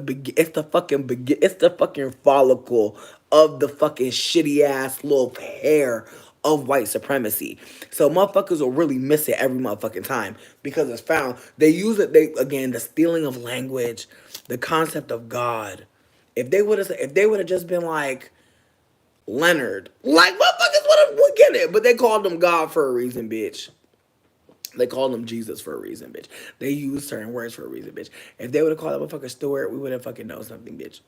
fucking it's the fucking follicle of the fucking shitty ass little hair of white supremacy. So motherfuckers will really miss it every motherfucking time because it's found. They use it, they again, the stealing of language, the concept of God. If they would have just been like Leonard, like, motherfuckers would get it. But they called him God for a reason, bitch. They called him Jesus for a reason, bitch. They used certain words for a reason, bitch. If they would have called him a fucking Stewart, we would have fucking known something, bitch.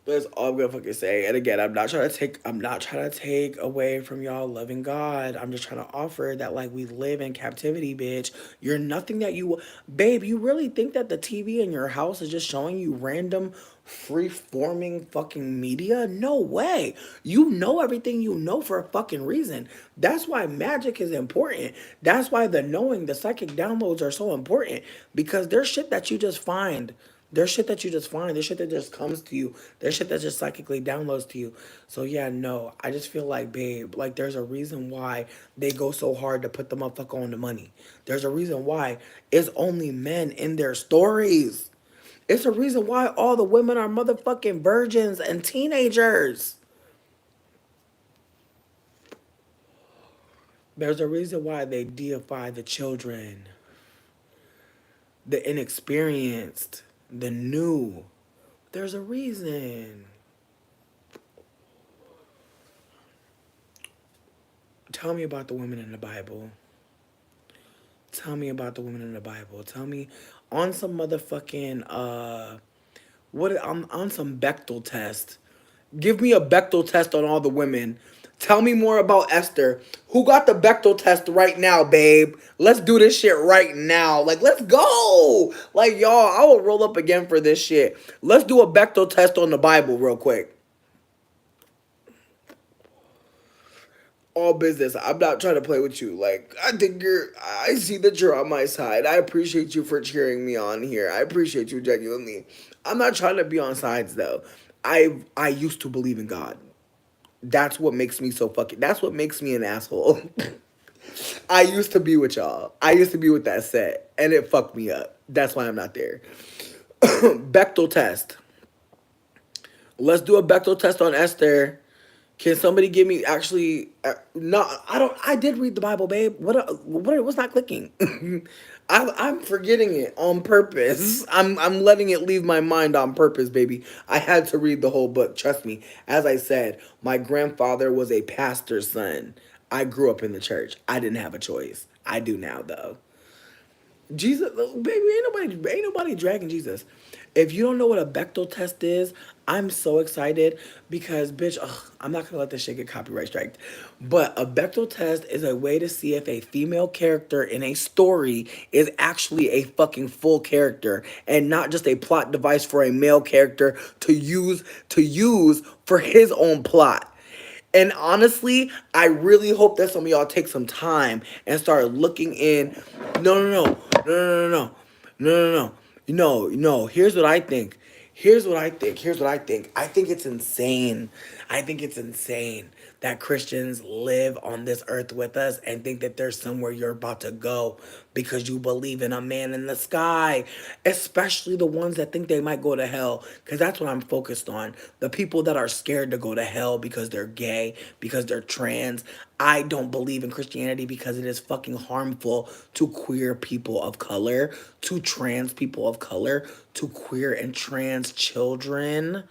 That's all I'm gonna fucking say. And again, I'm not trying to take away from y'all loving God. I'm just trying to offer that, like, we live in captivity, bitch. You're nothing that you, babe, you really think that the TV in your house is just showing you random free forming fucking media? No way. You know everything you know for a fucking reason. That's why magic is important. That's why the knowing, the psychic downloads are so important, because there's shit that you just find. There's shit that you just find. There's shit that just comes to you. There's shit that just psychically downloads to you. So yeah, no. I just feel like, babe, like, there's a reason why they go so hard to put the motherfucker on the money. There's a reason why it's only men in their stories. It's a reason why all the women are motherfucking virgins and teenagers. There's a reason why they deify the children, the inexperienced, the new. There's a reason. Tell me about the women in the Bible. Tell me about the women in the Bible. Tell me on some motherfucking what on some Bechtel test. Give me a Bechtel test on all the women. Tell me more about Esther. Who got the Bechtel test right now, babe? Let's do this shit right now. Like, let's go. Like, y'all, I will roll up again for this shit. Let's do a Bechtel test on the Bible real quick. All business. I'm not trying to play with you. Like, I see that you're on my side. I appreciate you for cheering me on here. I appreciate you genuinely. I'm not trying to be on sides though. I used to believe in God. That's what makes me so fucking. That's what makes me an asshole. I used to be with y'all. I used to be with that set, and it fucked me up. That's why I'm not there. Bechtel test. Let's do a Bechtel test on Esther. Can somebody give me actually? No, I don't. I did read the Bible, babe. What? What's not clicking? I'm forgetting it on purpose. I'm letting it leave my mind on purpose, baby. I had to read the whole book. Trust me. As I said, my grandfather was a pastor's son. I grew up in the church. I didn't have a choice. I do now, though. Jesus, baby, ain't nobody dragging Jesus. If you don't know what a Bechtel test is, I'm so excited because, bitch, I'm not gonna let this shit get copyright striked. But a Bechtel test is a way to see if a female character in a story is actually a fucking full character and not just a plot device for a male character to use for his own plot. And honestly, I really hope that some of y'all take some time and start looking in. No, no, no, no, no, no, no, no, no, no. No. Here's what I think. Here's what I think. Here's what I think. I think it's insane. I think it's insane that Christians live on this earth with us and think that there's somewhere you're about to go because you believe in a man in the sky, especially the ones that think they might go to hell, because that's what I'm focused on. The people that are scared to go to hell because they're gay, because they're trans. I don't believe in Christianity because it is fucking harmful to queer people of color, to trans people of color, to queer and trans children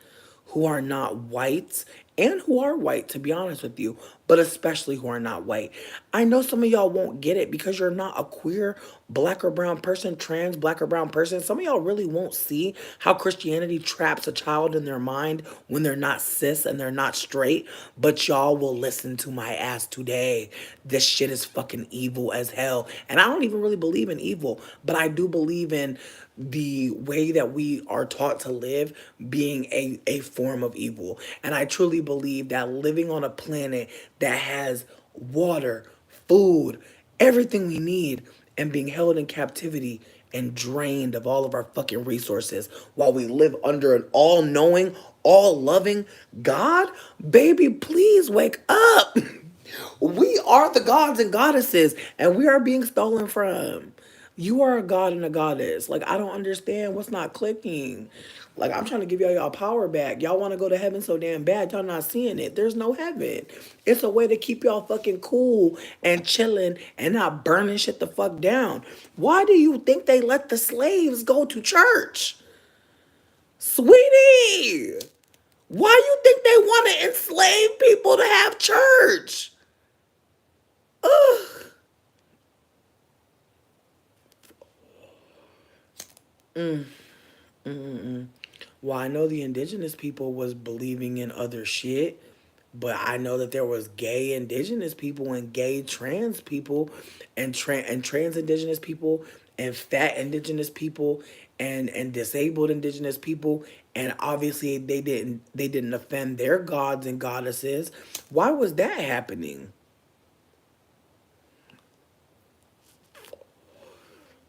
who are not white and who are white, to be honest with you, but especially who are not white. I know some of y'all won't get it because you're not a queer black or brown person, trans black or brown person. Some of y'all really won't see how Christianity traps a child in their mind when they're not cis and they're not straight, but y'all will listen to my ass today. This shit is fucking evil as hell. And I don't even really believe in evil, but I do believe in the way that we are taught to live being a form of evil. And I truly believe that living on a planet that has water, food, everything we need, and being held in captivity and drained of all of our fucking resources while we live under an all-knowing, all-loving God, baby, please wake up. We are the gods and goddesses, and we are being stolen from. You are a god and a goddess. Like, I don't understand what's not clicking. Like, I'm trying to give y'all power back. Y'all want to go to heaven so damn bad. Y'all not seeing it. There's no heaven. It's a way to keep y'all fucking cool and chilling and not burning shit the fuck down. Why do you think they let the slaves go to church? Sweetie, why you think they want to enslave people to have church? Ugh. Well, I know the indigenous people was believing in other shit, but I know that there was gay indigenous people and gay trans people and trans indigenous people and fat indigenous people and disabled indigenous people, and obviously they didn't offend their gods and goddesses. Why was that happening?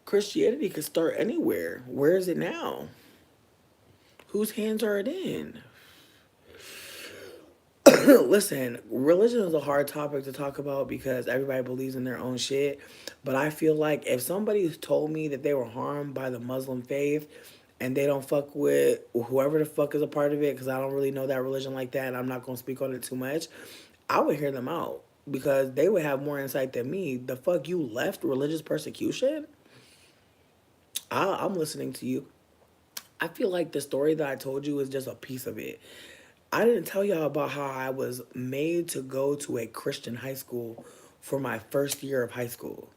Christianity could start anywhere. Where is it now? Whose hands are it in? Listen, religion is a hard topic to talk about because everybody believes in their own shit. But I feel like if somebody told me that they were harmed by the Muslim faith and they don't fuck with whoever the fuck is a part of it, because I don't really know that religion like that and I'm not going to speak on it too much, I would hear them out because they would have more insight than me. The fuck, you left religious persecution? I'm listening to you. I feel like the story that I told you is just a piece of it. I didn't tell y'all about how I was made to go to a Christian high school for my first year of high school.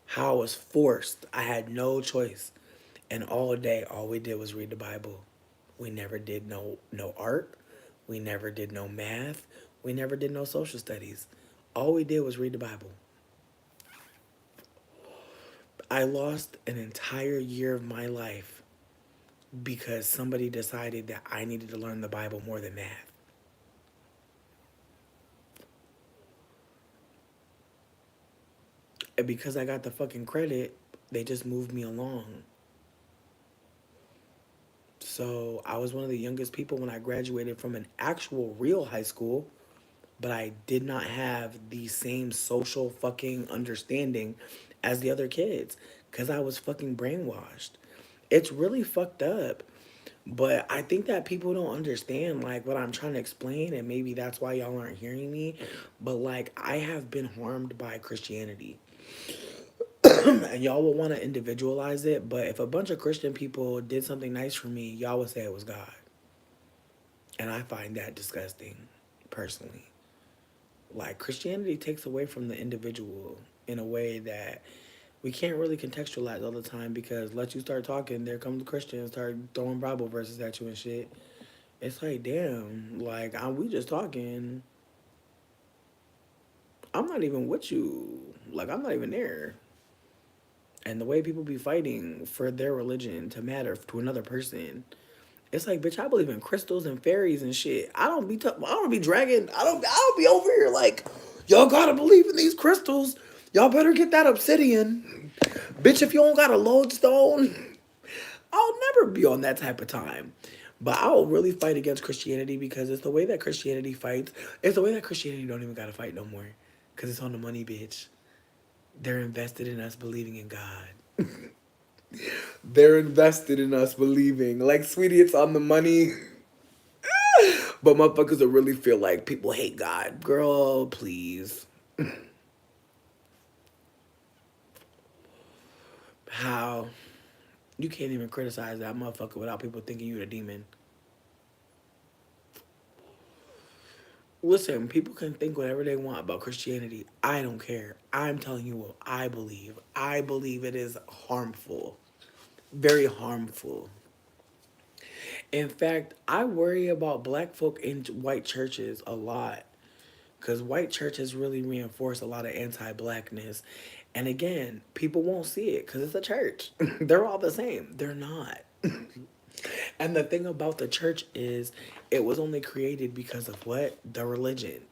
How I was forced. I had no choice. And all day, all we did was read the Bible. We never did no art. We never did no math. We never did no social studies. All we did was read the Bible. I lost an entire year of my life because somebody decided that I needed to learn the Bible more than math. And because I got the fucking credit, they just moved me along. So I was one of the youngest people when I graduated from an actual real high school, but I did not have the same social fucking understanding as the other kids because I was fucking brainwashed. It's really fucked up. But I think that people don't understand like what I'm trying to explain, and maybe that's why y'all aren't hearing me. But like I have been harmed by Christianity. And y'all will want to individualize it, but if a bunch of Christian people did something nice for me, y'all would say it was God. And I find that disgusting, personally. Like Christianity takes away from the individual in a way that we can't really contextualize all the time because let you start talking, there come the Christians start throwing Bible verses at you and shit. It's like, damn, like we just talking. I'm not even with you. Like I'm not even there. And the way people be fighting for their religion to matter to another person, it's like, bitch, I believe in crystals and fairies and shit. I don't be dragging. I don't be over here like, y'all gotta believe in these crystals. Y'all better get that obsidian, bitch. If you don't got a lodestone, I'll never be on that type of time. But I'll really fight against Christianity because it's the way that Christianity fights. It's the way that Christianity don't even gotta fight no more, cause it's on the money, bitch. They're invested in us believing in God. They're invested in us believing. Like, sweetie, it's on the money. But motherfuckers will really feel like people hate God. Girl, please. How? You can't even criticize that motherfucker without people thinking you the demon. Listen, people can think whatever they want about Christianity. I don't care. I'm telling you what I believe. I believe it is harmful. Very harmful. In fact, I worry about black folk in white churches a lot because white churches really reinforce a lot of anti-blackness. And again, people won't see it because it's a church. They're all the same. They're not. And the thing about the church is it was only created because of what? The religion.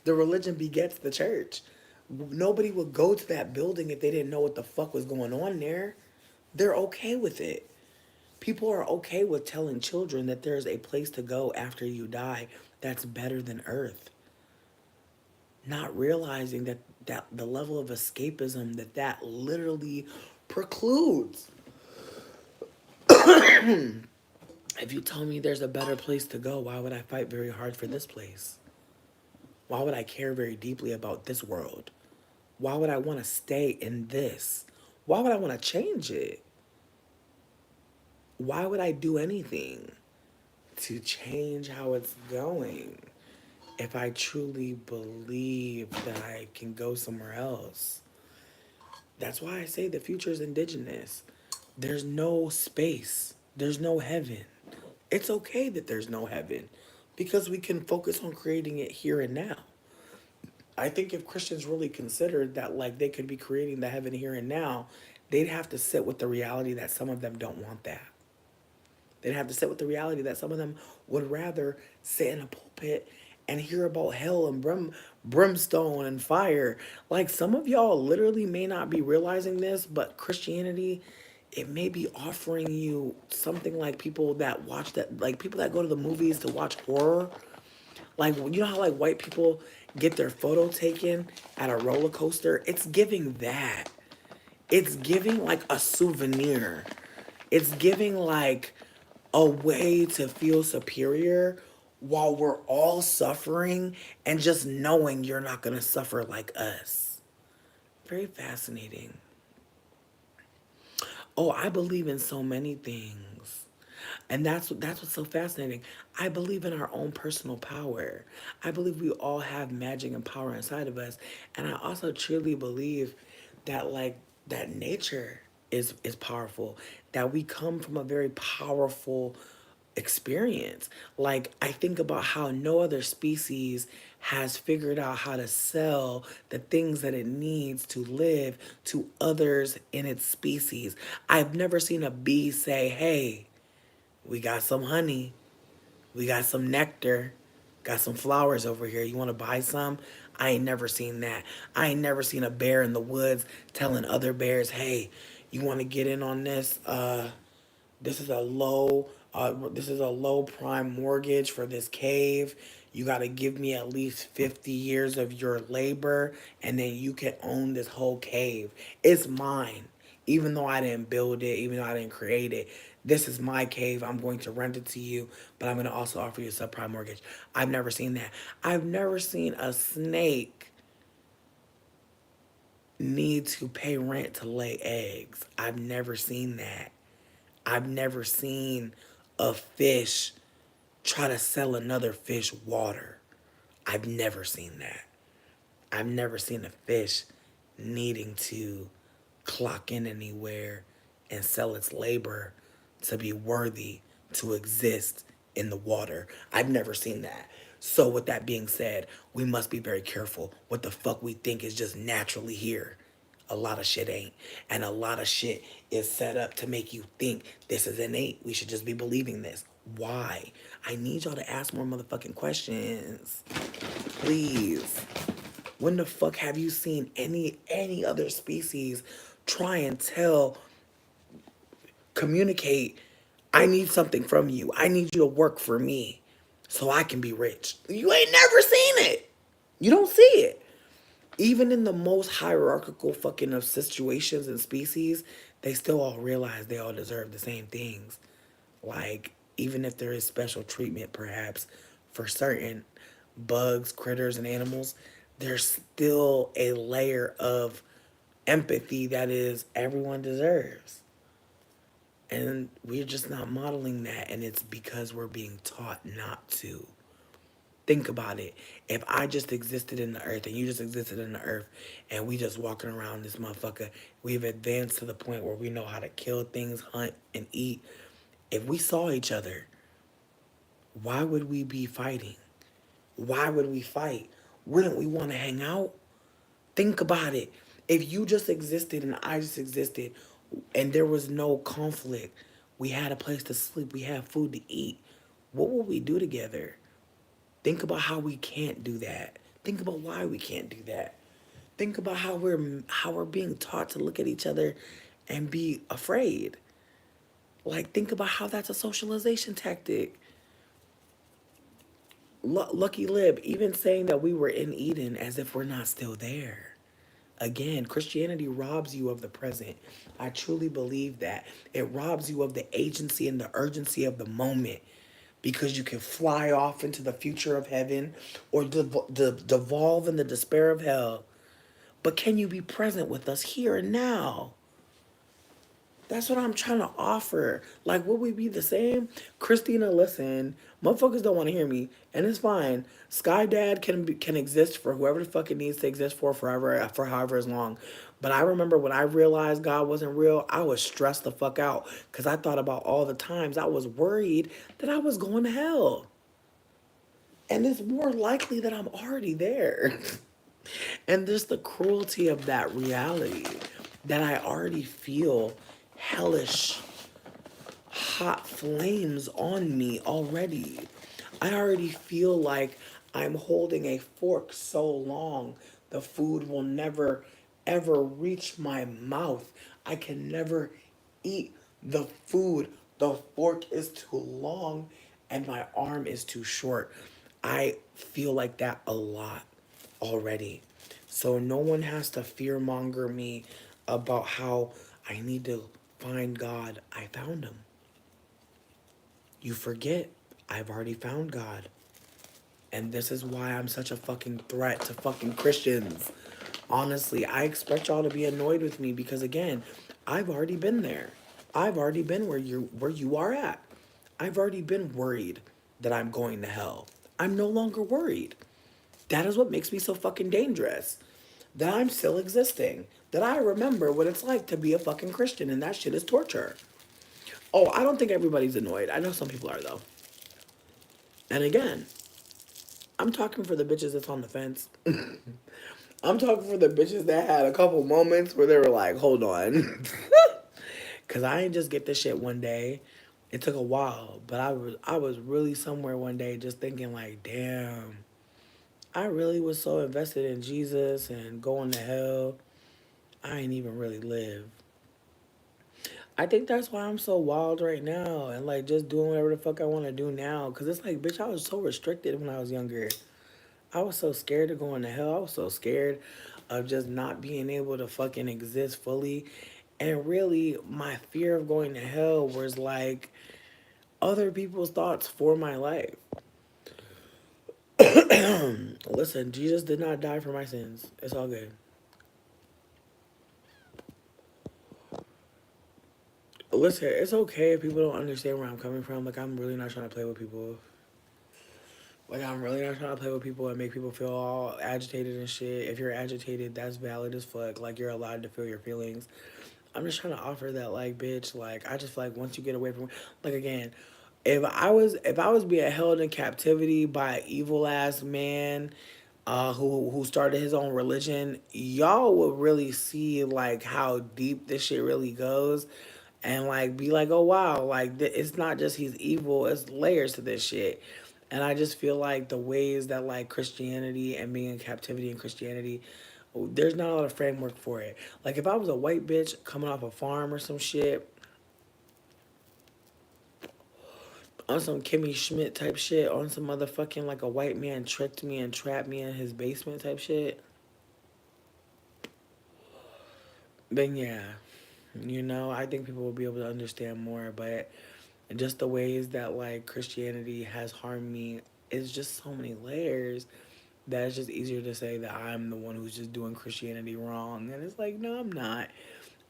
The religion begets the church. Nobody would go to that building if they didn't know what the fuck was going on there. They're okay with it. People are okay with telling children that there's a place to go after you die that's better than earth. Not realizing that the level of escapism that literally precludes. If you tell me there's a better place to go, why would I fight very hard for this place? Why would I care very deeply about this world? Why would I want to stay in this? Why would I want to change it? Why would I do anything to change how it's going if I truly believe that I can go somewhere else? That's why I say the future is indigenous. There's no space. There's no heaven. It's okay that there's no heaven because we can focus on creating it here and now. I think if Christians really considered that like they could be creating the heaven here and now, they'd have to sit with the reality that some of them don't want that. They'd have to sit with the reality that some of them would rather sit in a pulpit and hear about hell and brimstone and fire. Like some of y'all literally may not be realizing this, but Christianity, it may be offering you something like people that watch that, like people that go to the movies to watch horror. Like, you know how like white people get their photo taken at a roller coaster? It's giving that. It's giving like a souvenir. It's giving like a way to feel superior while we're all suffering and just knowing you're not going to suffer like us. Very fascinating. Oh, I believe in so many things. And that's what's so fascinating. I believe in our own personal power. I believe we all have magic and power inside of us. And I also truly believe that like that nature is powerful. That we come from a very powerful experience. Like I think about how no other species has figured out how to sell the things that it needs to live to others in its species. I've never seen a bee say, "Hey, we got some honey. We got some nectar. Got some flowers over here. You want to buy some?" I ain't never seen that. I ain't never seen a bear in the woods telling other bears, "Hey, you want to get in on this? This is a low prime mortgage for this cave. You got to give me at least 50 years of your labor and then you can own this whole cave. It's mine. Even though I didn't build it, even though I didn't create it, this is my cave. I'm going to rent it to you, but I'm going to also offer you a subprime mortgage." I've never seen that. I've never seen a snake need to pay rent to lay eggs. I've never seen that. I've never seen a fish try to sell another fish water. I've never seen that. I've never seen a fish needing to clock in anywhere and sell its labor to be worthy to exist in the water. I've never seen that. So with that being said, we must be very careful what the fuck we think is just naturally here. A lot of shit ain't. And a lot of shit is set up to make you think this is innate. We should just be believing this. Why? I need y'all to ask more motherfucking questions. Please. When the fuck have you seen any other species try and communicate, "I need something from you. I need you to work for me so I can be rich"? You ain't never seen it. You don't see it. Even in the most hierarchical fucking of situations and species, they still all realize they all deserve the same things. Like, even if there is special treatment, perhaps, for certain bugs, critters, and animals, there's still a layer of empathy that is everyone deserves. And we're just not modeling that, and it's because we're being taught not to. Think about it. If I just existed in the earth and you just existed in the earth and we just walking around this motherfucker, we've advanced to the point where we know how to kill things, hunt, and eat. If we saw each other, why would we be fighting? Why would we fight? Wouldn't we want to hang out? Think about it. If you just existed and I just existed and there was no conflict, we had a place to sleep, we had food to eat, what would we do together? Think about how we can't do that. Think about why we can't do that. Think about how we're being taught to look at each other and be afraid. Like, think about how that's a socialization tactic. Lucky Lib, even saying that we were in Eden as if we're not still there. Again, Christianity robs you of the present. I truly believe that. It robs you of the agency and the urgency of the moment because you can fly off into the future of heaven or devolve in the despair of hell. But can you be present with us here and now? That's what I'm trying to offer. Like, would we be the same? Christina, listen, motherfuckers don't want to hear me, and it's fine. Sky Dad can exist for whoever the fuck it needs to exist for forever, for however as long. But I remember when I realized God wasn't real, I was stressed the fuck out because I thought about all the times I was worried that I was going to hell. And it's more likely that I'm already there. And there's the cruelty of that reality that I already feel hellish hot flames on me already. I already feel like I'm holding a fork so long the food will never ever reach my mouth. I can never eat the food. The fork is too long and my arm is too short. I feel like that a lot already. So no one has to fearmonger me about how I need to find God. I found him. You forget, I've already found God. And this is why I'm such a fucking threat to fucking Christians. Honestly, I expect y'all to be annoyed with me because again, I've already been there. I've already been where you are at. I've already been worried that I'm going to hell. I'm no longer worried. That is what makes me so fucking dangerous. That I'm still existing. That I remember what it's like to be a fucking Christian, and that shit is torture. Oh, I don't think everybody's annoyed. I know some people are, though. And again, I'm talking for the bitches that's on the fence. I'm talking for the bitches that had a couple moments where they were like, hold on. Cause I didn't just get this shit one day. It took a while. But I was really somewhere one day just thinking like, damn, I really was so invested in Jesus and going to hell. I ain't even really live. I think that's why I'm so wild right now and like just doing whatever the fuck I want to do now. Cause it's like, bitch, I was so restricted when I was younger. I was so scared of going to hell. I was so scared of just not being able to fucking exist fully. And really, my fear of going to hell was like other people's thoughts for my life. Listen, Jesus did not die for my sins. It's all good. Listen, it's okay if people don't understand where I'm coming from. Like, I'm really not trying to play with people. Like, I'm really not trying to play with people and make people feel all agitated and shit. If you're agitated, that's valid as fuck. Like, you're allowed to feel your feelings. I'm just trying to offer that, like, bitch, like, I just feel like once you get away from, like, again, if I was being held in captivity by an evil ass man, who started his own religion, y'all would really see like how deep this shit really goes, and like be like, oh wow, like it's not just he's evil, it's layers to this shit. And I just feel like the ways that like Christianity and being in captivity in Christianity, there's not a lot of framework for it. Like if I was a white bitch coming off a farm or some shit, on some Kimmy Schmidt type shit, on some motherfucking like a white man tricked me and trapped me in his basement type shit, then yeah, I think people will be able to understand more. But just the ways that like Christianity has harmed me, it's just so many layers that it's just easier to say that I'm the one who's just doing Christianity wrong. And it's like, no, I'm not.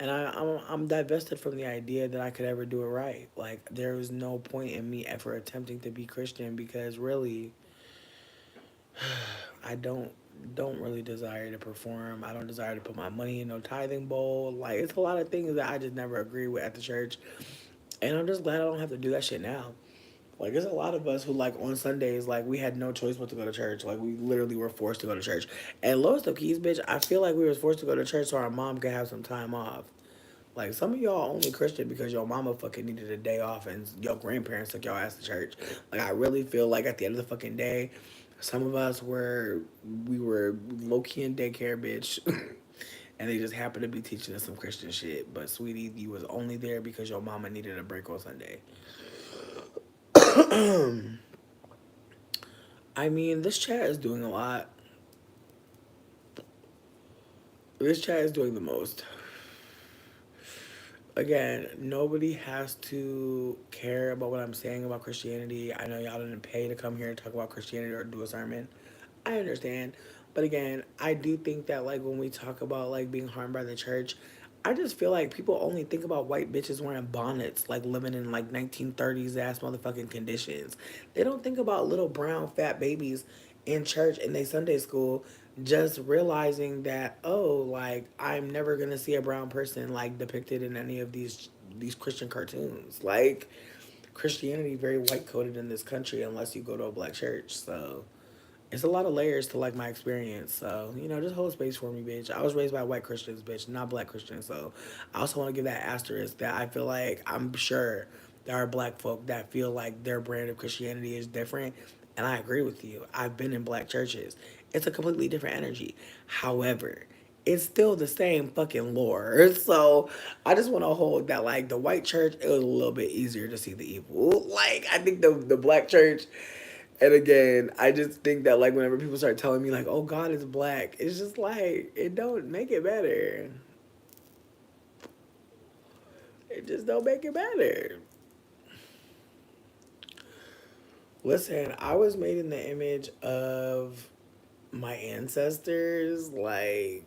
And I'm divested from the idea that I could ever do it right. Like there was no point in me ever attempting to be Christian because really, I don't really desire to perform. I don't desire to put my money in no tithing bowl. Like it's a lot of things that I just never agree with at the church. And I'm just glad I don't have to do that shit now. Like there's a lot of us who like on Sundays, like we had no choice but to go to church. Like we literally were forced to go to church. And lowest of keys, bitch, I feel like we was forced to go to church so our mom could have some time off. Like some of y'all only Christian because your mama fucking needed a day off and your grandparents took y'all ass to church. Like I really feel like at the end of the fucking day, some of us we were low key in daycare, bitch. And they just happened to be teaching us some Christian shit. But sweetie, you was only there because your mama needed a break on Sunday. I mean, this chat is doing a lot. This chat is doing the most. Again, nobody has to care about what I'm saying about Christianity. I know y'all didn't pay to come here and talk about Christianity or do a sermon. I understand. But again, I do think that like when we talk about like being harmed by the church, I just feel like people only think about white bitches wearing bonnets, like living in like 1930s ass motherfucking conditions. They don't think about little brown fat babies in church in their Sunday school just realizing that, oh, like I'm never gonna see a brown person like depicted in any of these Christian cartoons. Like Christianity very white coded in this country unless you go to a black church. So it's a lot of layers to like my experience. So, just hold space for me, bitch. I was raised by white Christians, bitch, not black Christians. So I also want to give that asterisk that I feel like I'm sure there are black folk that feel like their brand of Christianity is different. And I agree with you. I've been in black churches. It's a completely different energy. However, it's still the same fucking lore. So I just want to hold that like the white church, it was a little bit easier to see the evil. Like I think the black church, and again, I just think that like whenever people start telling me like, "Oh, God is black," it's just like it don't make it better. It just don't make it better. Listen, I was made in the image of my ancestors. Like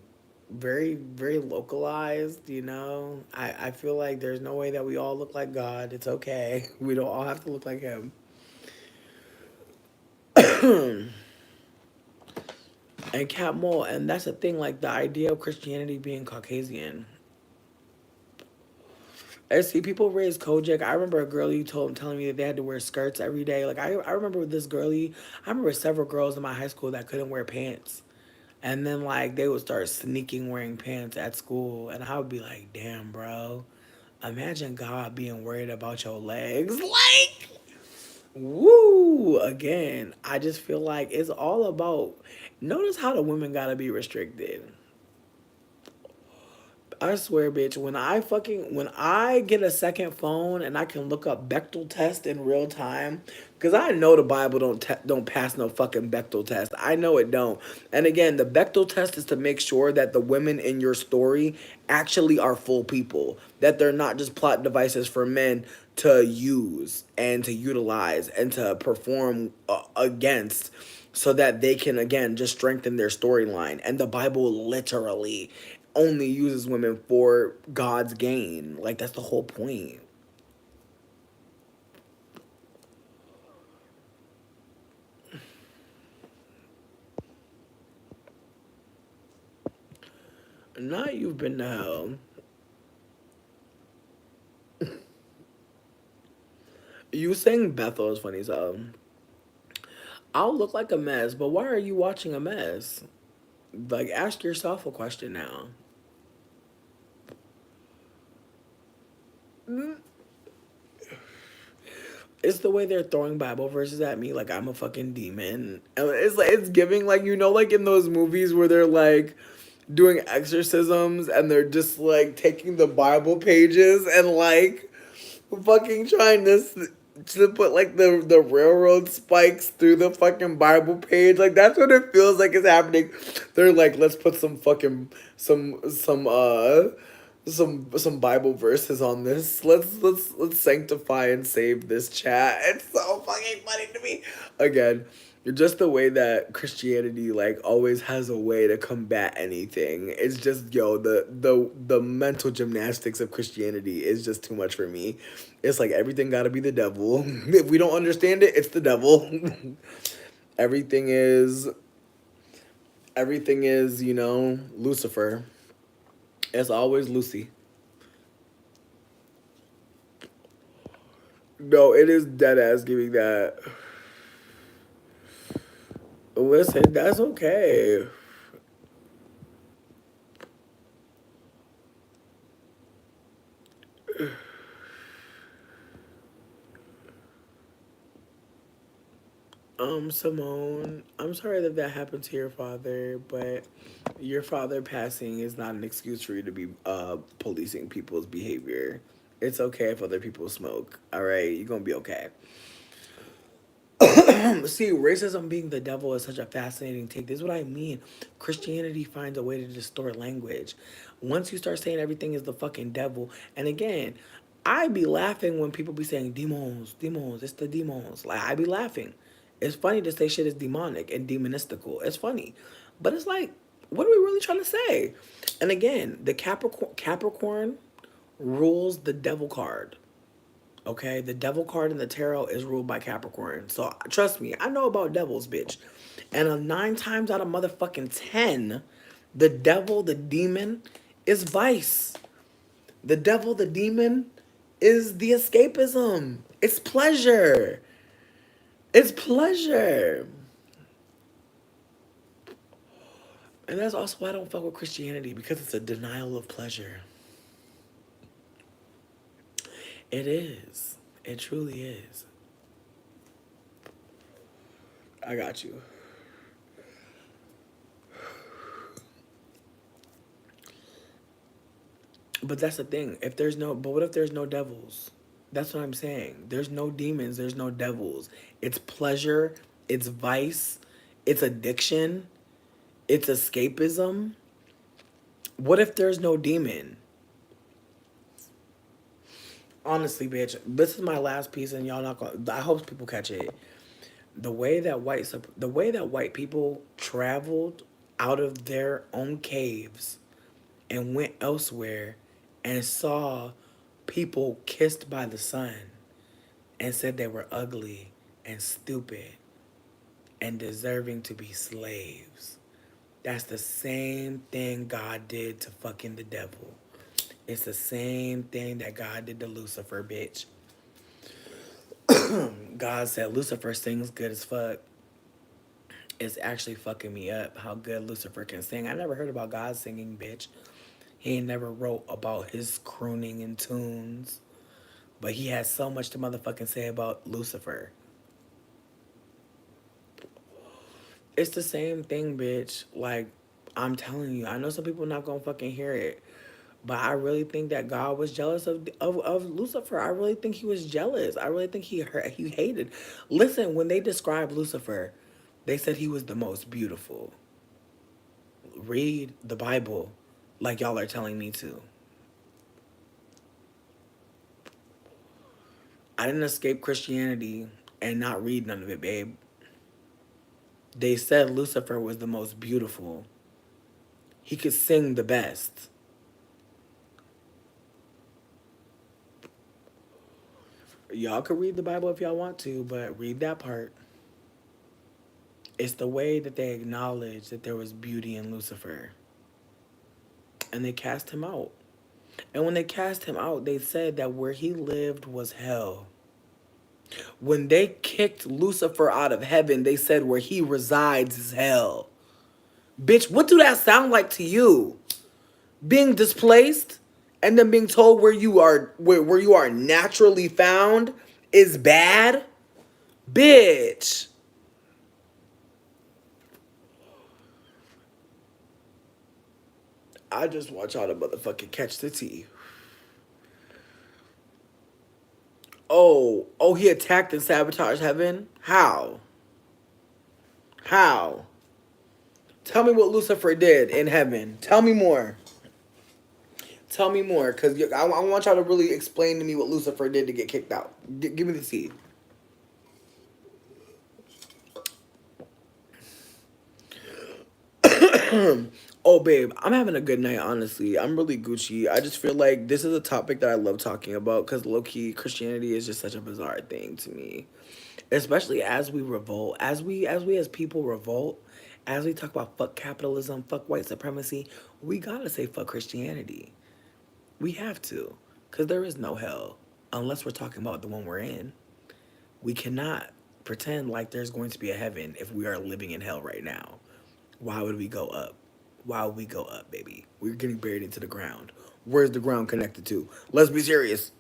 very, very localized, you know. I feel like there's no way that we all look like God. It's okay. We don't all have to look like him. And Cat Mole, and that's the thing, like the idea of Christianity being Caucasian. I see people raise Kojak. I remember a girlie telling me that they had to wear skirts every day. Like I remember this girlie, I remember several girls in my high school that couldn't wear pants. And then like they would start sneaking wearing pants at school, and I would be like, "Damn, bro! Imagine God being worried about your legs." Like, woo! Again, I just feel like it's all about. Notice how the women gotta be restricted. I swear, bitch, when I get a second phone and I can look up Bechtel test in real time, because I know the Bible don't pass no fucking Bechtel test. I know it don't. And again, the Bechtel test is to make sure that the women in your story actually are full people, that they're not just plot devices for men to use and to utilize and to perform against, so that they can again just strengthen their storyline. And the Bible literally only uses women for God's gain. Like that's the whole point. Not you've been to hell. You saying Bethel is funny, so I'll look like a mess, but why are you watching a mess? Like ask yourself a question now. It's the way they're throwing Bible verses at me like I'm a fucking demon. And it's like it's giving like you know like in those movies where they're like doing exorcisms and they're just like taking the Bible pages and like fucking trying to put like the railroad spikes through the fucking Bible page. Like that's what it feels like is happening. They're like, let's put some fucking some Bible verses on this. Let's sanctify and save this chat. It's so fucking funny to me. Again, just the way that Christianity like always has a way to combat anything. It's just the mental gymnastics of Christianity is just too much for me. It's like everything got to be the devil. If we don't understand it, it's the devil. everything is everything is Lucifer. It's always Lucy. No, it is dead ass giving that. Listen, that's okay. Simone, I'm sorry that that happened to your father, but your father passing is not an excuse for you to be policing people's behavior. It's okay if other people smoke. All right, you're gonna be okay. See, racism being the devil is such a fascinating take. This is what I mean. Christianity finds a way to distort language. Once you start saying everything is the fucking devil, and again, I be laughing when people be saying demons, demons, it's the demons. Like I be laughing. It's funny to say shit is demonic and demonistical. It's funny. But it's like, what are we really trying to say? And again, the Capricorn rules the devil card. Okay, the devil card in the tarot is ruled by Capricorn. So trust me, I know about devils, bitch. And a 9 times out of motherfucking 10, the devil, the demon, is vice. The devil, the demon, is the escapism. It's pleasure. It's pleasure. And that's also why I don't fuck with Christianity, because it's a denial of pleasure. It is. It truly is. I got you. But that's the thing. But what if there's no devils? That's what I'm saying. There's no demons, there's no devils. It's pleasure, it's vice, it's addiction, it's escapism. What if there's no demon? Honestly, bitch, this is my last piece, and y'all not gonna. I hope people catch it. The way that white people traveled out of their own caves and went elsewhere and saw people kissed by the sun and said they were ugly and stupid and deserving to be slaves. That's the same thing God did to fucking the devil. It's the same thing that God did to Lucifer, bitch. God said Lucifer sings good as fuck. It's actually fucking me up how good Lucifer can sing. I never heard about God singing, bitch. He ain't never wrote about his crooning and tunes. But he has so much to motherfucking say about Lucifer. It's the same thing, bitch. Like, I'm telling you, I know some people not gonna fucking hear it. But I really think that God was jealous of Lucifer. I really think he was jealous. I really think he hated. Listen, when they described Lucifer, they said he was the most beautiful. Read the Bible like y'all are telling me to. I didn't escape Christianity and not read none of it, babe. They said Lucifer was the most beautiful. He could sing the best. Y'all could read the Bible if y'all want to, but read that part. It's the way that they acknowledged that there was beauty in Lucifer. And they cast him out. And when they cast him out, they said that where he lived was hell. When they kicked Lucifer out of heaven, they said where he resides is hell. Bitch, what do that sound like to you? Being displaced and then being told where you are naturally found is bad? Bitch. I just want y'all to motherfucking catch the tea. Oh, he attacked and sabotaged heaven? How? How? Tell me what Lucifer did in heaven. Tell me more. Tell me more, because I want y'all to really explain to me what Lucifer did to get kicked out. Give me the tea. Oh, babe, I'm having a good night, honestly. I'm really Gucci. I just feel like this is a topic that I love talking about because low-key, Christianity is just such a bizarre thing to me. Especially as we revolt, as people revolt, as we talk about fuck capitalism, fuck white supremacy, we gotta say fuck Christianity. We have to, because there is no hell unless we're talking about the one we're in. We cannot pretend like there's going to be a heaven if we are living in hell right now. Why would we go up? Why would we go up, baby? We're getting buried into the ground. Where's the ground connected to? Let's be serious.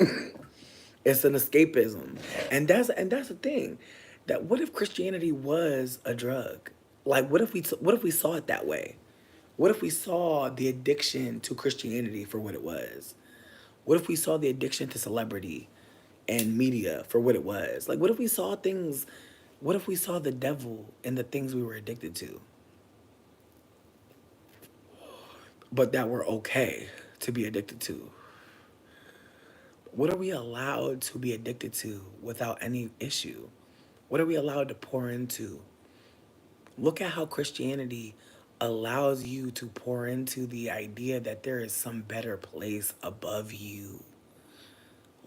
It's an escapism. And that's the thing. That what if Christianity was a drug? Like what if we saw it that way? What if we saw the addiction to Christianity for what it was? What if we saw the addiction to celebrity and media for what it was? Like, what if we saw the devil in the things we were addicted to, but that were okay to be addicted to? What are we allowed to be addicted to without any issue? What are we allowed to pour into? Look at how Christianity allows you to pour into the idea that there is some better place above you.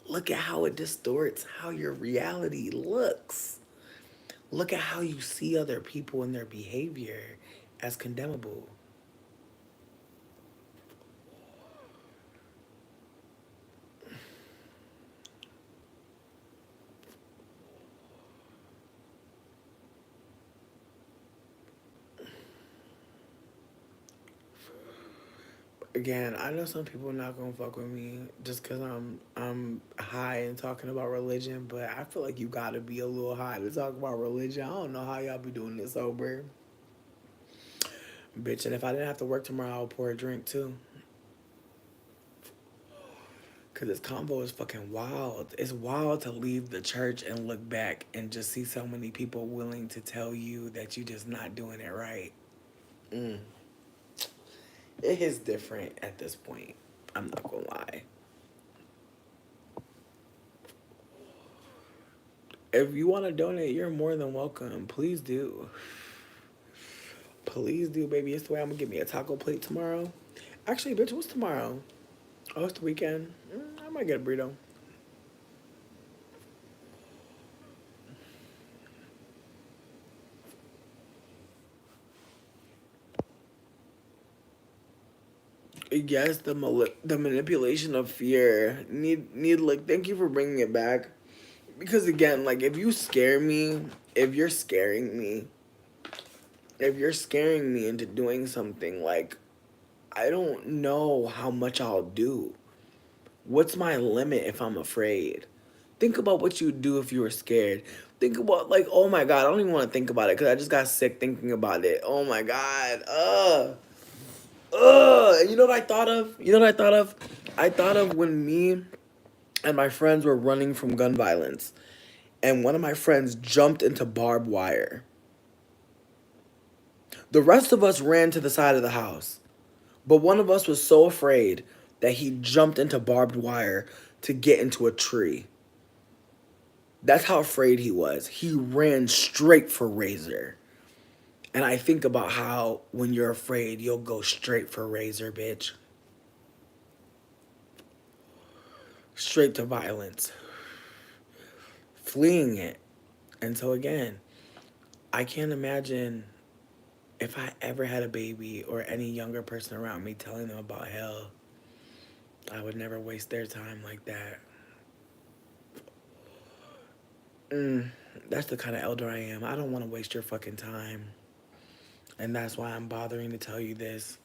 Look at how it distorts how your reality looks. Look at how you see other people and their behavior as condemnable. Again, I know some people are not gonna fuck with me just cause I'm high and talking about religion, but I feel like you gotta be a little high to talk about religion. I don't know how y'all be doing this sober. Bitch, and if I didn't have to work tomorrow, I would pour a drink too. Cause this combo is fucking wild. It's wild to leave the church and look back and just see so many people willing to tell you that you just not doing it right. Mm. It is different at this point. I'm not gonna lie. If you want to donate, you're more than welcome. Please do. Please do, baby. It's the way I'm gonna get me a taco plate tomorrow. Actually, bitch, what's tomorrow? Oh, it's the weekend. I might get a burrito. Yes, the manipulation of fear. Need like thank you for bringing it back. Because again, like if you scare me, if you're scaring me, if you're scaring me into doing something, like I don't know how much I'll do. What's my limit if I'm afraid? Think about what you'd do if you were scared. Think about like, oh my god, I don't even want to think about it because I just got sick thinking about it. Oh my god, You know what I thought of? You know what I thought of? I thought of when me and my friends were running from gun violence, and one of my friends jumped into barbed wire. The rest of us ran to the side of the house, but one of us was so afraid that he jumped into barbed wire to get into a tree. That's how afraid he was. He ran straight for Razor. And I think about how when you're afraid, you'll go straight for Razor, bitch. Straight to violence. Fleeing it. And so again, I can't imagine if I ever had a baby or any younger person around me telling them about hell. I would never waste their time like that. That's the kind of elder I am. I don't want to waste your fucking time. And that's why I'm bothering to tell you this.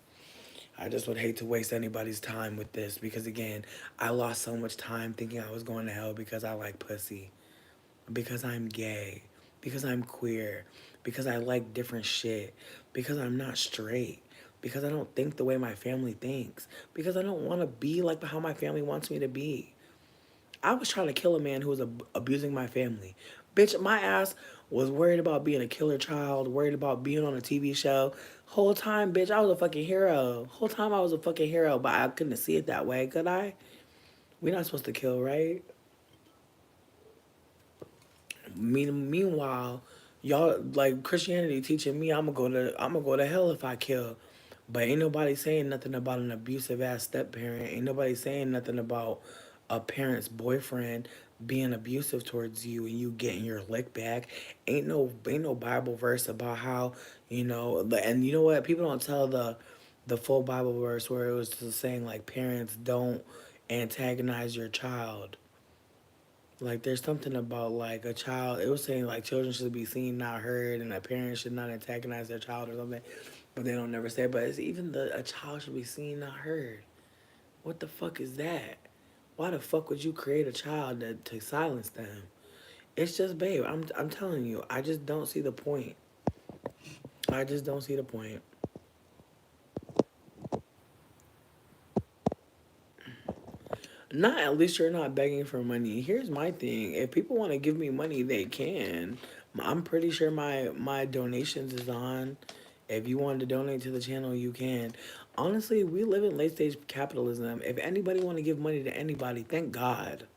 I just would hate to waste anybody's time with this because, again, I lost so much time thinking I was going to hell because I like pussy, because I'm gay, because I'm queer, because I like different shit, because I'm not straight, because I don't think the way my family thinks, because I don't want to be like how my family wants me to be. I was trying to kill a man who was abusing my family. Bitch, my ass was worried about being a killer child, worried about being on a TV show. Whole time, bitch, I was a fucking hero. Whole time I was a fucking hero, but I couldn't see it that way, could I? We're not supposed to kill, right? Meanwhile, y'all like Christianity teaching me I'm gonna go to hell if I kill. But ain't nobody saying nothing about an abusive ass step parent. Ain't nobody saying nothing about a parent's boyfriend being abusive towards you and you getting your lick back. Ain't no Bible verse about how, and you know what? People don't tell the full Bible verse where it was just saying like parents don't antagonize your child. Like there's something about like a child. It was saying like children should be seen, not heard, and a parent should not antagonize their child or something. But they don't never say. But it's even a child should be seen, not heard. What the fuck is that? Why the fuck would you create a child to silence them? It's just, babe. I'm telling you. I just don't see the point. I just don't see the point. Not at least you're not begging for money. Here's my thing. If people want to give me money, they can. I'm pretty sure my donations is on. If you want to donate to the channel, you can. Honestly, we live in late stage capitalism. If anybody want to give money to anybody, thank God.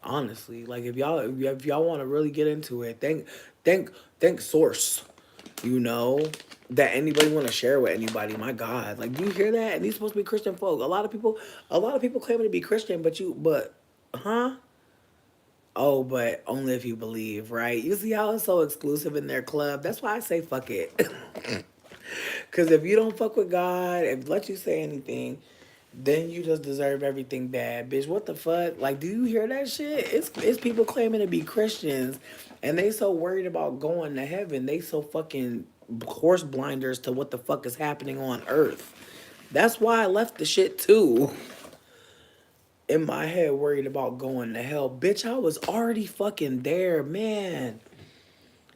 Honestly, like if y'all want to really get into it, thank thank source. You know that anybody want to share with anybody. My God, like do you hear that? And these supposed to be Christian folk. A lot of people claiming to be Christian, but huh? Oh, but only if you believe, right? You see how it's so exclusive in their club. That's why I say fuck it. Cause if you don't fuck with God, if let you say anything, then you just deserve everything bad, bitch. What the fuck? Like, do you hear that shit? It's people claiming to be Christians, and they so worried about going to heaven. They so fucking horse blinders to what the fuck is happening on Earth. That's why I left the shit too. In my head, worried about going to hell, bitch. I was already fucking there, man.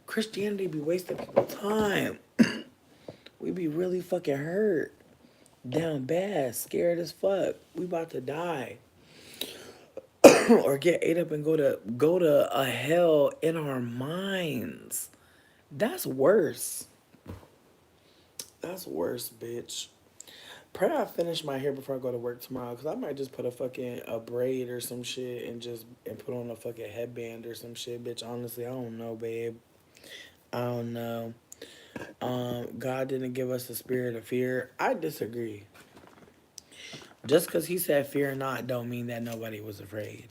Christianity be wasting people's time. We be really fucking hurt, down bad, scared as fuck. We about to die. Or get ate up and go to a hell in our minds. That's worse. That's worse, bitch. Pray I finish my hair before I go to work tomorrow, cause I might just put a braid or some shit and put on a fucking headband or some shit, bitch. Honestly, I don't know, babe. I don't know. God didn't give us a spirit of fear. I disagree. Just because he said fear not don't mean that nobody was afraid.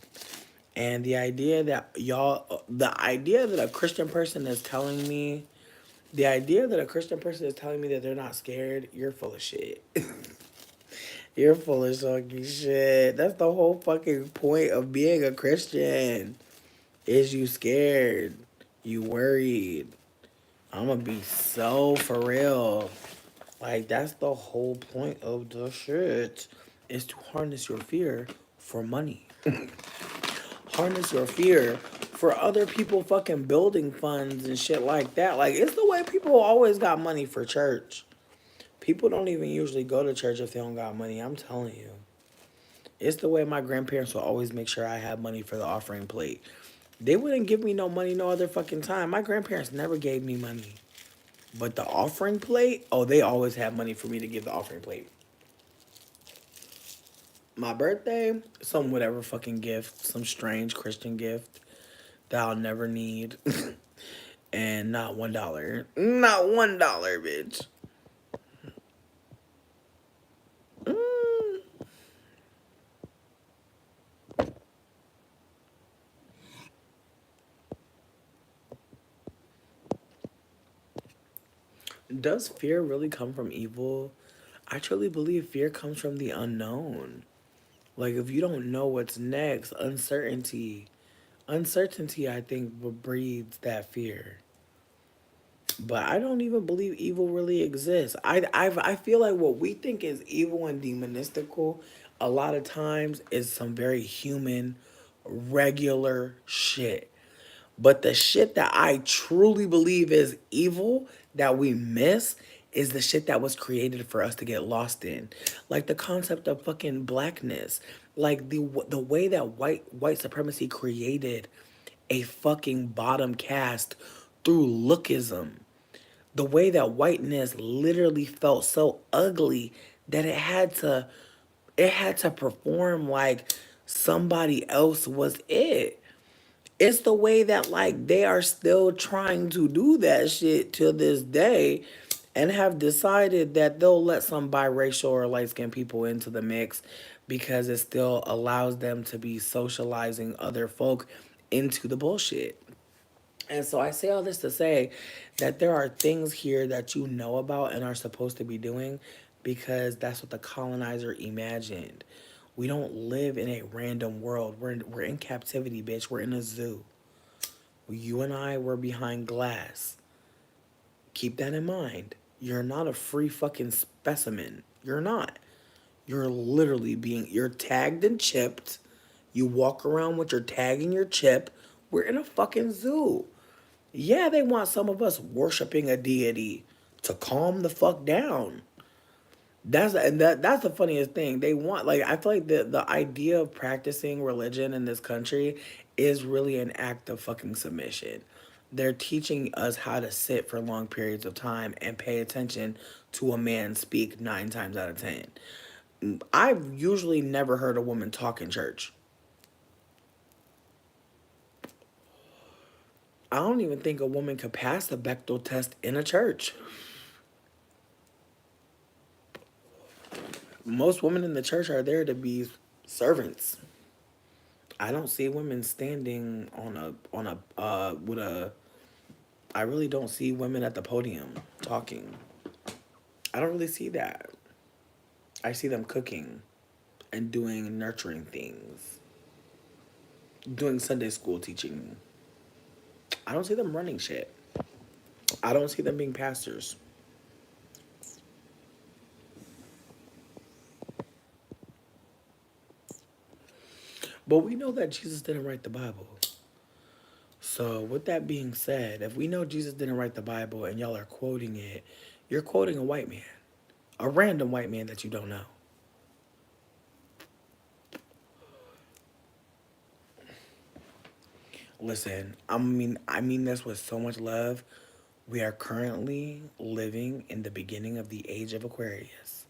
And the idea that a Christian person is telling me, the idea that a Christian person is telling me that they're not scared, you're full of shit. You're full of sucky shit. That's the whole fucking point of being a Christian. Is you scared. You worried. I'm gonna be so for real. Like, that's the whole point of the shit. Is to harness your fear for money. Harness your fear for other people fucking building funds and shit like that. Like, it's the way people always got money for church. People don't even usually go to church if they don't got money. I'm telling you. It's the way my grandparents will always make sure I have money for the offering plate. They wouldn't give me no money no other fucking time. My grandparents never gave me money. But the offering plate, oh, they always had money for me to give the offering plate. My birthday, some whatever fucking gift, some strange Christian gift that I'll never need. And not $1. Not $1, bitch. Mm. Does fear really come from evil? I truly believe fear comes from the unknown. Like, if you don't know what's next, uncertainty, I think, what breeds that fear. But I don't even believe evil really exists. I feel like what we think is evil and demonistical, a lot of times is some very human, regular shit. But the shit that I truly believe is evil that we miss is the shit that was created for us to get lost in. Like the concept of fucking blackness. Like the way that white supremacy created a fucking bottom caste through lookism. The way that whiteness literally felt so ugly that it had to perform like somebody else was it. It's the way that like they are still trying to do that shit to this day and have decided that they'll let some biracial or light skinned people into the mix because it still allows them to be socializing other folk into the bullshit. And so I say all this to say that there are things here that you know about and are supposed to be doing because that's what the colonizer imagined. We don't live in a random world. We're in captivity, bitch. We're in a zoo. You and I were behind glass. Keep that in mind. You're not a free fucking specimen. You're not. You're literally you're tagged and chipped. You walk around with your tag and your chip. We're in a fucking zoo. Yeah, they want some of us worshiping a deity to calm the fuck down. That's the funniest thing. They want like I feel like the idea of practicing religion in this country is really an act of fucking submission. They're teaching us how to sit for long periods of time and pay attention to a man speak 9 times out of 10. I've usually never heard a woman talk in church. I don't even think a woman could pass the Bechdel test in a church. Most women in the church are there to be servants. I don't see women standing on a with a. I really don't see women at the podium talking. I don't really see that. I see them cooking and doing nurturing things, doing Sunday school teaching. I don't see them running shit. I don't see them being pastors. But we know that Jesus didn't write the Bible. So, with that being said, if we know Jesus didn't write the Bible and y'all are quoting it, you're quoting a white man, a random white man that you don't know. Listen, I mean this with so much love. We are currently living in the beginning of the age of Aquarius.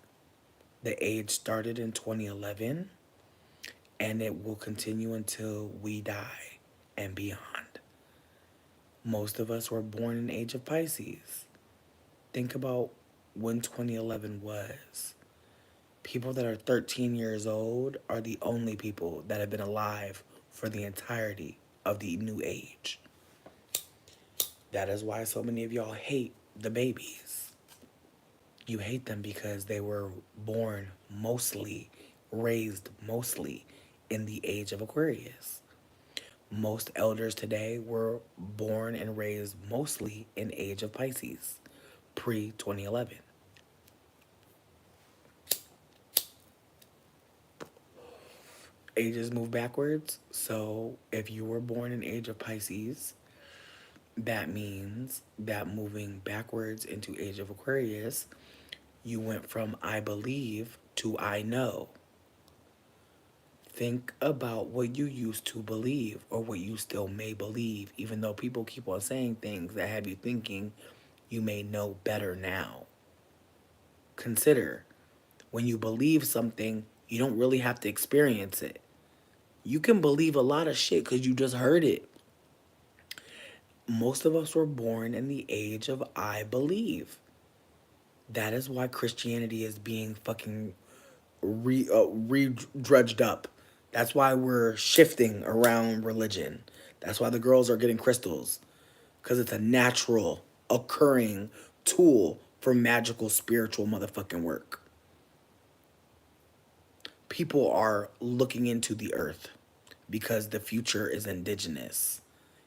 The age started in 2011 and it will continue until we die and beyond. Most of us were born in the age of Pisces. Think about when 2011 was. People that are 13 years old are the only people that have been alive for the entirety of the new age. That is why so many of y'all hate the babies. You hate them because they were born mostly, raised mostly in the age of Aquarius. Most elders today were born and raised mostly in age of Pisces, pre-2011. Ages move backwards, so if you were born in age of Pisces, that means that moving backwards into age of Aquarius, you went from I believe to I know. Think about what you used to believe or what you still may believe, even though people keep on saying things that have you thinking you may know better now. Consider, when you believe something, you don't really have to experience it. You can believe a lot of shit because you just heard it. Most of us were born in the age of I believe. That is why Christianity is being fucking re-drudged up. That's why we're shifting around religion. That's why the girls are getting crystals. Because it's a natural, occurring tool for magical, spiritual motherfucking work. People are looking into the earth because the future is indigenous.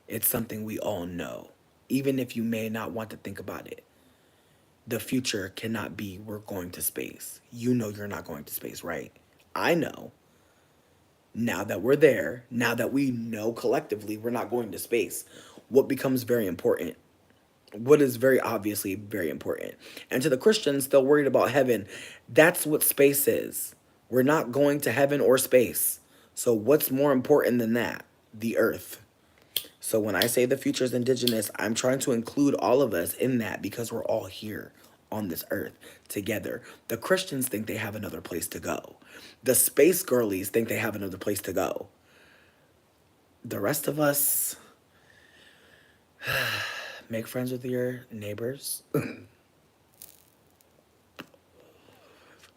It's something we all know, even if you may not want to think about it. The future cannot be we're going to space. You know you're not going to space, right? I know. Now that we're there, now that we know collectively we're not going to space, what becomes very important? What is very obviously very important? And to the Christians, they're worried about heaven. That's what space is. We're not going to heaven or space. So what's more important than that? The earth. So when I say the future is indigenous, I'm trying to include all of us in that because we're all here on this earth together. The Christians think they have another place to go. The space girlies think they have another place to go. The rest of us, make friends with your neighbors.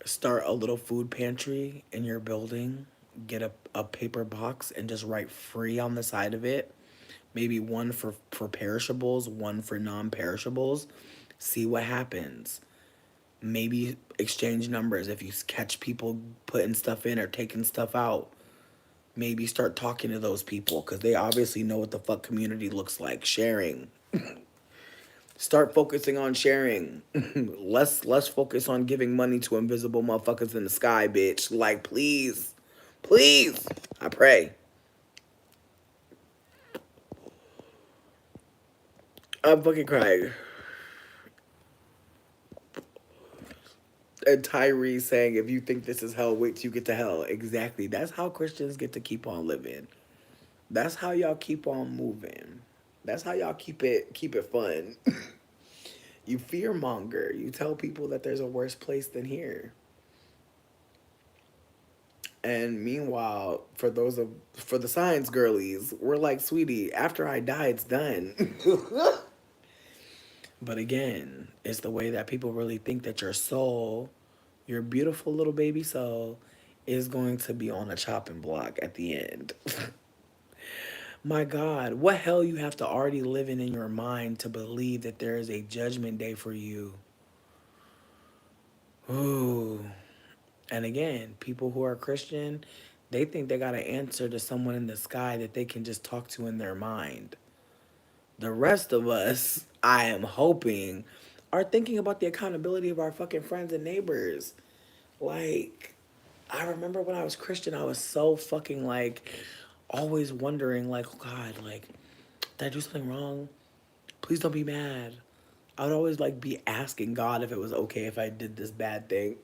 Start a little food pantry in your building. Get a paper box and just write free on the side of it. Maybe one for perishables, one for non-perishables. See what happens. Maybe exchange numbers if you catch people putting stuff in or taking stuff out. Maybe start talking to those people because they obviously know what the fuck community looks like. Sharing. Start focusing on sharing. Less focus on giving money to invisible motherfuckers in the sky, bitch. Like, please. Please. I pray. I'm fucking crying. And Tyree saying, if you think this is hell, wait till you get to hell. Exactly. That's how Christians get to keep on living. That's how y'all keep on moving. That's how y'all keep it fun. You fearmonger. You tell people that there's a worse place than here. And meanwhile, for the science girlies, we're like, sweetie, after I die, it's done. But again, it's the way that people really think that your soul, your beautiful little baby soul, is going to be on a chopping block at the end. My God, what hell you have to already live in your mind to believe that there is a judgment day for you? Ooh. And again, people who are Christian, they think they got to answer to someone in the sky that they can just talk to in their mind. The rest of us, I am hoping, are thinking about the accountability of our fucking friends and neighbors. Like, I remember when I was Christian, I was so fucking like, always wondering, like, oh God, like, did I do something wrong? Please don't be mad. I would always like be asking God if it was okay if I did this bad thing.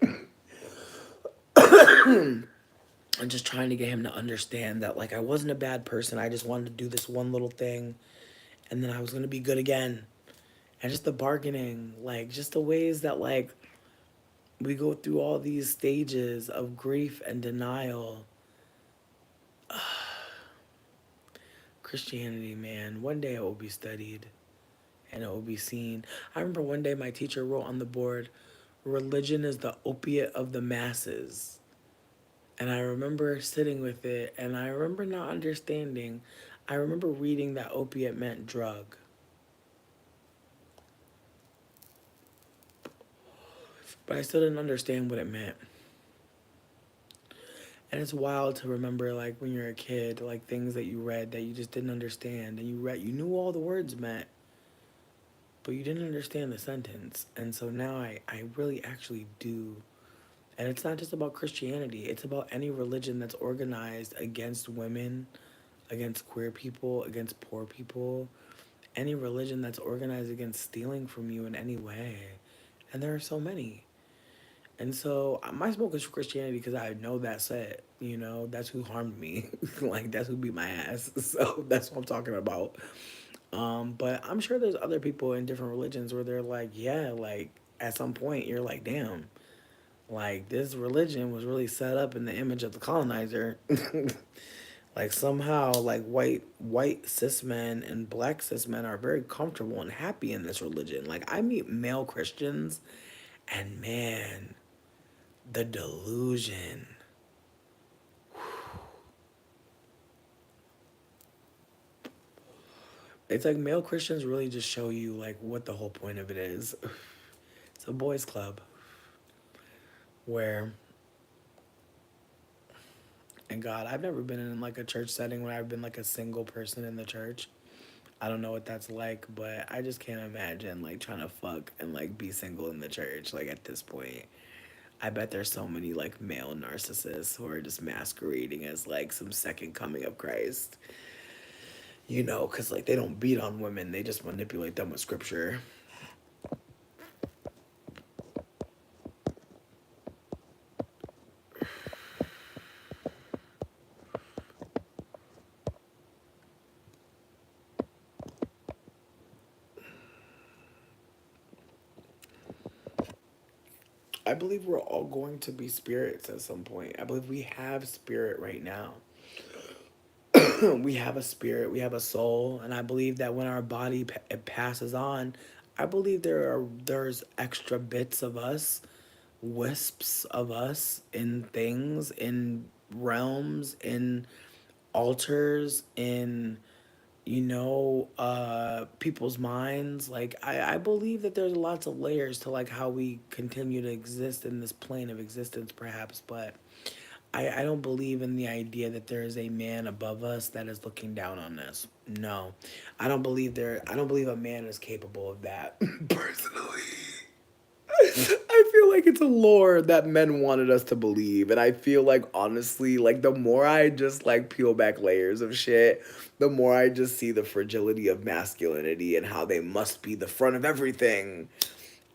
And just trying to get him to understand that like I wasn't a bad person. I just wanted to do this one little thing and then I was going to be good again. And just the bargaining, like just the ways that like we go through all these stages of grief and denial. Christianity, man, one day it will be studied and it will be seen. I remember one day my teacher wrote on the board, religion is the opiate of the masses. And I remember sitting with it, and I remember not understanding. I remember reading that opiate meant drug. But I still didn't understand what it meant. And it's wild to remember, like, when you're a kid, like, things that you read that you just didn't understand. And you knew all the words meant, but you didn't understand the sentence. And so now I really actually do. And it's not just about Christianity, it's about any religion that's organized against women, against queer people, against poor people, any religion that's organized against stealing from you in any way. And there are so many. And so my smoke is for Christianity because I know that's it. You know, that's who harmed me. Like, that's who beat my ass. So that's what I'm talking about. But I'm sure there's other people in different religions where they're like, yeah, like at some point you're like, damn, like this religion was really set up in the image of the colonizer. Like somehow like white cis men and black cis men are very comfortable and happy in this religion. Like I meet male Christians and man, the delusion. It's like male Christians really just show you like what the whole point of it is. It's a boys club where, and God, I've never been in like a church setting where I've been like a single person in the church. I don't know what that's like, but I just can't imagine like trying to fuck and like be single in the church like at this point. I bet there's so many like male narcissists who are just masquerading as like some second coming of Christ. You know, because like they don't beat on women, they just manipulate them with scripture. I believe we're all going to be spirits at some point. I believe we have spirit right now. We have a spirit, we have a soul, and I believe that when our body it passes on, I believe there's extra bits of us, wisps of us in things, in realms, in altars, in people's minds. Like I believe that there's lots of layers to like how we continue to exist in this plane of existence perhaps, but I don't believe in the idea that there is a man above us that is looking down on us. No. I don't believe a man is capable of that. Personally. I feel like it's a lore that men wanted us to believe. And I feel like, honestly, like the more I just like peel back layers of shit, the more I just see the fragility of masculinity and how they must be the front of everything.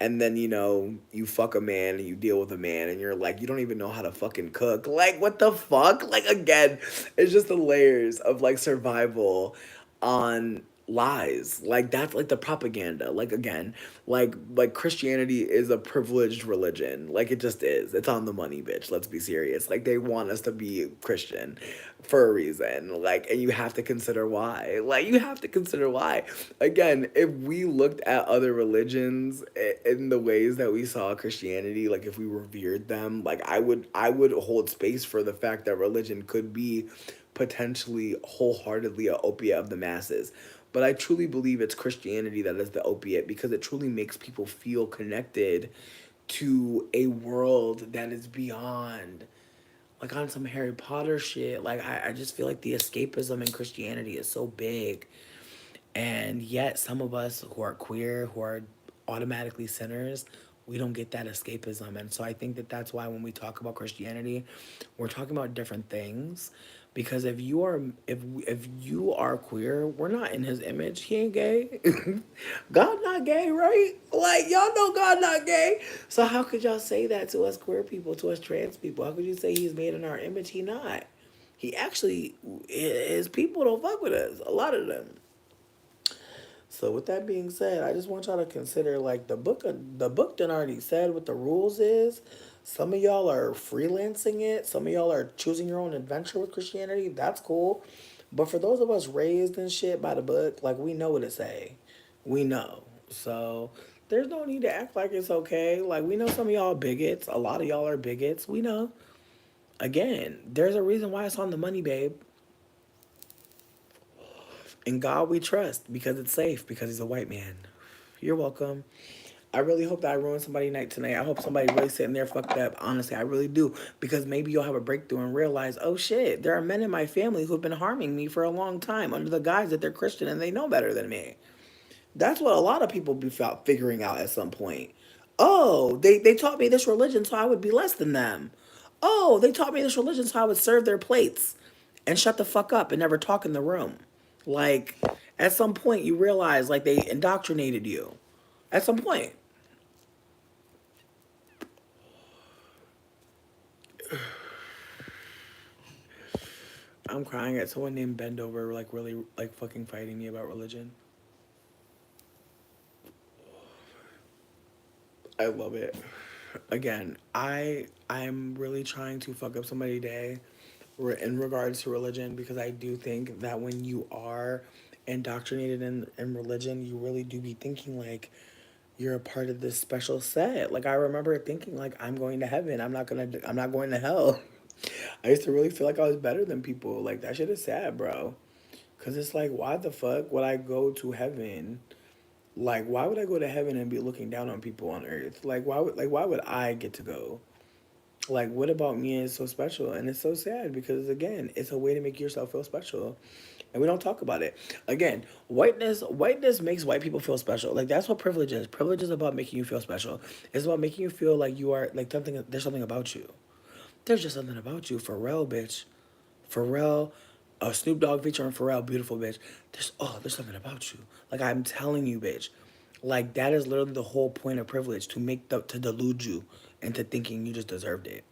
And then, you fuck a man and you deal with a man and you're like, you don't even know how to fucking cook. Like, what the fuck? Like, again, it's just the layers of like survival on lies. Like that's like the propaganda. Like again, like Christianity is a privileged religion. Like it just is. It's on the money, bitch. Let's be serious. Like they want us to be Christian for a reason. Like, and you have to consider why. Like you have to consider why. Again, if we looked at other religions in the ways that we saw Christianity, like if we revered them, like I would hold space for the fact that religion could be potentially wholeheartedly a opiate of the masses. But I truly believe it's Christianity that is the opiate because it truly makes people feel connected to a world that is beyond. Like on some Harry Potter shit. Like I just feel like the escapism in Christianity is so big. And yet some of us who are queer, who are automatically sinners, we don't get that escapism. And so I think that that's why when we talk about Christianity, we're talking about different things. Because if you are queer, we're not in his image. He ain't gay. God not gay, right? Like y'all know God not gay. So how could y'all say that to us queer people, to us trans people? How could you say he's made in our image? He not. He actually, his people don't fuck with us. A lot of them. So with that being said, I just want y'all to consider like the book done already said what the rules is. Some of y'all are freelancing it. Some of y'all are choosing your own adventure with Christianity. That's cool. But for those of us raised and shit by the book, like we know what it say. We know. So There's no need to act like it's okay. Like, we know some of y'all bigots. A lot of y'all are bigots. We know. Again, there's a reason why it's on the money, babe. In God we trust because it's safe, because he's a white man. You're welcome. I really hope that I ruined somebody's night tonight. I hope somebody really sitting there fucked up. Honestly, I really do. Because maybe you'll have a breakthrough and realize, oh shit, there are men in my family who've been harming me for a long time under the guise that they're Christian and they know better than me. That's what a lot of people be figuring out at some point. Oh, they taught me this religion so I would be less than them. Oh, they taught me this religion so I would serve their plates and shut the fuck up and never talk in the room. Like, at some point you realize like they indoctrinated you. At some point. I'm crying at someone named Bendover like really like fucking fighting me about religion. I love it. Again, I'm really trying to fuck up somebody's day in regards to religion because I do think that when you are indoctrinated in religion, you really do be thinking like you're a part of this special set. Like I remember thinking like I'm going to heaven. I'm not going to hell. I used to really feel like I was better than people. Like that shit is sad, bro. Cause it's like why the fuck would I go to heaven? Like why would I go to heaven and be looking down on people on earth? Like why would I get to go? Like what about me is so special? And it's so sad because again, it's a way to make yourself feel special. And we don't talk about it. Again, whiteness makes white people feel special. Like that's what privilege is. Privilege is about making you feel special. It's about making you feel like you are like something there's something about you. There's just something about you. Pharrell, bitch. Pharrell, Snoop Dogg featuring Pharrell, beautiful bitch. There's something about you. Like I'm telling you, bitch. Like that is literally the whole point of privilege to delude you into thinking you just deserved it.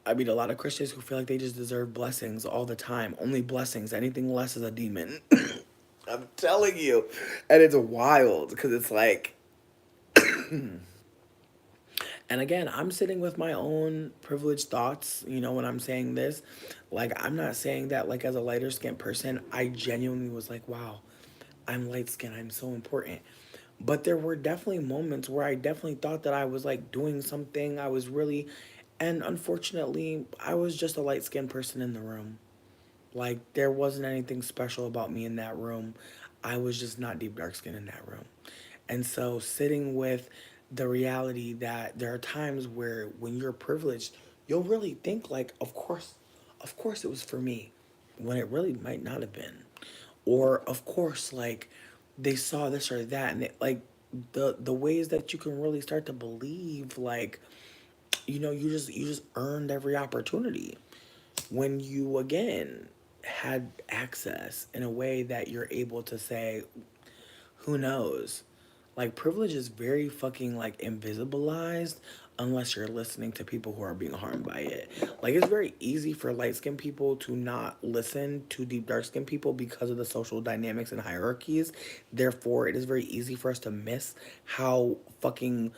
I mean, a lot of Christians who feel like they just deserve blessings all the time. Only blessings. Anything less is a demon. I'm telling you. And it's wild because it's like, and again, I'm sitting with my own privileged thoughts, when I'm saying this. Like, I'm not saying that, like, as a lighter skinned person, I genuinely was like, wow, I'm light skinned. I'm so important. But there were definitely moments where I definitely thought that I was, like, doing something. I was really, and unfortunately, I was just a light skinned person in the room. Like, there wasn't anything special about me in that room. I was just not deep dark skin in that room. And so, sitting with the reality that there are times where when you're privileged, you'll really think, like, of course it was for me, when it really might not have been. Or, of course, like, they saw this or that. And, like, the ways that you can really start to believe, like, you just earned every opportunity when you again had access in a way that you're able to say, who knows? Like privilege is very fucking like invisibilized unless you're listening to people who are being harmed by it. Like it's very easy for light skinned people to not listen to deep dark skinned people because of the social dynamics and hierarchies. Therefore, it is very easy for us to miss how fucking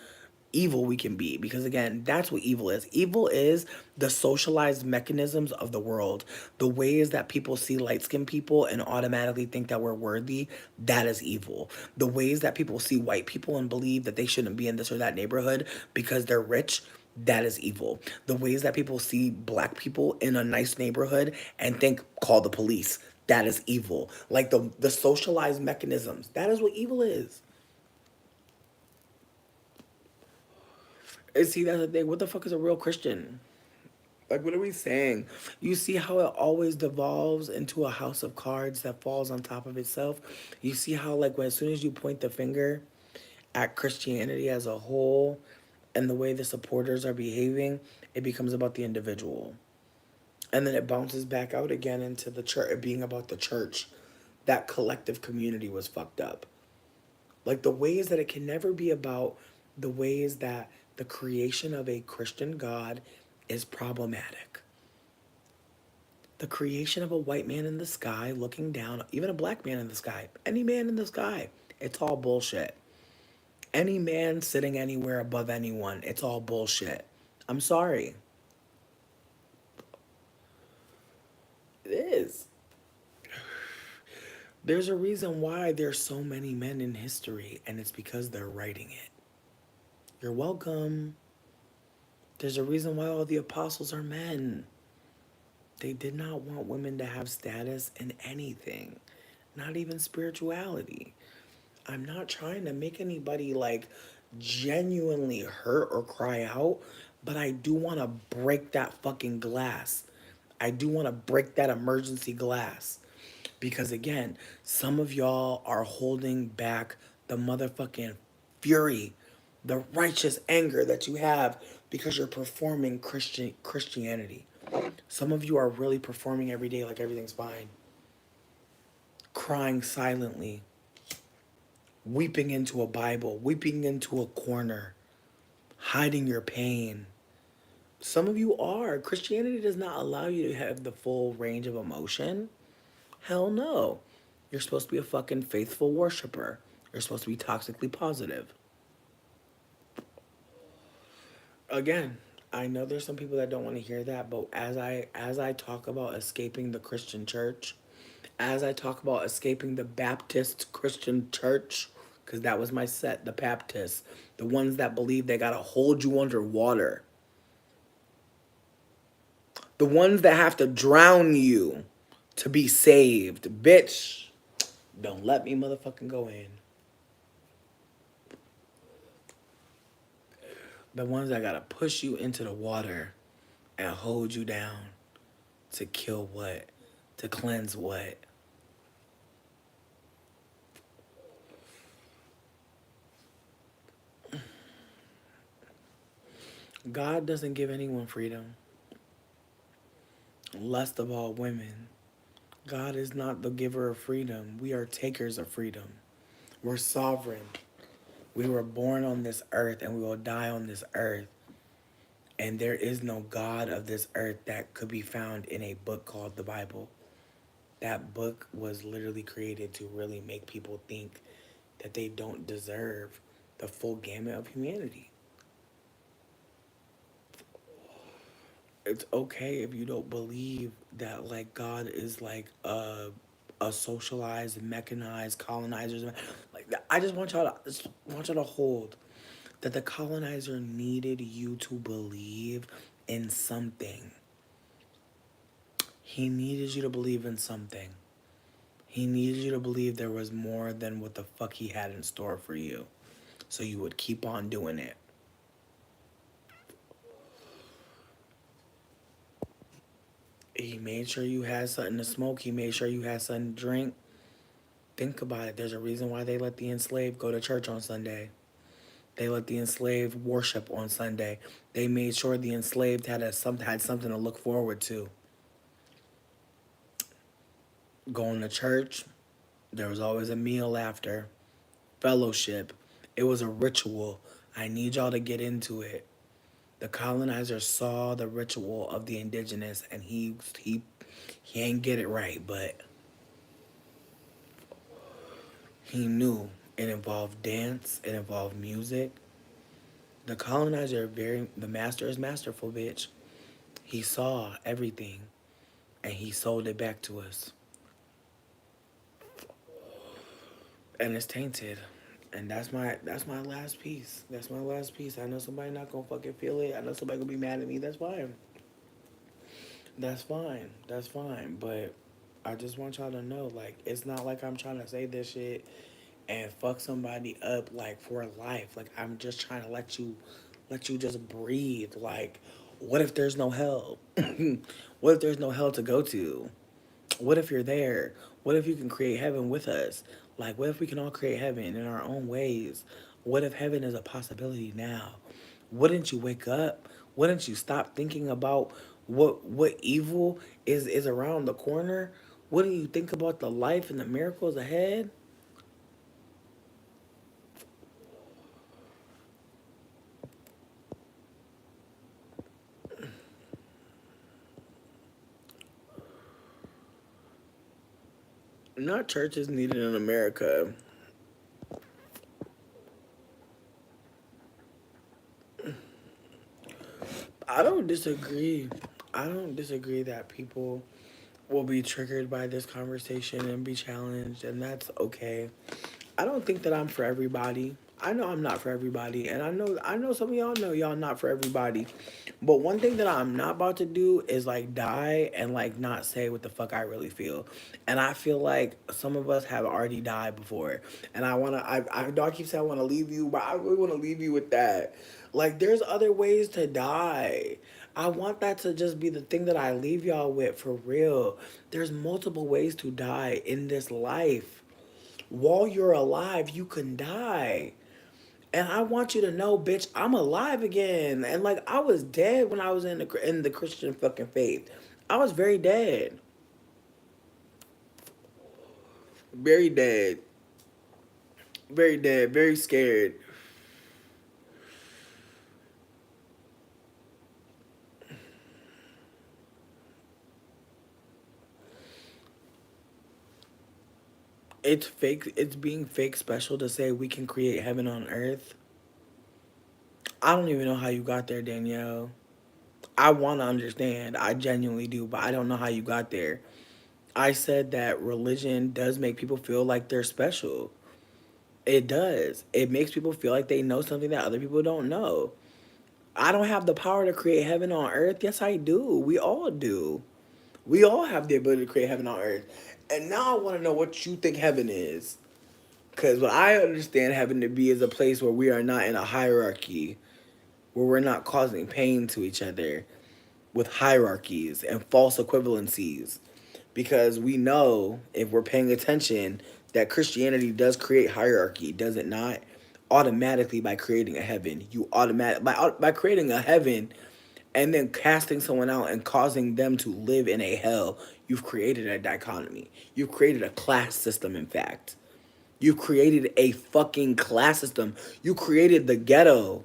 evil we can be, because again, that's what evil is the socialized mechanisms of the world, the ways that people see light skinned people and automatically think that we're worthy. That is evil. The ways that people see white people and believe that they shouldn't be in this or that neighborhood because they're rich, that is evil. The ways that people see black people in a nice neighborhood and think call the police, that is evil. Like the socialized mechanisms, that is what evil is. And see, that's the thing. What the fuck is a real Christian? Like, what are we saying? You see how it always devolves into a house of cards that falls on top of itself? You see how, like, when as soon as you point the finger at Christianity as a whole and the way the supporters are behaving, it becomes about the individual. And then it bounces back out again into the church, it being about the church. That collective community was fucked up. Like the ways that it can never be about the ways that the creation of a Christian God is problematic. The creation of a white man in the sky looking down, even a black man in the sky, any man in the sky, it's all bullshit. Any man sitting anywhere above anyone, it's all bullshit. I'm sorry. It is. There's a reason why there's so many men in history, and it's because they're writing it. You're welcome. There's a reason why all the apostles are men. They did not want women to have status in anything, not even spirituality. I'm not trying to make anybody like genuinely hurt or cry out, but I do want to break that fucking glass. I do want to break that emergency glass. Because again, some of y'all are holding back the motherfucking fury, the righteous anger that you have because you're performing Christianity. Some of you are really performing every day like everything's fine. Crying silently, weeping into a Bible, weeping into a corner, hiding your pain. Some of you are. Christianity does not allow you to have the full range of emotion. Hell no. You're supposed to be a fucking faithful worshiper. You're supposed to be toxically positive. Again, I know there's some people that don't want to hear that, but as I talk about escaping the Christian church, as I talk about escaping the Baptist Christian church, because that was my set, the Baptists, the ones that believe they gotta hold you underwater, the ones that have to drown you to be saved. Bitch, don't let me motherfucking go in. The ones that gotta push you into the water and hold you down to kill what? To cleanse what? God doesn't give anyone freedom, least of all women. God is not the giver of freedom. We are takers of freedom. We're sovereign. We were born on this earth and we will die on this earth. And there is no God of this earth that could be found in a book called the Bible. That book was literally created to really make people think that they don't deserve the full gamut of humanity. It's okay if you don't believe that like God is like a socialized, mechanized colonizers. Like I just want y'all to hold that the colonizer needed you to believe in something. He needed you to believe in something. He needed you to believe there was more than what the fuck he had in store for you. So you would keep on doing it. He made sure you had something to smoke. He made sure you had something to drink. Think about it. There's a reason why they let the enslaved go to church on Sunday. They let the enslaved worship on Sunday. They made sure the enslaved had something to look forward to. Going to church, there was always a meal after. Fellowship. It was a ritual. I need y'all to get into it. The colonizer saw the ritual of the indigenous and he ain't get it right, but he knew it involved dance, it involved music. The master is masterful, bitch. He saw everything and he sold it back to us. And it's tainted. And that's my last piece. That's my last piece. I know somebody not gonna fucking feel it. I know somebody gonna be mad at me. That's fine. That's fine. That's fine. But I just want y'all to know, like, it's not like I'm trying to say this shit and fuck somebody up like for life. Like I'm just trying to let you just breathe. Like, what if there's no hell? What if there's no hell to go to? What if you're there? What if you can create heaven with us? Like, what if we can all create heaven in our own ways? What if heaven is a possibility now? Wouldn't you wake up? Wouldn't you stop thinking about what evil is around the corner? Wouldn't you think about the life and the miracles ahead? Not churches needed in America. I don't disagree. I don't disagree that people will be triggered by this conversation and be challenged, and that's okay. I don't think that I'm for everybody. I know I'm not for everybody, and I know some of y'all know y'all not for everybody. But one thing that I'm not about to do is like die and like not say what the fuck I really feel. And I feel like some of us have already died before. And I know I keep saying I wanna leave you, but I really wanna leave you with that. Like there's other ways to die. I want that to just be the thing that I leave y'all with for real. There's multiple ways to die in this life. While you're alive, you can die. And I want you to know, bitch, I'm alive again. And like I was dead when I was in the Christian fucking faith. I was very dead. Very dead. Very dead. Very scared. It's fake. It's being fake special to say we can create heaven on earth. I don't even know how you got there, Danielle. I want to understand. I genuinely do, but I don't know how you got there. I said that religion does make people feel like they're special. It does. It makes people feel like they know something that other people don't know. I don't have the power to create heaven on earth. Yes, I do. We all do. We all have the ability to create heaven on earth. And now I want to know what you think heaven is. Because what I understand heaven to be is a place where we are not in a hierarchy, where we're not causing pain to each other with hierarchies and false equivalencies. Because we know, if we're paying attention, that Christianity does create hierarchy, does it not? Automatically by creating a heaven. You automatic by creating a heaven and then casting someone out and causing them to live in a hell, you've created a dichotomy. You've created a class system, in fact. You've created a fucking class system. You created the ghetto.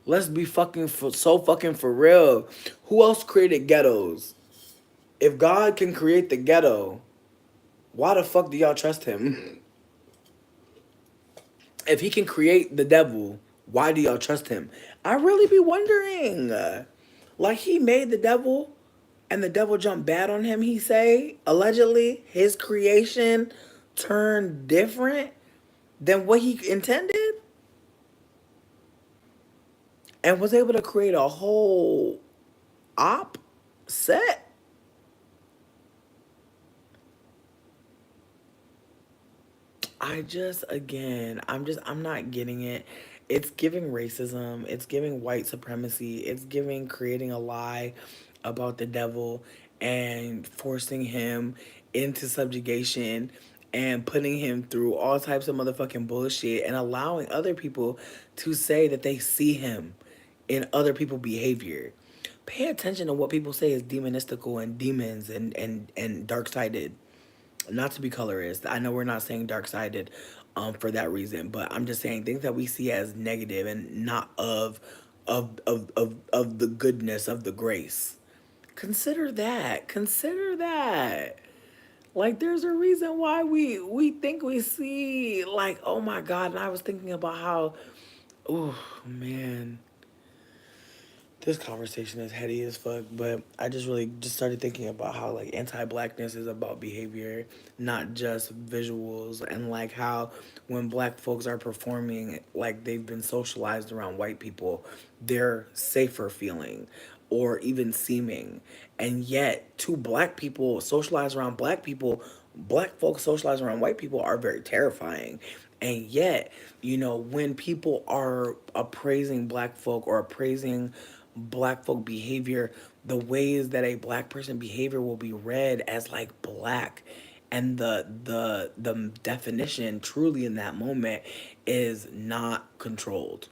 Let's be so fucking for real. Who else created ghettos? If God can create the ghetto, why the fuck do y'all trust him? If he can create the devil, why do y'all trust him? I really be wondering. Like he made the devil and the devil jumped bad on him, he say. Allegedly, his creation turned different than what he intended and was able to create a whole op set. I'm not getting it. It's giving racism, it's giving white supremacy, it's giving creating a lie about the devil and forcing him into subjugation and putting him through all types of motherfucking bullshit and allowing other people to say that they see him in other people's behavior. Pay attention to what people say is demonistical and demons and dark sided, not to be colorist. I know we're not saying dark sided for that reason, but I'm just saying things that we see as negative and not of the goodness of the grace. Consider that. Consider that. Like there's a reason why we think we see like oh my god, and I was thinking about how oh man, this conversation is heady as fuck, but I just really just started thinking about how like anti-blackness is about behavior, not just visuals, and like how when black folks are performing like they've been socialized around white people, they're safer feeling or even seeming. And yet, two black people socialized around black people, black folks socialized around white people are very terrifying. And yet, when people are appraising black folk or appraising black folk behavior, the ways that a black person behavior will be read as like black, and the definition truly in that moment is not controlled.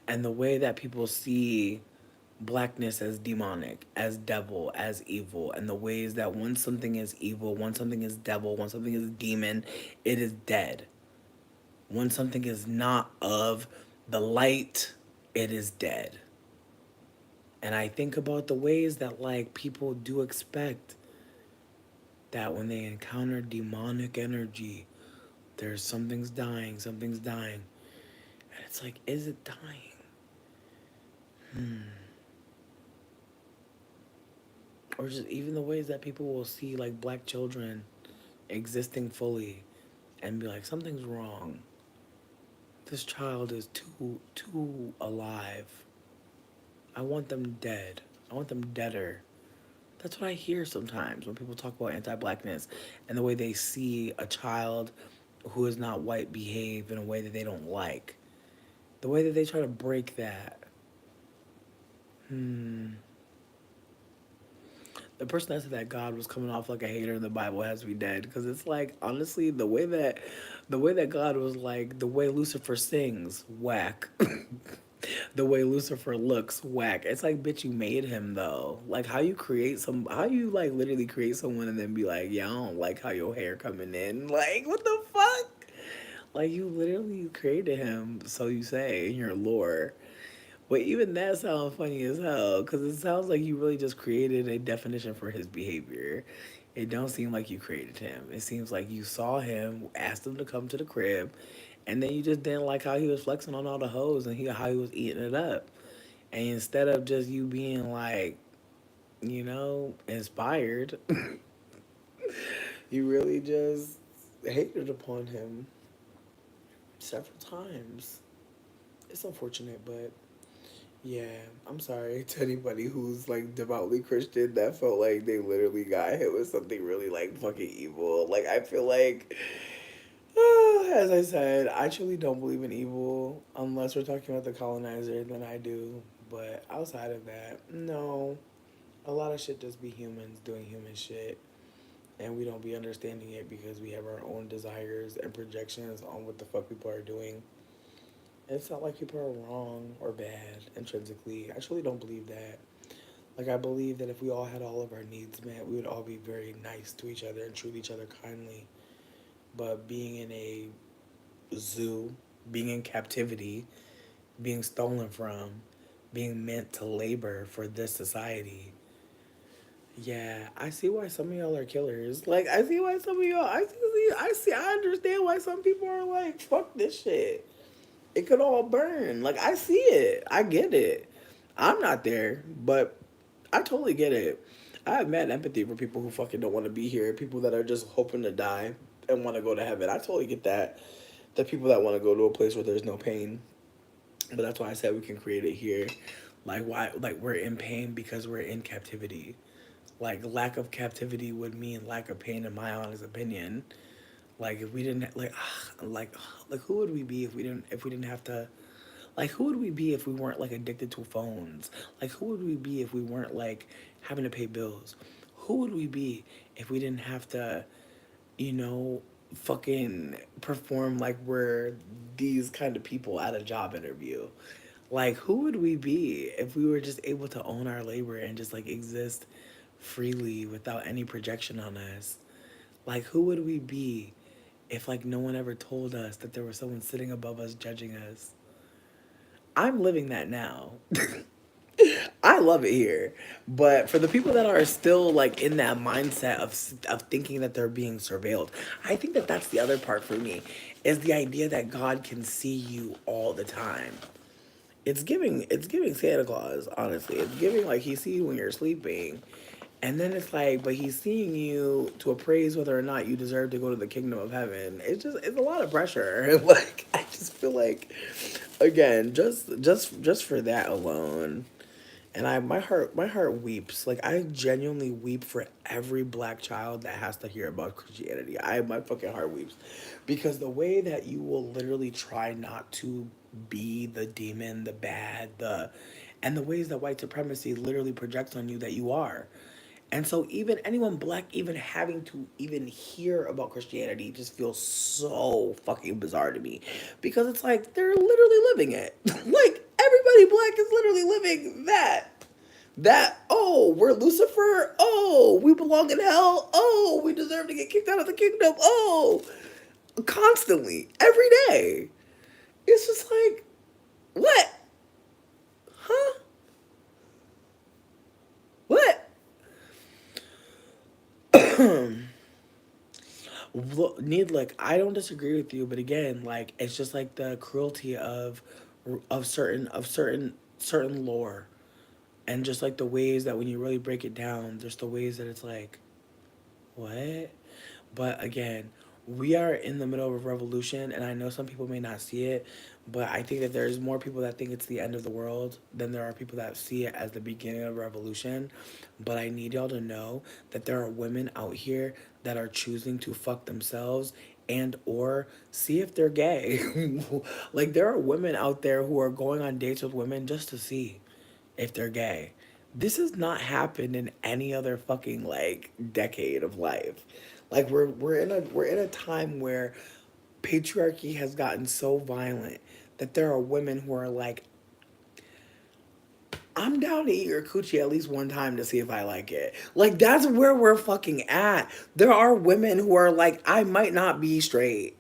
And the way that people see blackness as demonic, as devil, as evil, and the ways that once something is evil, once something is devil, once something is demon, it is dead. When something is not of the light, it is dead. And I think about the ways that like people do expect that when they encounter demonic energy, there's something's dying, something's dying. And it's like, is it dying? Or just even the ways that people will see like black children existing fully and be like, something's wrong. This child is too alive. I want them dead. I want them deader. That's what I hear sometimes when people talk about anti-blackness and the way they see a child who is not white behave in a way that they don't like. The way that they try to break that. Hmm. The person that said that God was coming off like a hater in the Bible has to be dead, because it's like, honestly, the way that God was like, the way Lucifer sings, whack. The way Lucifer looks, whack. It's like, bitch, you made him though. Like, how you like literally create someone and then be like, yeah, I don't like how your hair coming in. Like, what the fuck? Like, you literally created him, so you say in your lore. But even that sounds funny as hell, because it sounds like you really just created a definition for his behavior. It don't seem like you created him. It seems like you saw him, asked him to come to the crib, and then you just didn't like how he was flexing on all the hoes and how he was eating it up. And instead of just you being like, inspired, you really just hated upon him several times. It's unfortunate, but yeah, I'm sorry to anybody who's like devoutly Christian that felt like they literally got hit with something really like fucking evil. Like, I feel like, as I said, I truly don't believe in evil unless we're talking about the colonizer, then I do. But outside of that, no. A lot of shit just be humans doing human shit. And we don't be understanding it because we have our own desires and projections on what the fuck people are doing. It's not like people are wrong or bad intrinsically. I truly don't believe that. Like, I believe that if we all had all of our needs met, we would all be very nice to each other and treat each other kindly. But being in a zoo, being in captivity, being stolen from, being meant to labor for this society, yeah, I see why some of y'all are killers. Like, I see why some of y'all, I understand why some people are like, fuck this shit. It could all burn. Like, I see it. I get it. I'm not there, but I totally get it. I have mad empathy for people who fucking don't want to be here, people that are just hoping to die and want to go to heaven. I totally get that. The people that want to go to a place where there's no pain. But that's why I said we can create it here. Like, why? Like, we're in pain because we're in captivity. Like, lack of captivity would mean lack of pain, in my honest opinion. Like, if we didn't like who would we be if we didn't have to, like, who would we be if we weren't like addicted to phones? Like, who would we be if we weren't like having to pay bills? Who would we be if we didn't have to, you know, fucking perform like we're these kind of people at a job interview? Like, who would we be if we were just able to own our labor and just like exist freely without any projection on us? Like, who would we be if like no one ever told us that there was someone sitting above us judging us? I'm living that now. I love it here. But for the people that are still like in that mindset of thinking that they're being surveilled, I think that that's the other part for me, is the idea that God can see you all the time. It's giving Santa Claus, honestly. It's giving like he sees you when you're sleeping. And then it's like, but he's seeing you to appraise whether or not you deserve to go to the kingdom of heaven. It's a lot of pressure. Like, I just feel like, again, just for that alone, and my heart weeps. Like, I genuinely weep for every black child that has to hear about Christianity. My fucking heart weeps, because the way that you will literally try not to be the demon, the bad, and the ways that white supremacy literally projects on you that you are. And so even anyone black even having to even hear about Christianity just feels so fucking bizarre to me, because it's like they're literally living it. Like, everybody black is literally living that. Oh, we're Lucifer. Oh, we belong in hell. Oh, we deserve to get kicked out of the kingdom. Oh, constantly, every day. It's just like, what? Huh? What? Need, like, I don't disagree with you, but again, like, it's just like the cruelty of certain certain lore and just like the ways that when you really break it down, there's the ways that it's like, what? But again, we are in the middle of a revolution, and I know some people may not see it, but I think that there's more people that think it's the end of the world than there are people that see it as the beginning of a revolution. But I need y'all to know that there are women out here that are choosing to fuck themselves and or see if they're gay. Like there are women out there who are going on dates with women just to see if they're gay. This has not happened in any other fucking like decade of life. Like we're in a time where patriarchy has gotten so violent that there are women who are like, I'm down to eat your coochie at least one time to see if I like it. Like that's where we're fucking at. There are women who are like, I might not be straight.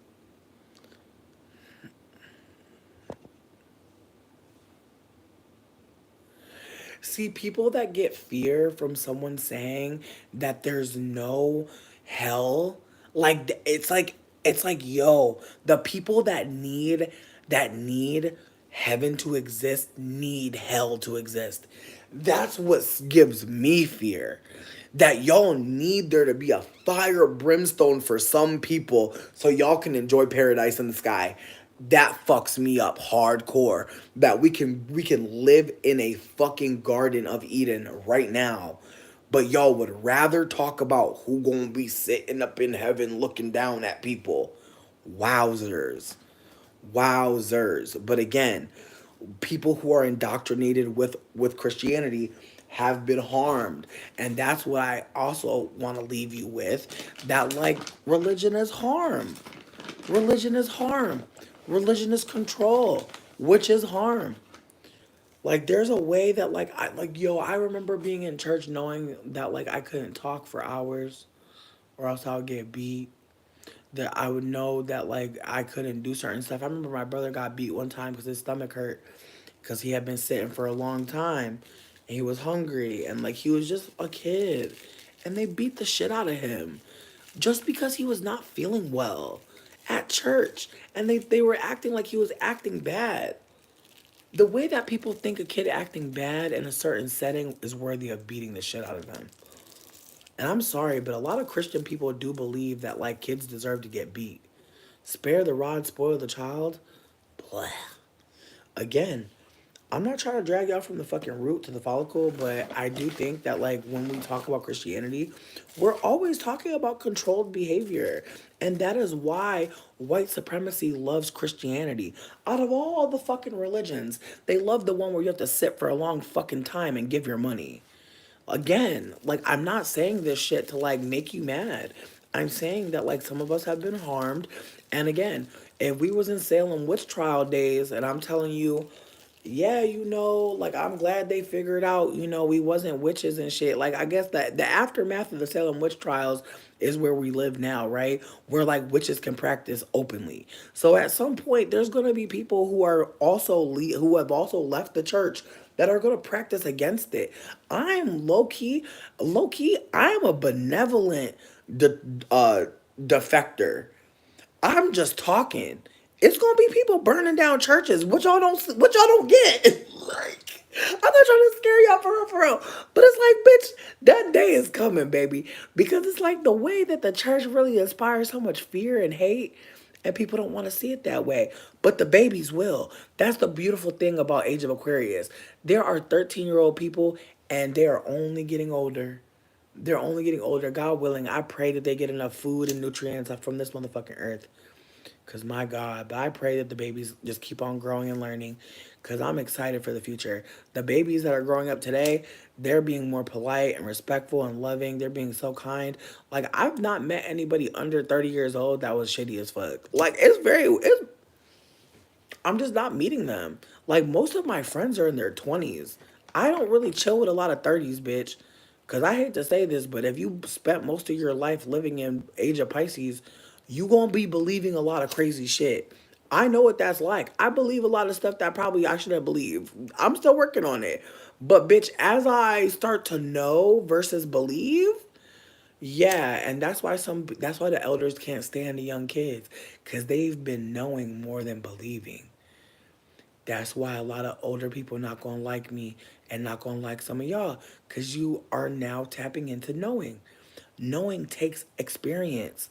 See, people that get fear from someone saying that there's no hell, it's like yo, the people that need heaven to exist need hell to exist. That's what gives me fear. That y'all need there to be a fire brimstone for some people so y'all can enjoy paradise in the sky. That fucks me up hardcore. That we can live in a fucking Garden of Eden right now, but y'all would rather talk about who gonna be sitting up in heaven looking down at people. Wowzers. Wowzers. But again, people who are indoctrinated with Christianity have been harmed. And that's what I also want to leave you with, that like religion is harm. Religion is harm. Religion is control, which is harm. Like there's a way that I remember being in church knowing that like I couldn't talk for hours or else I would get beat. That I would know that like I couldn't do certain stuff. I remember my brother got beat one time because his stomach hurt because he had been sitting for a long time and he was hungry and like he was just a kid and they beat the shit out of him just because he was not feeling well at church and they were acting like he was acting bad. The way that people think a kid acting bad in a certain setting is worthy of beating the shit out of them. And I'm sorry, but a lot of Christian people do believe that like kids deserve to get beat. Spare the rod, spoil the child. Blah. Again, I'm not trying to drag y'all from the fucking root to the follicle, but I do think that like when we talk about Christianity, we're always talking about controlled behavior. And that is why white supremacy loves Christianity. Out of all the fucking religions, they love the one where you have to sit for a long fucking time and give your money. Again, like I'm not saying this shit to like make you mad. I'm saying that like some of us have been harmed. And again, if we was in Salem witch trial days and I'm telling you, yeah, like I'm glad they figured out, we wasn't witches and shit. Like I guess that the aftermath of the Salem witch trials is where we live now, right? Where like witches can practice openly. So at some point there's going to be people who are also who have also left the church that are going to practice against it. I'm low key, I'm a benevolent de- uh defector. I'm just talking. It's gonna be people burning down churches, which y'all don't get. Like, I'm not trying to scare y'all for real, but it's like, bitch, that day is coming, baby, because it's like the way that the church really inspires so much fear and hate, and people don't want to see it that way, but the babies will. That's the beautiful thing about Age of Aquarius. There are 13-year-old people, and they are only getting older. They're only getting older. God willing, I pray that they get enough food and nutrients from this motherfucking earth. Cause my God, but I pray that the babies just keep on growing and learning. Cause I'm excited for the future. The babies that are growing up today, they're being more polite and respectful and loving. They're being so kind. Like I've not met anybody under 30 years old that was shitty as fuck. Like I'm just not meeting them. Like most of my friends are in their 20s. I don't really chill with a lot of 30s, bitch. Cause I hate to say this, but if you spent most of your life living in age of Pisces, you gonna be believing a lot of crazy shit. I know what that's like. I believe a lot of stuff that probably I shouldn't believe. I'm still working on it. But bitch, as I start to know versus believe, yeah, and that's why the elders can't stand the young kids, cause they've been knowing more than believing. That's why a lot of older people not gonna like me and not gonna like some of y'all, because you are now tapping into knowing. Knowing takes experience.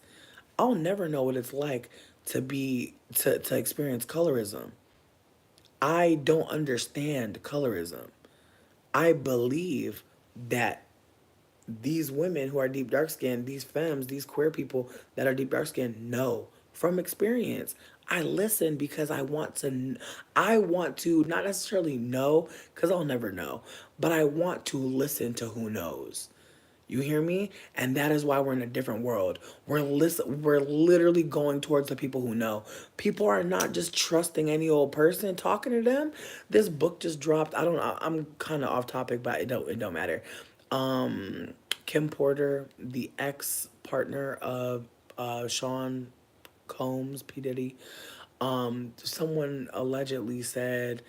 I'll never know what it's like to experience colorism. I don't understand colorism. I believe that these women who are deep dark skinned, these femmes, these queer people that are deep dark skinned know from experience. I listen because I want to not necessarily know because I'll never know, but I want to listen to who knows. You hear me? And that is why we're in a different world. We're literally going towards the people who know. People are not just trusting any old person talking to them. This book just dropped. I don't know. I'm kind of off topic, but it don't matter. Um Kim Porter, the ex partner of Sean Combs, P. Diddy, someone allegedly said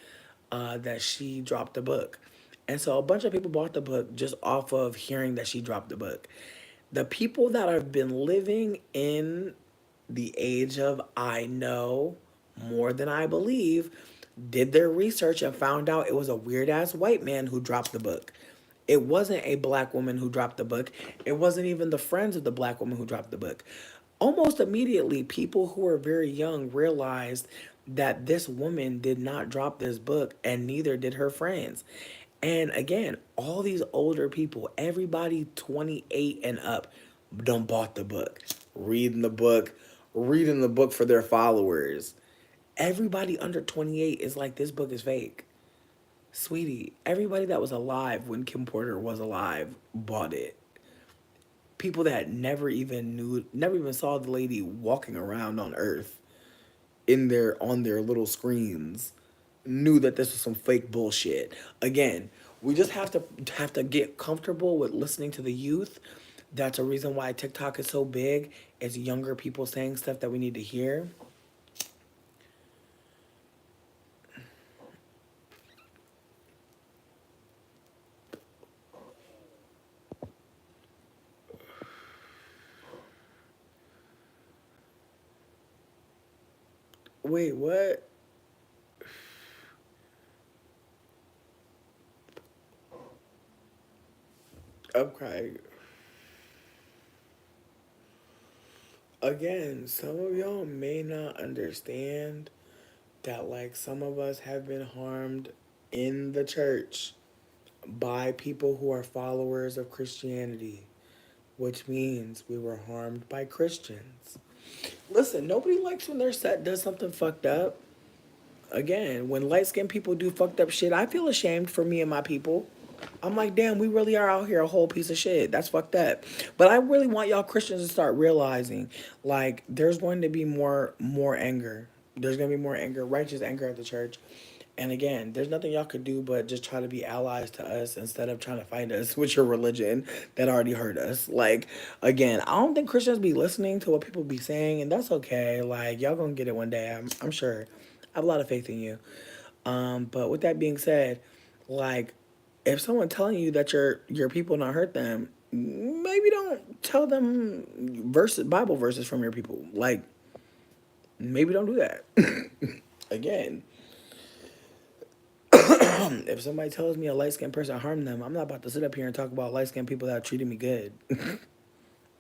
that she dropped the book. And so a bunch of people bought the book just off of hearing that she dropped the book. The people that have been living in the age of I know more than I believe did their research and found out it was a weird ass white man who dropped the book. It wasn't a black woman who dropped the book. It wasn't even the friends of the black woman who dropped the book. Almost immediately, people who were very young realized that this woman did not drop this book, and neither did her friends. And again, all these older people, everybody 28 and up, done bought the book, reading the book, reading the book for their followers. Everybody under 28 is like, this book is fake. Sweetie, everybody that was alive when Kim Porter was alive bought it. People that never even saw the lady walking around on Earth on their little screens knew that this was some fake bullshit. Again, we just have to get comfortable with listening to the youth. That's a reason why TikTok is so big. It's younger people saying stuff that we need to hear. Wait, what? Okay. Again, some of y'all may not understand that, like, some of us have been harmed in the church by people who are followers of Christianity, which means we were harmed by Christians. Listen, nobody likes when their set does something fucked up. Again, when light skinned people do fucked up shit, I feel ashamed for me and my people. I'm like, damn, we really are out here a whole piece of shit. That's fucked up. But I really want y'all Christians to start realizing, like, there's going to be more anger. There's gonna be more anger, righteous anger at the church. And again, there's nothing y'all could do but just try to be allies to us instead of trying to fight us with your religion that already hurt us. Like, again, I don't think Christians be listening to what people be saying, and that's okay. Like, y'all gonna get it one day. I'm sure. I have a lot of faith in you. But with that being said, like, if someone telling you that your people not hurt them, maybe don't tell them Bible verses from your people. Like, maybe don't do that. Again, if somebody tells me a light skinned person harmed them, I'm not about to sit up here and talk about light skinned people that treated me good. I'm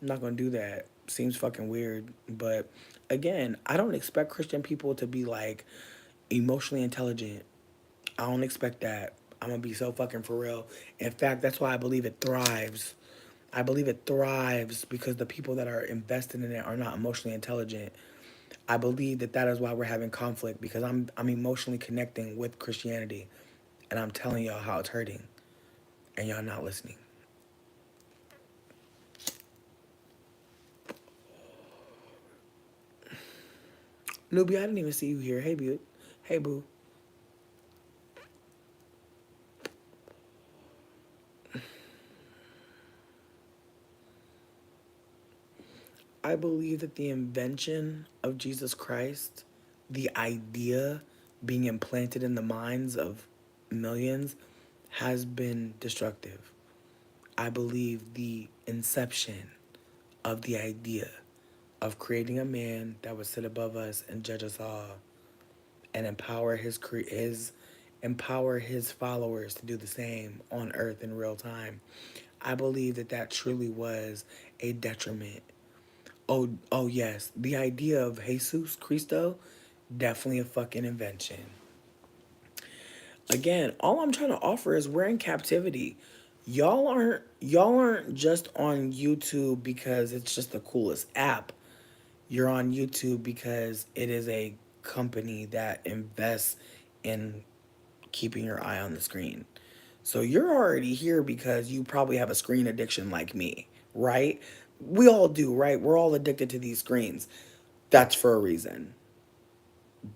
not gonna do that. Seems fucking weird. But again, I don't expect Christian people to be like emotionally intelligent. I don't expect that. I'm gonna be so fucking for real. In fact, that's why I believe it thrives. I believe it thrives because the people that are invested in it are not emotionally intelligent. I believe that that is why we're having conflict because I'm emotionally connecting with Christianity, and I'm telling y'all how it's hurting, and y'all not listening. Newbie, I didn't even see you here. Hey, Butte. Hey, boo. I believe that the invention of Jesus Christ, the idea being implanted in the minds of millions, has been destructive. I believe the inception of the idea of creating a man that would sit above us and judge us all and empower his followers to do the same on earth in real time. I believe that that truly was a detriment. Oh yes, the idea of Jesus Christo, definitely a fucking invention. Again, all I'm trying to offer is we're in captivity. Y'all aren't just on YouTube because it's just the coolest app. You're on YouTube because it is a company that invests in keeping your eye on the screen. So you're already here because you probably have a screen addiction like me, right? We all do, right? We're all addicted to these screens. That's for a reason.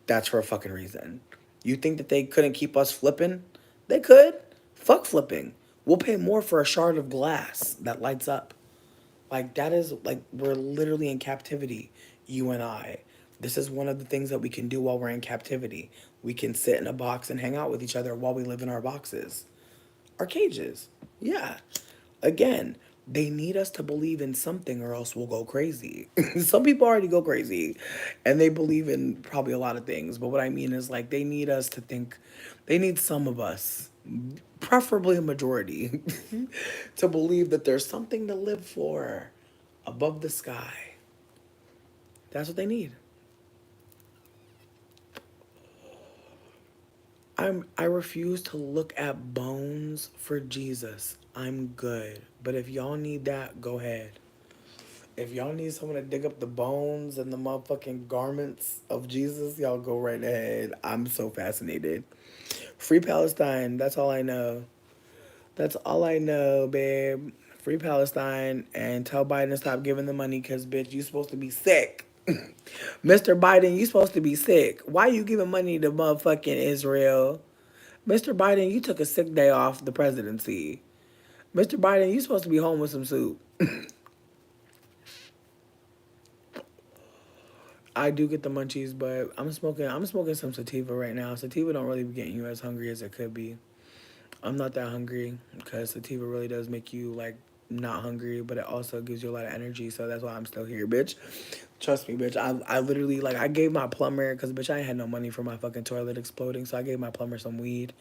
That's for a fucking reason. You think that they couldn't keep us flipping? They could. Fuck flipping. We'll pay more for a shard of glass that lights up. Like, that is, like, we're literally in captivity, you and I. This is one of the things that we can do while we're in captivity. We can sit in a box and hang out with each other while we live in our boxes. Our cages. Yeah. Again, they need us to believe in something or else we'll go crazy. Some people already go crazy and they believe in probably a lot of things. But what I mean is, like, they need us to think, they need some of us, preferably a majority, to believe that there's something to live for above the sky. That's what they need. I refuse to look at bones for Jesus. I'm good. But if y'all need that, go ahead. If y'all need someone to dig up the bones and the motherfucking garments of Jesus, y'all go right ahead. I'm so fascinated. Free Palestine. That's all I know. That's all I know, babe. Free Palestine and tell Biden to stop giving the money because, bitch, you supposed to be sick. Mr. Biden, you supposed to be sick. Why you giving money to motherfucking Israel? Mr. Biden, you took a sick day off the presidency. Mr. Biden, you supposed to be home with some soup. I do get the munchies, but I'm smoking some sativa right now. Sativa don't really be getting you as hungry as it could be. I'm not that hungry because sativa really does make you like not hungry, but it also gives you a lot of energy. So that's why I'm still here, bitch. Trust me, bitch. I literally like I gave my plumber because bitch I ain't had no money for my fucking toilet exploding, so I gave my plumber some weed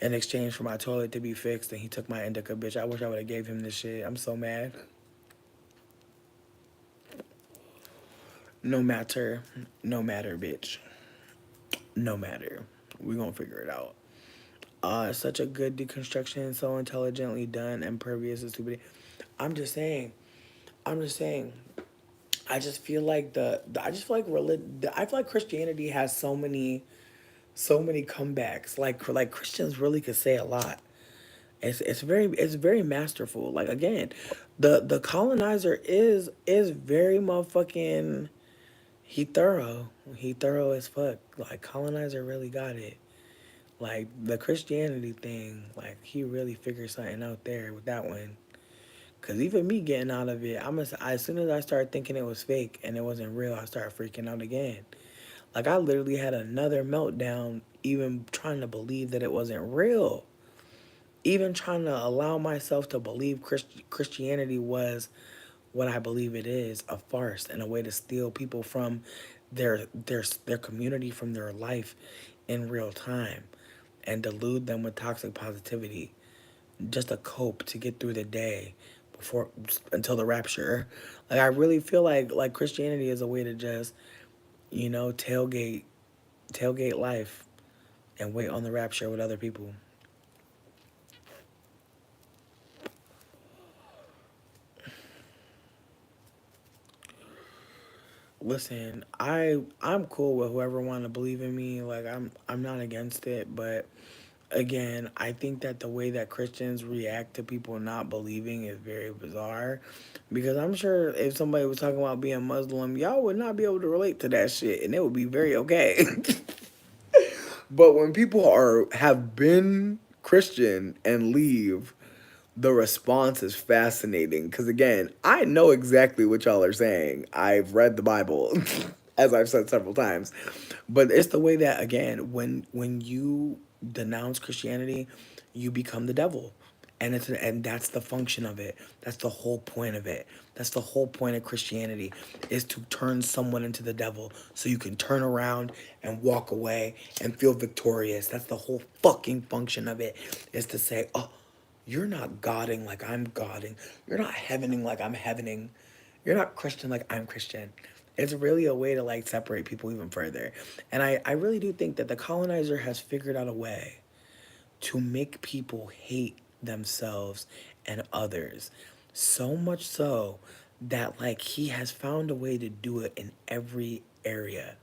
in exchange for my toilet to be fixed, and he took my indica, bitch. I wish I would have gave him this shit. I'm so mad. No matter, no matter, bitch. No matter. We gonna figure it out. Such a good deconstruction, so intelligently done, impervious to stupidity. I'm just saying. I'm just saying. I just feel like I just feel like I feel like Christianity has so many comebacks. Like Christians really could say a lot. It's very masterful. Like again, the colonizer is very motherfucking he thorough. He thorough as fuck. Like colonizer really got it. Like the Christianity thing, like he really figured something out there with that one. Cause even me getting out of it, as soon as I started thinking it was fake and it wasn't real, I started freaking out again. Like I literally had another meltdown, even trying to believe that it wasn't real. Even trying to allow myself to believe Christianity was what I believe it is, a farce and a way to steal people from their community, from their life in real time and delude them with toxic positivity just to cope to get through the day before until the rapture. Like I really feel like Christianity is a way to just, tailgate life and wait on the rapture with other people. Listen, I'm cool with whoever want to believe in me. Like I'm not against it, but again, I think that the way that Christians react to people not believing is very bizarre. Because I'm sure if somebody was talking about being Muslim, y'all would not be able to relate to that shit, and it would be very okay. But when people have been Christian and leave, the response is fascinating. Because again, I know exactly what y'all are saying. I've read the Bible, as I've said several times. But it's the way that again, when you denounce Christianity, you become the devil. And that's the function of it. That's the whole point of it. That's the whole point of Christianity, is to turn someone into the devil so you can turn around and walk away and feel victorious. That's the whole fucking function of it, is to say, oh, you're not godding like I'm godding. You're not heavening like I'm heavening. You're not Christian like I'm Christian. It's really a way to like separate people even further. And I really do think that the colonizer has figured out a way to make people hate themselves and others. So much so that like he has found a way to do it in every area.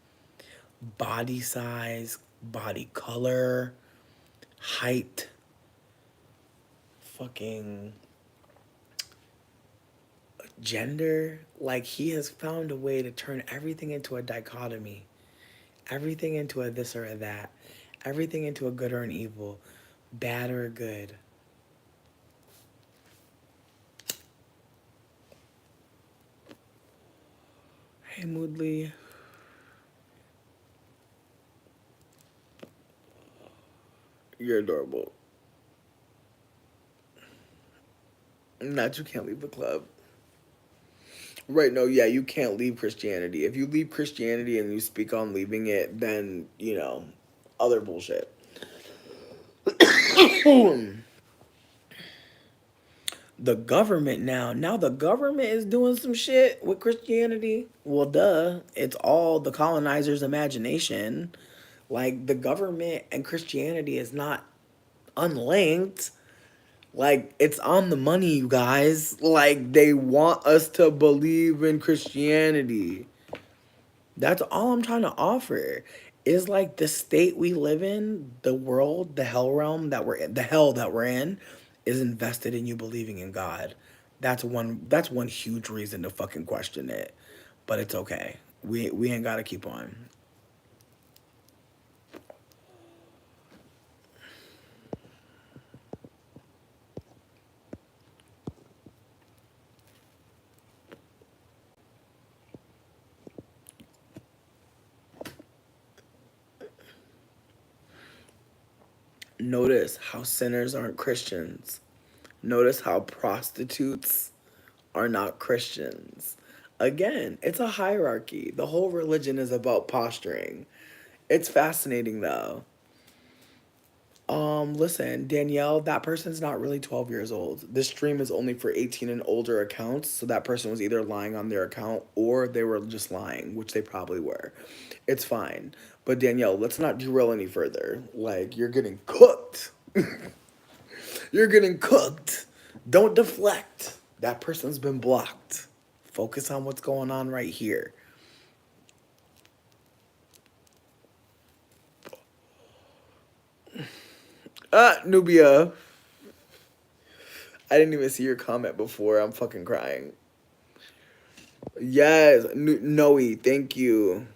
Body size, body color, height, fucking gender. Like he has found a way to turn everything into a dichotomy. Everything into a this or a that. Everything into a good or an evil. Bad or a good. Hey, Moodley. You're adorable. Not you can't leave the club. Right, no, yeah, you can't leave Christianity. If you leave Christianity and you speak on leaving it, then, you know, other bullshit. The government now the government is doing some shit with Christianity. Well, duh. It's all the colonizers' imagination. Like, the government and Christianity is not unlinked. Like, it's on the money, you guys. Like, they want us to believe in Christianity. That's all I'm trying to offer. Is like the state we live in, the world, the hell realm that we're in, the hell that we're in, is invested in you believing in God. That's one huge reason to fucking question it. But it's okay. We ain't gotta keep on. Notice how sinners aren't Christians. Notice how prostitutes are not Christians. Again, it's a hierarchy. The whole religion is about posturing. It's fascinating though. Listen, Danielle, that person's not really 12 years old. This stream is only for 18 and older accounts, so that person was either lying on their account or they were just lying, which they probably were. It's fine. But Danielle, let's not derail any further. Like, you're getting cooked. You're getting cooked. Don't deflect. That person's been blocked. Focus on what's going on right here. Nubia. I didn't even see your comment before. I'm fucking crying. Yes, Noe, thank you.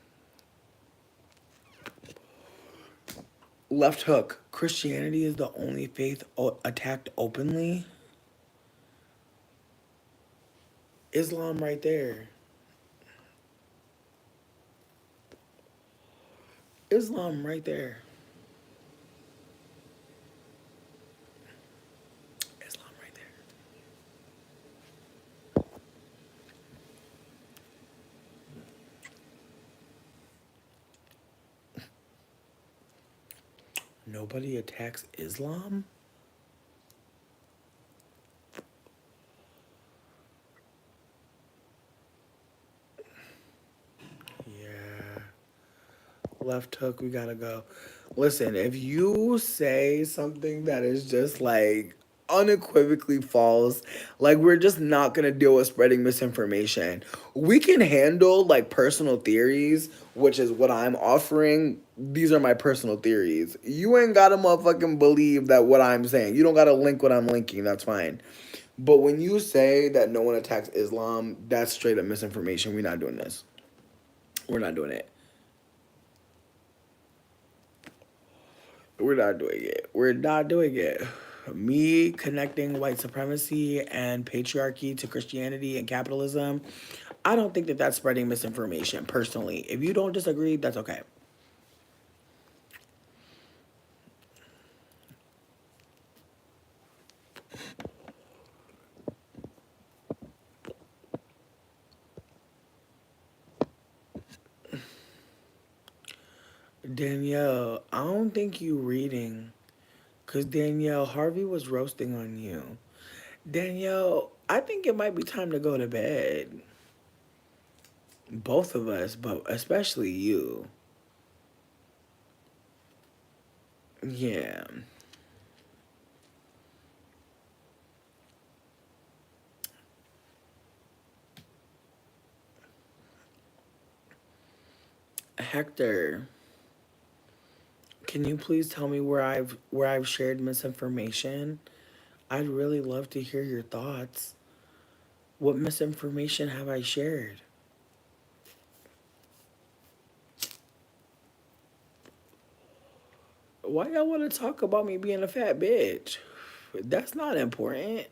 Left hook. Christianity is the only faith attacked openly. Islam right there. Islam right there. Islam right there. Nobody attacks Islam? Yeah. Left hook, we gotta go. Listen, if you say something that is just like unequivocally false, like we're just not gonna deal with spreading misinformation. We can handle like personal theories, which is what I'm offering. These are my personal theories. You ain't gotta motherfucking believe that what I'm saying. You don't gotta link what I'm linking, that's fine. But when you say that no one attacks Islam, that's straight up misinformation. We're not doing this. We're not doing it. We're not doing it. We're not doing it. Me connecting white supremacy and patriarchy to Christianity and capitalism, I don't think that that's spreading misinformation, personally. If you don't disagree, that's okay. Danielle, I don't think you reading. Because Danielle, Harvey was roasting on you. Danielle, I think it might be time to go to bed. Both of us, but especially you. Yeah. Hector, can you please tell me where I've shared misinformation? I'd really love to hear your thoughts. What misinformation have I shared? Why y'all want to talk about me being a fat bitch? That's not important.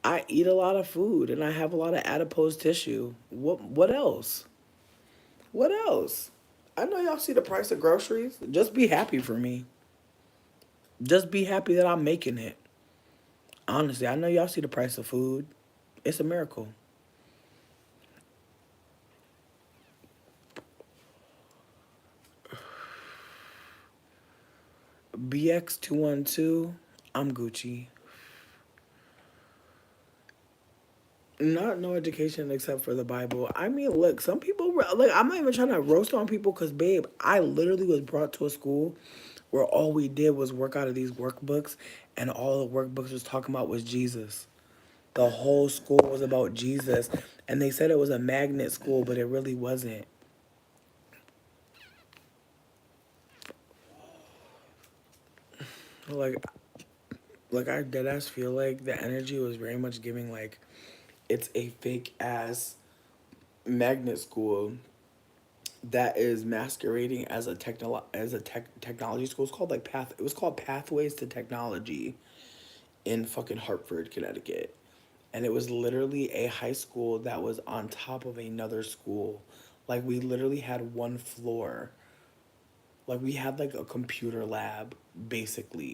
I eat a lot of food and I have a lot of adipose tissue. What else? What else? I know y'all see the price of groceries. Just be happy for me. Just be happy that I'm making it. Honestly, I know y'all see the price of food. It's a miracle. BX212, I'm Gucci. Not no education except for the Bible. I mean, look, some people like I'm not even trying to roast on people because, babe, I literally was brought to a school where all we did was work out of these workbooks, and all the workbooks was talking about was Jesus. The whole school was about Jesus, and they said it was a magnet school, but it really wasn't. Like, I dead ass feel like the energy was very much giving like it's a fake ass magnet school that is masquerading as a technology school. It's called like Path. It was called Pathways to Technology in fucking Hartford, Connecticut, and it was literally a high school that was on top of another school. Like we literally had one floor. Like we had like a computer lab basically